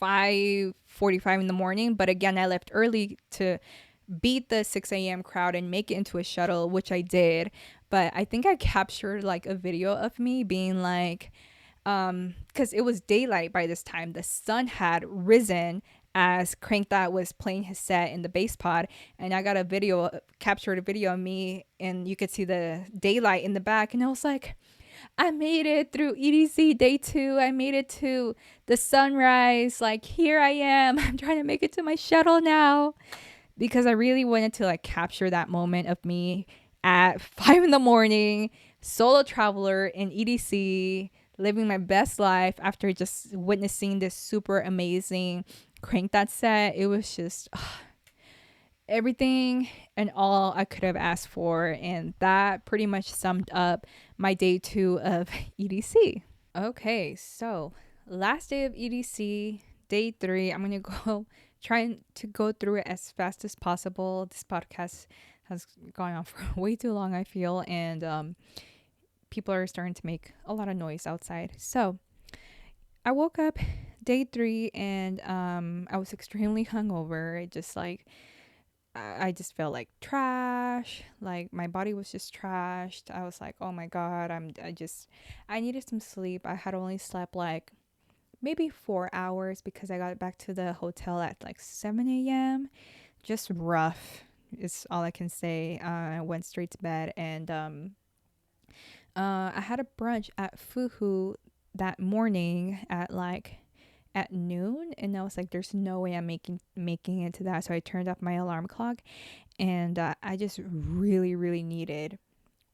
5:45 in the morning. But again, I left early to beat the 6 a.m. crowd and make it into a shuttle, which I did. But I think I captured like a video of me being like, because it was daylight by this time. The sun had risen as Crank That was playing his set in the bass pod, and I got captured a video of me, and you could see the daylight in the back, and I was like, I made it through EDC day 2. I made it to the sunrise. Like, here I am. I'm trying to make it to my shuttle now, because I really wanted to like capture that moment of me at 5 in the morning, solo traveler in EDC, living my best life after just witnessing this super amazing Crank That set. It was just everything and all I could have asked for, and that pretty much summed up my day 2 of EDC. Okay, so last day of EDC, day 3. I'm gonna go trying to go through it as fast as possible. This podcast has gone on for way too long, I feel, and people are starting to make a lot of noise outside. So I woke up day 3, and I was extremely hungover. It just like I just felt like trash. Like my body was just trashed. I was like, oh my god, I needed some sleep. I had only slept like maybe 4 hours because I got back to the hotel at like 7 a.m. Just rough is all I can say. I went straight to bed, and I had a brunch at Fuhu that morning at noon, and I was like, there's no way I'm making it to that. So I turned off my alarm clock, and I just really needed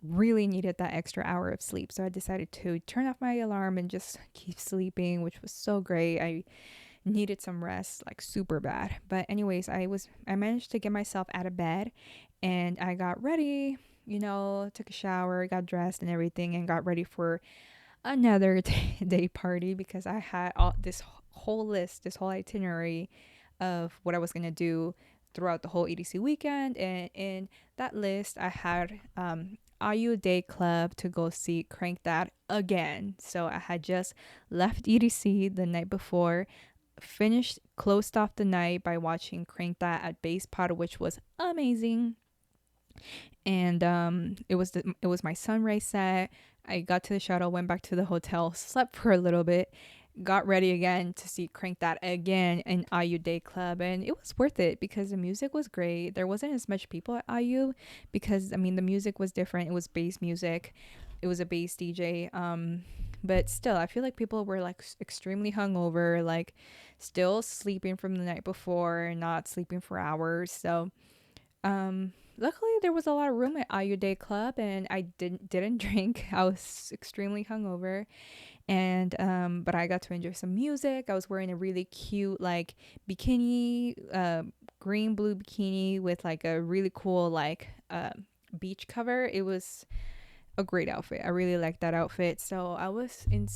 that extra hour of sleep. So I decided to turn off my alarm and just keep sleeping, which was so great. I needed some rest like super bad. But anyways, I managed to get myself out of bed, and I got ready, took a shower, got dressed and everything, and got ready for another day party, because I had this whole itinerary of what I was going to do throughout the whole EDC weekend. And in that list, I had IU Day Club to go see Crank That again. So I had just left EDC the night before, closed off the night by watching Crank That at Base Pod, which was amazing. And it was my sunrise set. I got to the shuttle, went back to the hotel, slept for a little bit, got ready again to see Crank That again in IU Day Club, and it was worth it because the music was great. There wasn't as much people at IU because the music was different. It was bass music. It was a bass DJ. But still, I feel like people were like extremely hungover, like still sleeping from the night before, not sleeping for hours. So luckily there was a lot of room at Ayu Day Club, and I didn't drink. I was extremely hungover, and but I got to enjoy some music. I was wearing a really cute like bikini, green blue bikini with like a really cool like beach cover. It was a great outfit. I really liked that outfit. So I was in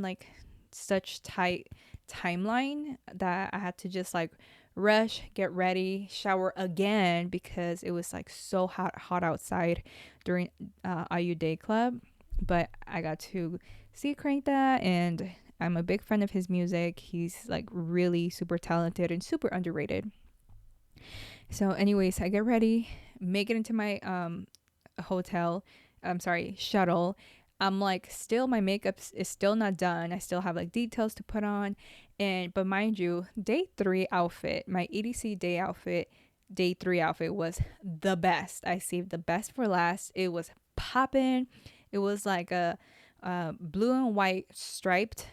like such tight timeline that I had to just like rush, get ready, shower again because it was like so hot outside during IU Day Club. But I got to see Crank that, and I'm a big fan of his music. He's like really super talented and super underrated. So anyways, I get ready, make it into my hotel, I'm sorry, shuttle. I'm like, still my makeup is still not done. I still have like details to put on. And but mind you, day 3 outfit, my EDC day 3 outfit was the best. I saved the best for last. It was popping. It was like a blue and white striped,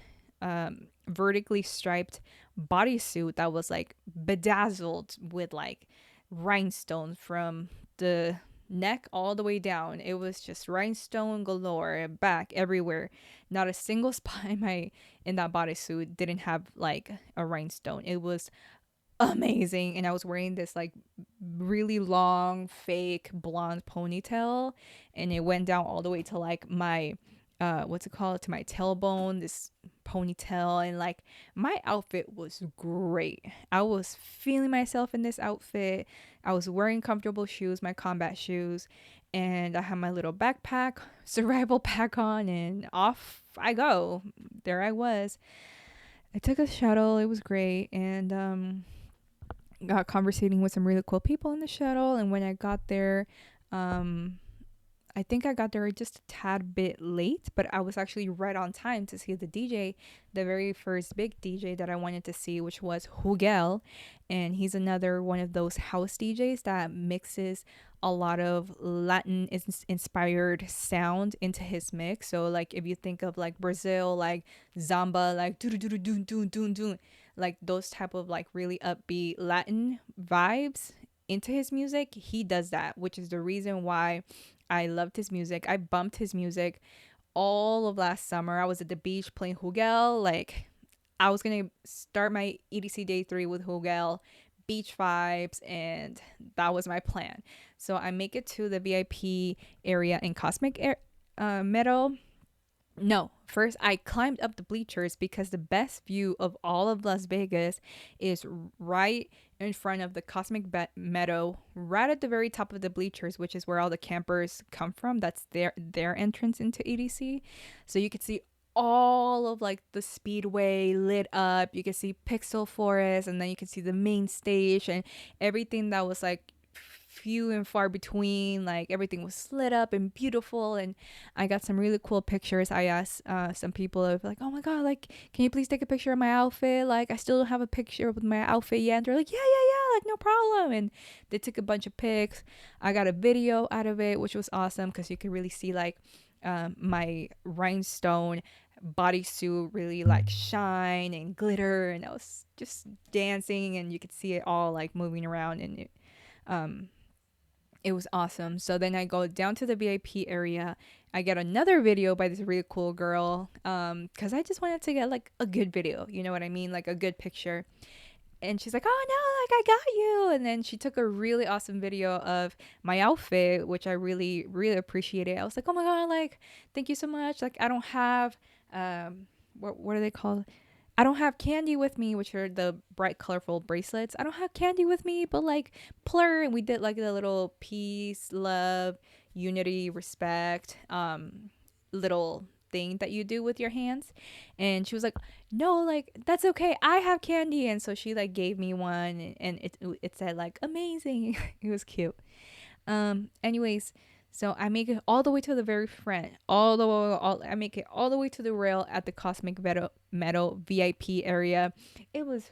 vertically striped bodysuit that was like bedazzled with like rhinestones from the neck all the way down. It was just rhinestone galore, back everywhere. Not a single spot in that bodysuit didn't have like a rhinestone. It was amazing, and I was wearing this like really long fake blonde ponytail, and it went down all the way to like my what's it called, to my tailbone, this ponytail. And like my outfit was great. I was feeling myself in this outfit. I was wearing comfortable shoes, my combat shoes, and I had my little backpack, survival pack on, and off I go. There I was. I took a shuttle. It was great, and got conversating with some really cool people in the shuttle. And when I got there, um I think I got there just a tad bit late, but I was actually right on time to see the DJ, the very first big DJ that I wanted to see, which was Hugel. And he's another one of those house DJs that mixes a lot of Latin inspired sound into his mix. So like if you think of like Brazil, like Zamba, like do do do do do do do, like those type of like really upbeat Latin vibes into his music, he does that, which is the reason why I loved his music. I bumped his music all of last summer. I was at the beach playing Hugel. Like, I was going to start my EDC day 3 with Hugel, beach vibes, and that was my plan. So I make it to the VIP area in Meadow. No, first I climbed up the bleachers because the best view of all of Las Vegas is right in front of the Meadow, right at the very top of the bleachers, which is where all the campers come from. That's their entrance into EDC. So you could see all of like the speedway lit up. You could see Pixel Forest, and then you could see the main stage and everything that was like few and far between. Like everything was lit up and beautiful, and I got some really cool pictures. I asked some people of like, oh my god, like can you please take a picture of my outfit? Like I still don't have a picture with my outfit yet. And they're like, yeah, like no problem. And they took a bunch of pics. I got a video out of it, which was awesome because you could really see like my rhinestone bodysuit really like shine and glitter, and I was just dancing, and you could see it all like moving around, and it was awesome. So then I go down to the VIP area. I get another video by this really cool girl, because I just wanted to get like a good video, you know what I mean, like a good picture. And she's like, oh no, like I got you. And then she took a really awesome video of my outfit, which I really really appreciated. I was like, oh my god, like thank you so much. Like I don't have what are they called, I don't have candy with me, which are the bright, colorful bracelets. I don't have candy with me, but like plur, and we did like the little peace, love, unity, respect, little thing that you do with your hands. And she was like, "No, like that's okay. I have candy." And so she like gave me one, and it said like amazing. It was cute. Anyways, so I make it all the way to the very front, I make it all the way to the rail at the Cosmic Meadow VIP area. It was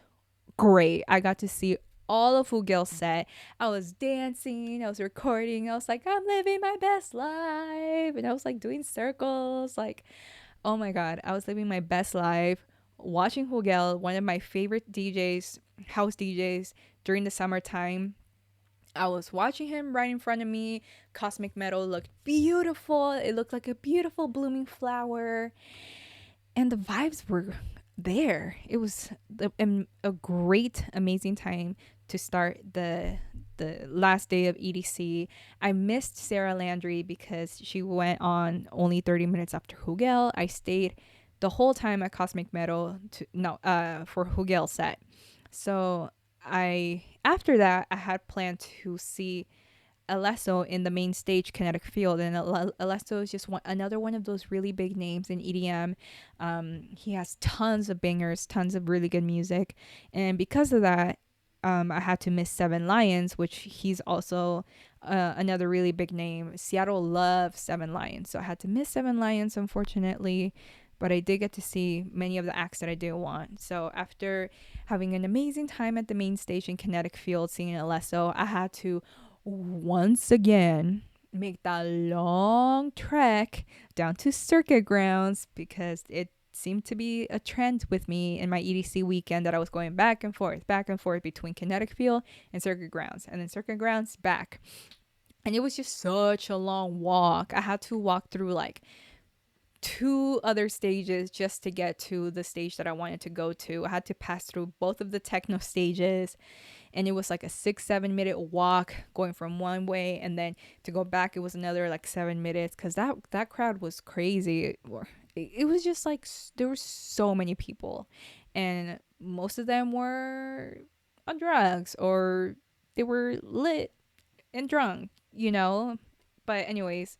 great. I got to see all of Fugel's set. I was dancing, I was recording, I was like, I'm living my best life. And I was like doing circles. Like, oh my God, I was living my best life. Watching Hugel, one of my favorite DJs, house DJs during the summertime. I was watching him right in front of me. Cosmic Meadow looked beautiful. It looked like a beautiful blooming flower. And the vibes were there. It was a great, amazing time to start the last day of EDC. I missed Sarah Landry because she went on only 30 minutes after Hugel. I stayed the whole time at Cosmic Meadow to no for Hugel's set. So I after that I had planned to see Alesso in the main stage kinetic field, and Alesso is just another one of those really big names in EDM. He has tons of bangers, tons of really good music, and because of that, I had to miss Seven Lions, which he's also another really big name. Seattle loves Seven Lions, so I had to miss Seven Lions, unfortunately. But I did get to see many of the acts that I did want. So after having an amazing time at the main stage in Kinetic Field, seeing Alesso, I had to once again make that long trek down to circuit grounds because it seemed to be a trend with me in my EDC weekend that I was going back and forth between Kinetic Field and circuit grounds, and then circuit grounds back. And it was just such a long walk. I had to walk through like two other stages just to get to the stage that I wanted to go to. I had to pass through both of the techno stages, and it was like a 6-7 minute walk going from one way, and then to go back it was another like 7 minutes because that crowd was crazy. It was just like there were so many people, and most of them were on drugs or they were lit and drunk, but anyways,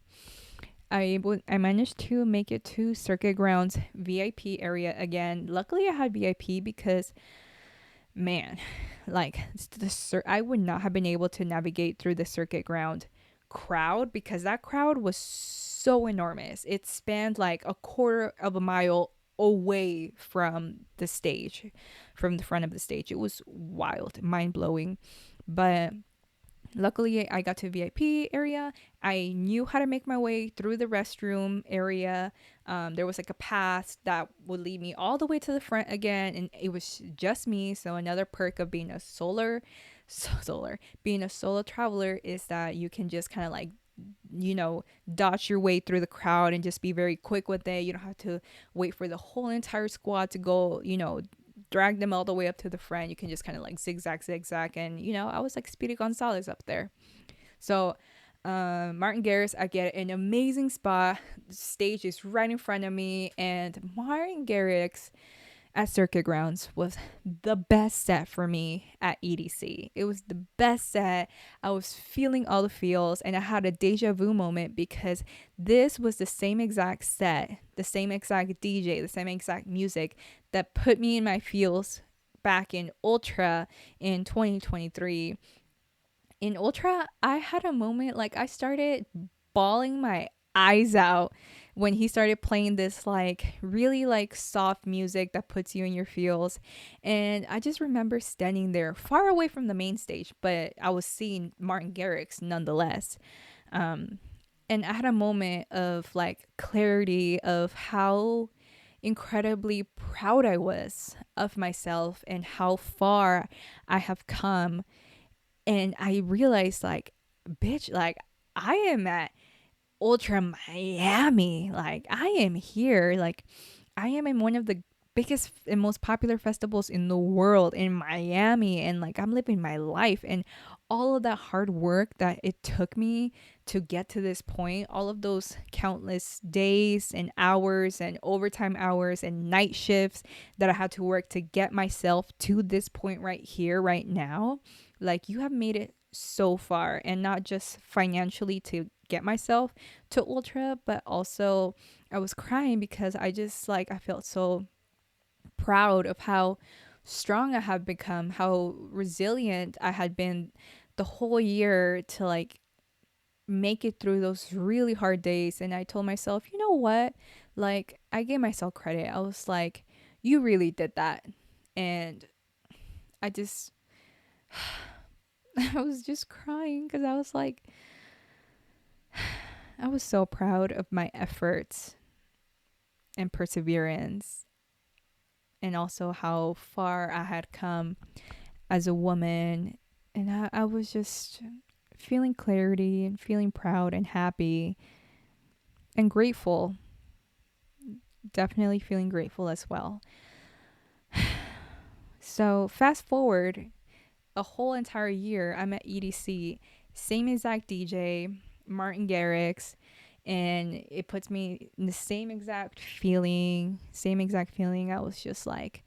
I managed to make it to Circuit Grounds VIP area again. Luckily, I had VIP because, man, like I would not have been able to navigate through the Circuit Ground crowd because that crowd was so enormous. It spanned like a quarter of a mile away from the stage, from the front of the stage. It was wild, mind blowing, but luckily, I got to VIP area. I knew how to make my way through the restroom area. There was like a path that would lead me all the way to the front again, and it was just me. So another perk of being being a solo traveler is that you can just kind of like dodge your way through the crowd and just be very quick with it. You don't have to wait for the whole entire squad to go, drag them all the way up to the front. You can just kind of like zigzag, and I was like Speedy Gonzalez up there. So Martin Garrix, I get an amazing spot. The stage is right in front of me, and Martin Garrix at Circuit Grounds was the best set for me at EDC. It was the best set. I was feeling all the feels, and I had a deja vu moment because this was the same exact set, the same exact DJ, the same exact music that put me in my feels back in Ultra in 2023. In Ultra, I had a moment like I started bawling my eyes out when he started playing this like really like soft music that puts you in your feels. And I just remember standing there far away from the main stage, but I was seeing Martin Garrix nonetheless. And I had a moment of like clarity of how incredibly proud I was of myself and how far I have come. And I realized like, bitch, like I am at Ultra Miami. Like I am here. Like I am in one of the biggest and most popular festivals in the world in Miami, and like I'm living my life, and all of that hard work that it took me to get to this point, all of those countless days and hours and overtime hours and night shifts that I had to work to get myself to this point right here right now. Like you have made it so far, and not just financially to get myself to Ultra, but also I was crying because I just like I felt so proud of how strong I have become, how resilient I had been the whole year to like make it through those really hard days. And I told myself, you know what? Like I gave myself credit. I was like, you really did that. And I just I was just crying because I was like I was so proud of my efforts and perseverance, and also how far I had come as a woman And I was just feeling clarity and feeling proud and happy and grateful. Definitely feeling grateful as well. So fast forward a whole entire year, I'm at EDC, same exact DJ, Martin Garrix, and it puts me in the same exact feeling. Same exact feeling. I was just like,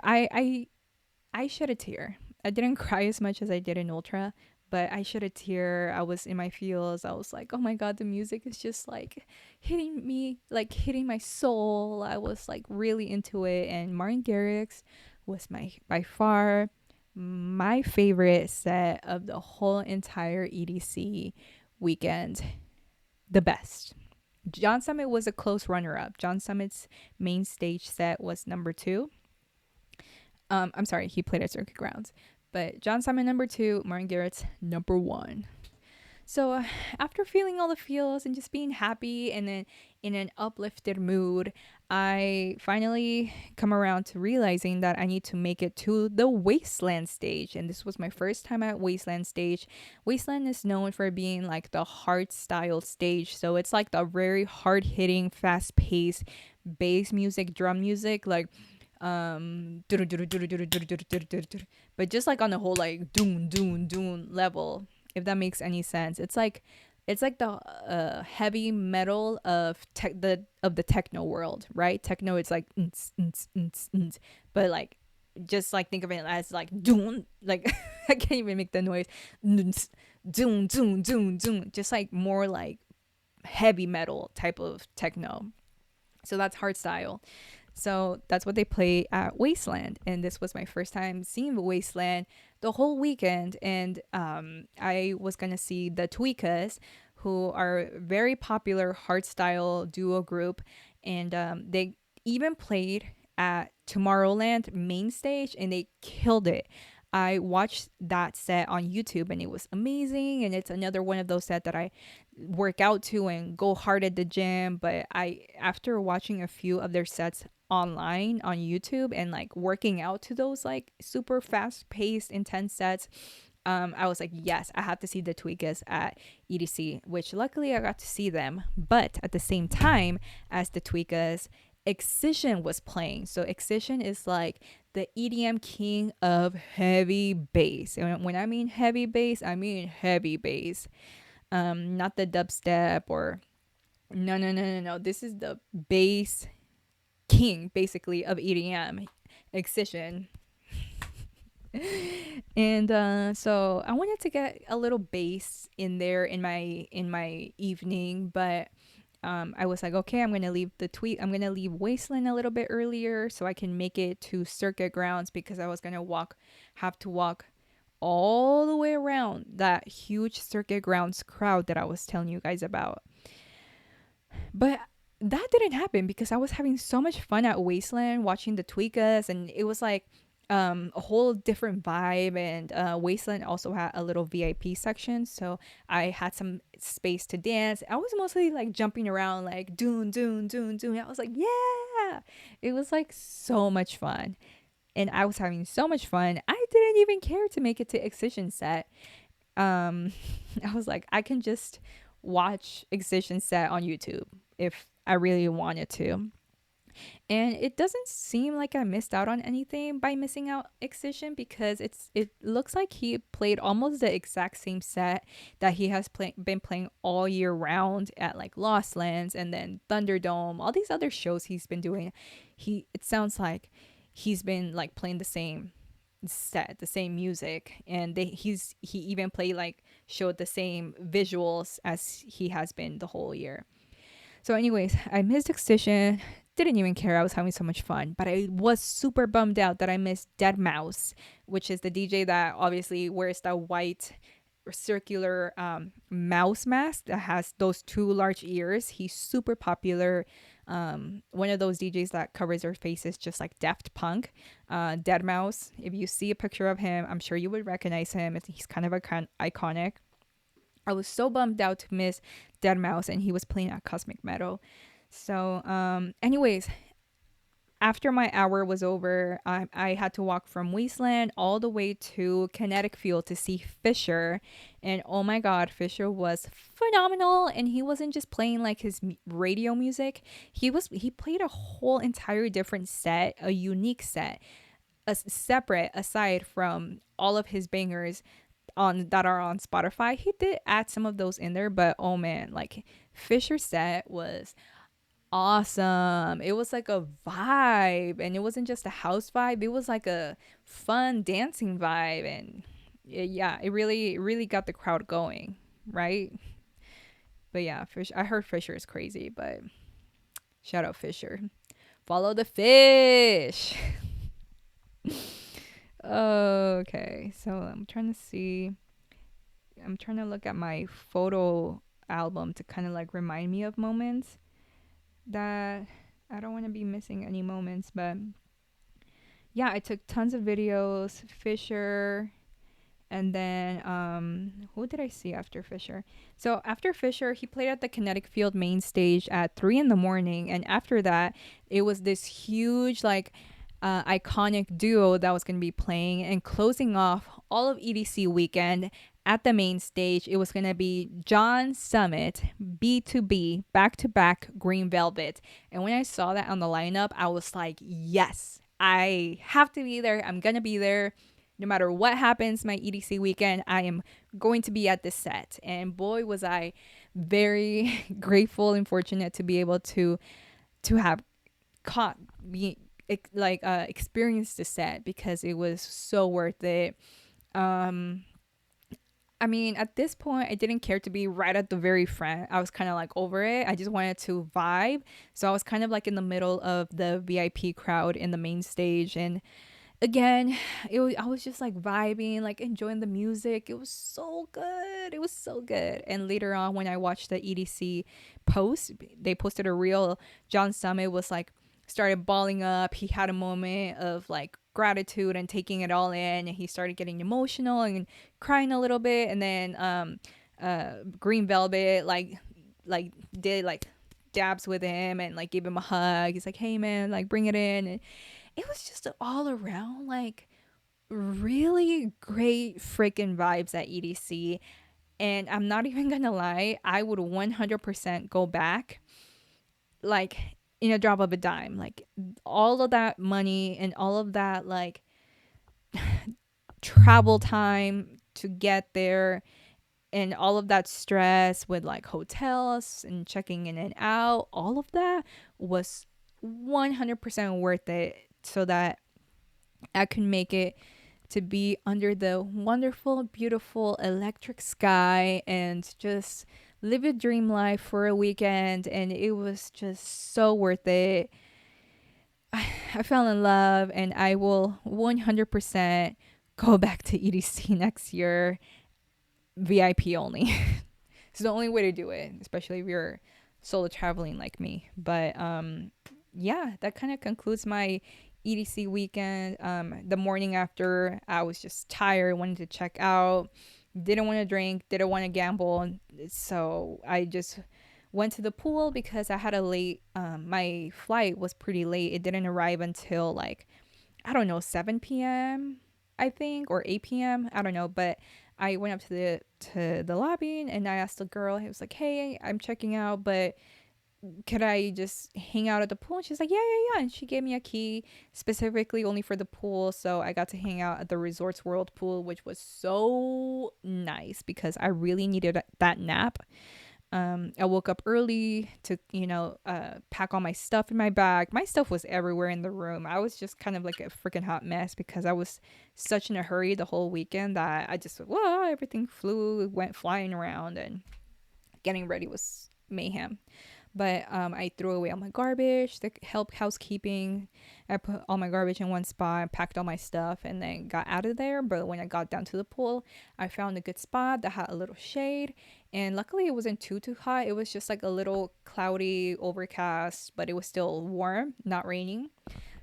I shed a tear. I didn't cry as much as I did in Ultra, but I shed a tear. I was in my feels. I was like, oh my God, the music is just like hitting me, like hitting my soul. I was like really into it. And Martin Garrix was my, by far, my favorite set of the whole entire EDC weekend. The best. John Summit was a close runner up. John Summit's main stage set was number two. I'm sorry, he played at Circuit Grounds. But John Simon number two, Martin Garrix number one. So after feeling all the feels and just being happy and then in an uplifted mood, I finally come around to realizing that I need to make it to the Wasteland stage. And this was my first time at Wasteland stage. Wasteland is known for being like the hard style stage. So it's like the very hard hitting, fast paced bass music, drum music, like but just like on the whole like doon level, if that makes any sense. It's like the heavy metal of the techno world, right? Techno, it's like but like just like think of it as like doon, like I can't even make the noise, doon, just like more like heavy metal type of techno. So that's hard style. So that's what they play at Wasteland. And this was my first time seeing the Wasteland the whole weekend. And I was going to see the Tweakers, who are a very popular hardstyle duo group. And they even played at Tomorrowland main stage and they killed it. I watched that set on YouTube and it was amazing. And it's another one of those sets that I work out to and go hard at the gym. But after watching a few of their sets online on YouTube and like working out to those like super fast paced, intense sets, I was like, yes, I have to see the Tweakers at EDC, which luckily I got to see them. But at the same time as the Tweakers, Excision was playing. So Excision is like the EDM king of heavy bass. And when I mean heavy bass, I mean heavy bass. Not the dubstep or no. This is the bass king basically of EDM, Excision. And so I wanted to get a little bass in there in my evening, but I was like, okay, I'm gonna leave Wasteland a little bit earlier so I can make it to Circuit Grounds, because I was gonna have to walk all the way around that huge Circuit Grounds crowd that I was telling you guys about. But that didn't happen because I was having so much fun at Wasteland watching the Tweakers, and it was like a whole different vibe. And Wasteland also had a little VIP section, so I had some space to dance. I was mostly like jumping around like doon. I was like, yeah, it was like so much fun, and I was having so much fun. I didn't even care to make it to Excision set. I was like, I can just watch Excision set on YouTube if I really wanted to. And it doesn't seem like I missed out on anything by missing out Excision, because it looks like he played almost the exact same set that he has been playing all year round at like Lost Lands and then Thunderdome, all these other shows he's been doing. It sounds like he's been like playing the same set, the same music, and he even showed the same visuals as he has been the whole year. So anyways, I missed Excision, didn't even care, I was having so much fun, but I was super bummed out that I missed Dead Mouse, which is the DJ that obviously wears the white circular mouse mask that has those two large ears. He's super popular. One of those DJs that covers their faces just like Daft Punk. Dead Mouse, if you see a picture of him, I'm sure you would recognize him. He's kind of iconic. I was so bummed out to miss Dead Mouse, and he was playing at Cosmic Meadow. So anyways, after my hour was over, I had to walk from Wasteland all the way to Kinetic Field to see Fisher. And oh my God, Fisher was phenomenal. And he wasn't just playing like his radio music. He played a whole entire different set, a unique set, a separate aside from all of his bangers on that are on Spotify. He did add some of those in there, but oh man, like Fisher's set was awesome. It was like a vibe, and it wasn't just a house vibe. It was like a fun dancing vibe, and yeah, it really got the crowd going, right? But yeah, Fish. I heard Fisher is crazy, but shout out Fisher. Follow the fish. Okay, so I'm trying to see. I'm trying to look at my photo album to kind of like remind me of moments that I don't want to be missing any moments. But yeah, I took tons of videos. Fisher, and then who did I see after Fisher? So after Fisher, he played at the Kinetic Field main stage at 3 in the morning, and after that, it was this huge like iconic duo that was going to be playing and closing off all of EDC weekend at the main stage. It was going to be John Summit, B2B, back to back Green Velvet. And when I saw that on the lineup, I was like, yes, I have to be there. I'm going to be there. No matter what happens my EDC weekend, I am going to be at this set. And boy, was I very grateful and fortunate to be able to have caught me experienced the set, because it was so worth it. I mean, at this point, I didn't care to be right at the very front. I was kind of like over it. I just wanted to vibe. So I was kind of like in the middle of the VIP crowd in the main stage. And again, I was just like vibing, like enjoying the music. It was so good. It was so good. And later on, when I watched the EDC post, they posted a reel. John Summit was like, started balling up. He had a moment of like gratitude and taking it all in, and he started getting emotional and crying a little bit. And then Green Velvet like did like dabs with him and like gave him a hug. He's like, hey man, like bring it in. And it was just all around like really great freaking vibes at EDC. And I'm not even gonna lie, I would 100% go back, like in a drop of a dime. Like all of that money and all of that like travel time to get there, and all of that stress with like hotels and checking in and out, all of that was 100% worth it, so that I can make it to be under the wonderful, beautiful electric sky and just live a dream life for a weekend. And it was just so worth it. I fell in love, and I will 100% go back to EDC next year, VIP only. It's the only way to do it, especially if you're solo traveling like me. But yeah, that kind of concludes my EDC weekend. The morning after, I was just tired, wanted to check out, didn't want to drink, didn't want to gamble, so I just went to the pool because I had a late my flight was pretty late. It didn't arrive until like, I don't know, 7 p.m. I think, or 8 p.m. I don't know, but I went up to the lobby and I asked the girl. He was like, "Hey, I'm checking out, but could I just hang out at the pool?" And she's like, yeah. And she gave me a key specifically only for the pool. So I got to hang out at the Resorts World pool, which was so nice because I really needed that nap. I woke up early to, pack all my stuff in my bag. My stuff was everywhere in the room. I was just kind of like a freaking hot mess because I was such in a hurry the whole weekend that I just, everything went flying around, and getting ready was mayhem. But I threw away all my garbage, the help housekeeping. I put all my garbage in one spot, packed all my stuff, and then got out of there. But when I got down to the pool, I found a good spot that had a little shade. And luckily, it wasn't too hot. It was just like a little cloudy, overcast, but it was still warm, not raining.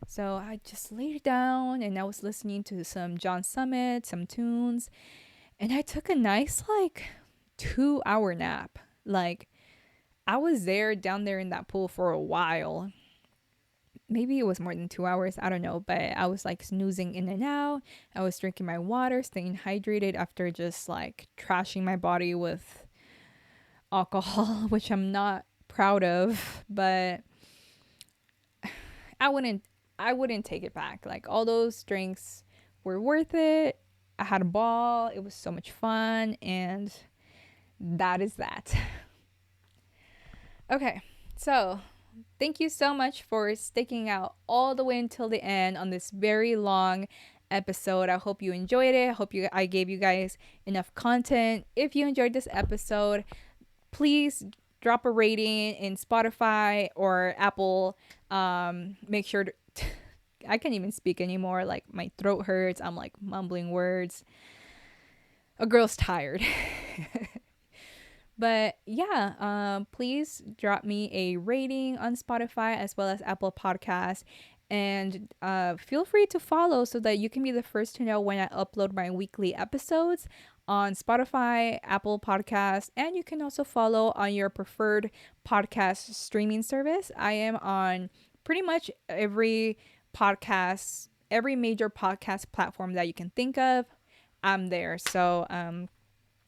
So I just laid down and I was listening to some John Summit, some tunes. And I took a nice, 2-hour nap. Like, I was down there in that pool for a while. maybe it was more than 2 hours. I don't know. But I was like snoozing in and out. I was drinking my water, staying hydrated after just like trashing my body with alcohol, which I'm not proud of. But I wouldn't I wouldn't take it back. Like all those drinks were worth it. I had a ball. It was so much fun, and that is that. Okay. So, thank you so much for sticking out all the way until the end on this very long episode. I hope you enjoyed it. I gave you guys enough content. If you enjoyed this episode, please drop a rating in Spotify or Apple. Make sure to I can't even speak anymore. Like my throat hurts. I'm like mumbling words. A girl's tired. But yeah, please drop me a rating on Spotify as well as Apple Podcasts. And feel free to follow so that you can be the first to know when I upload my weekly episodes on Spotify, Apple Podcasts, and you can also follow on your preferred podcast streaming service. I am on pretty much every major podcast platform that you can think of. I'm there. So,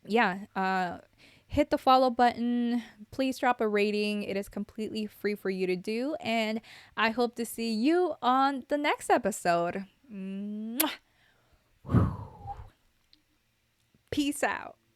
yeah, hit the follow button. Please drop a rating. It is completely free for you to do. And I hope to see you on the next episode. Mwah. Peace out.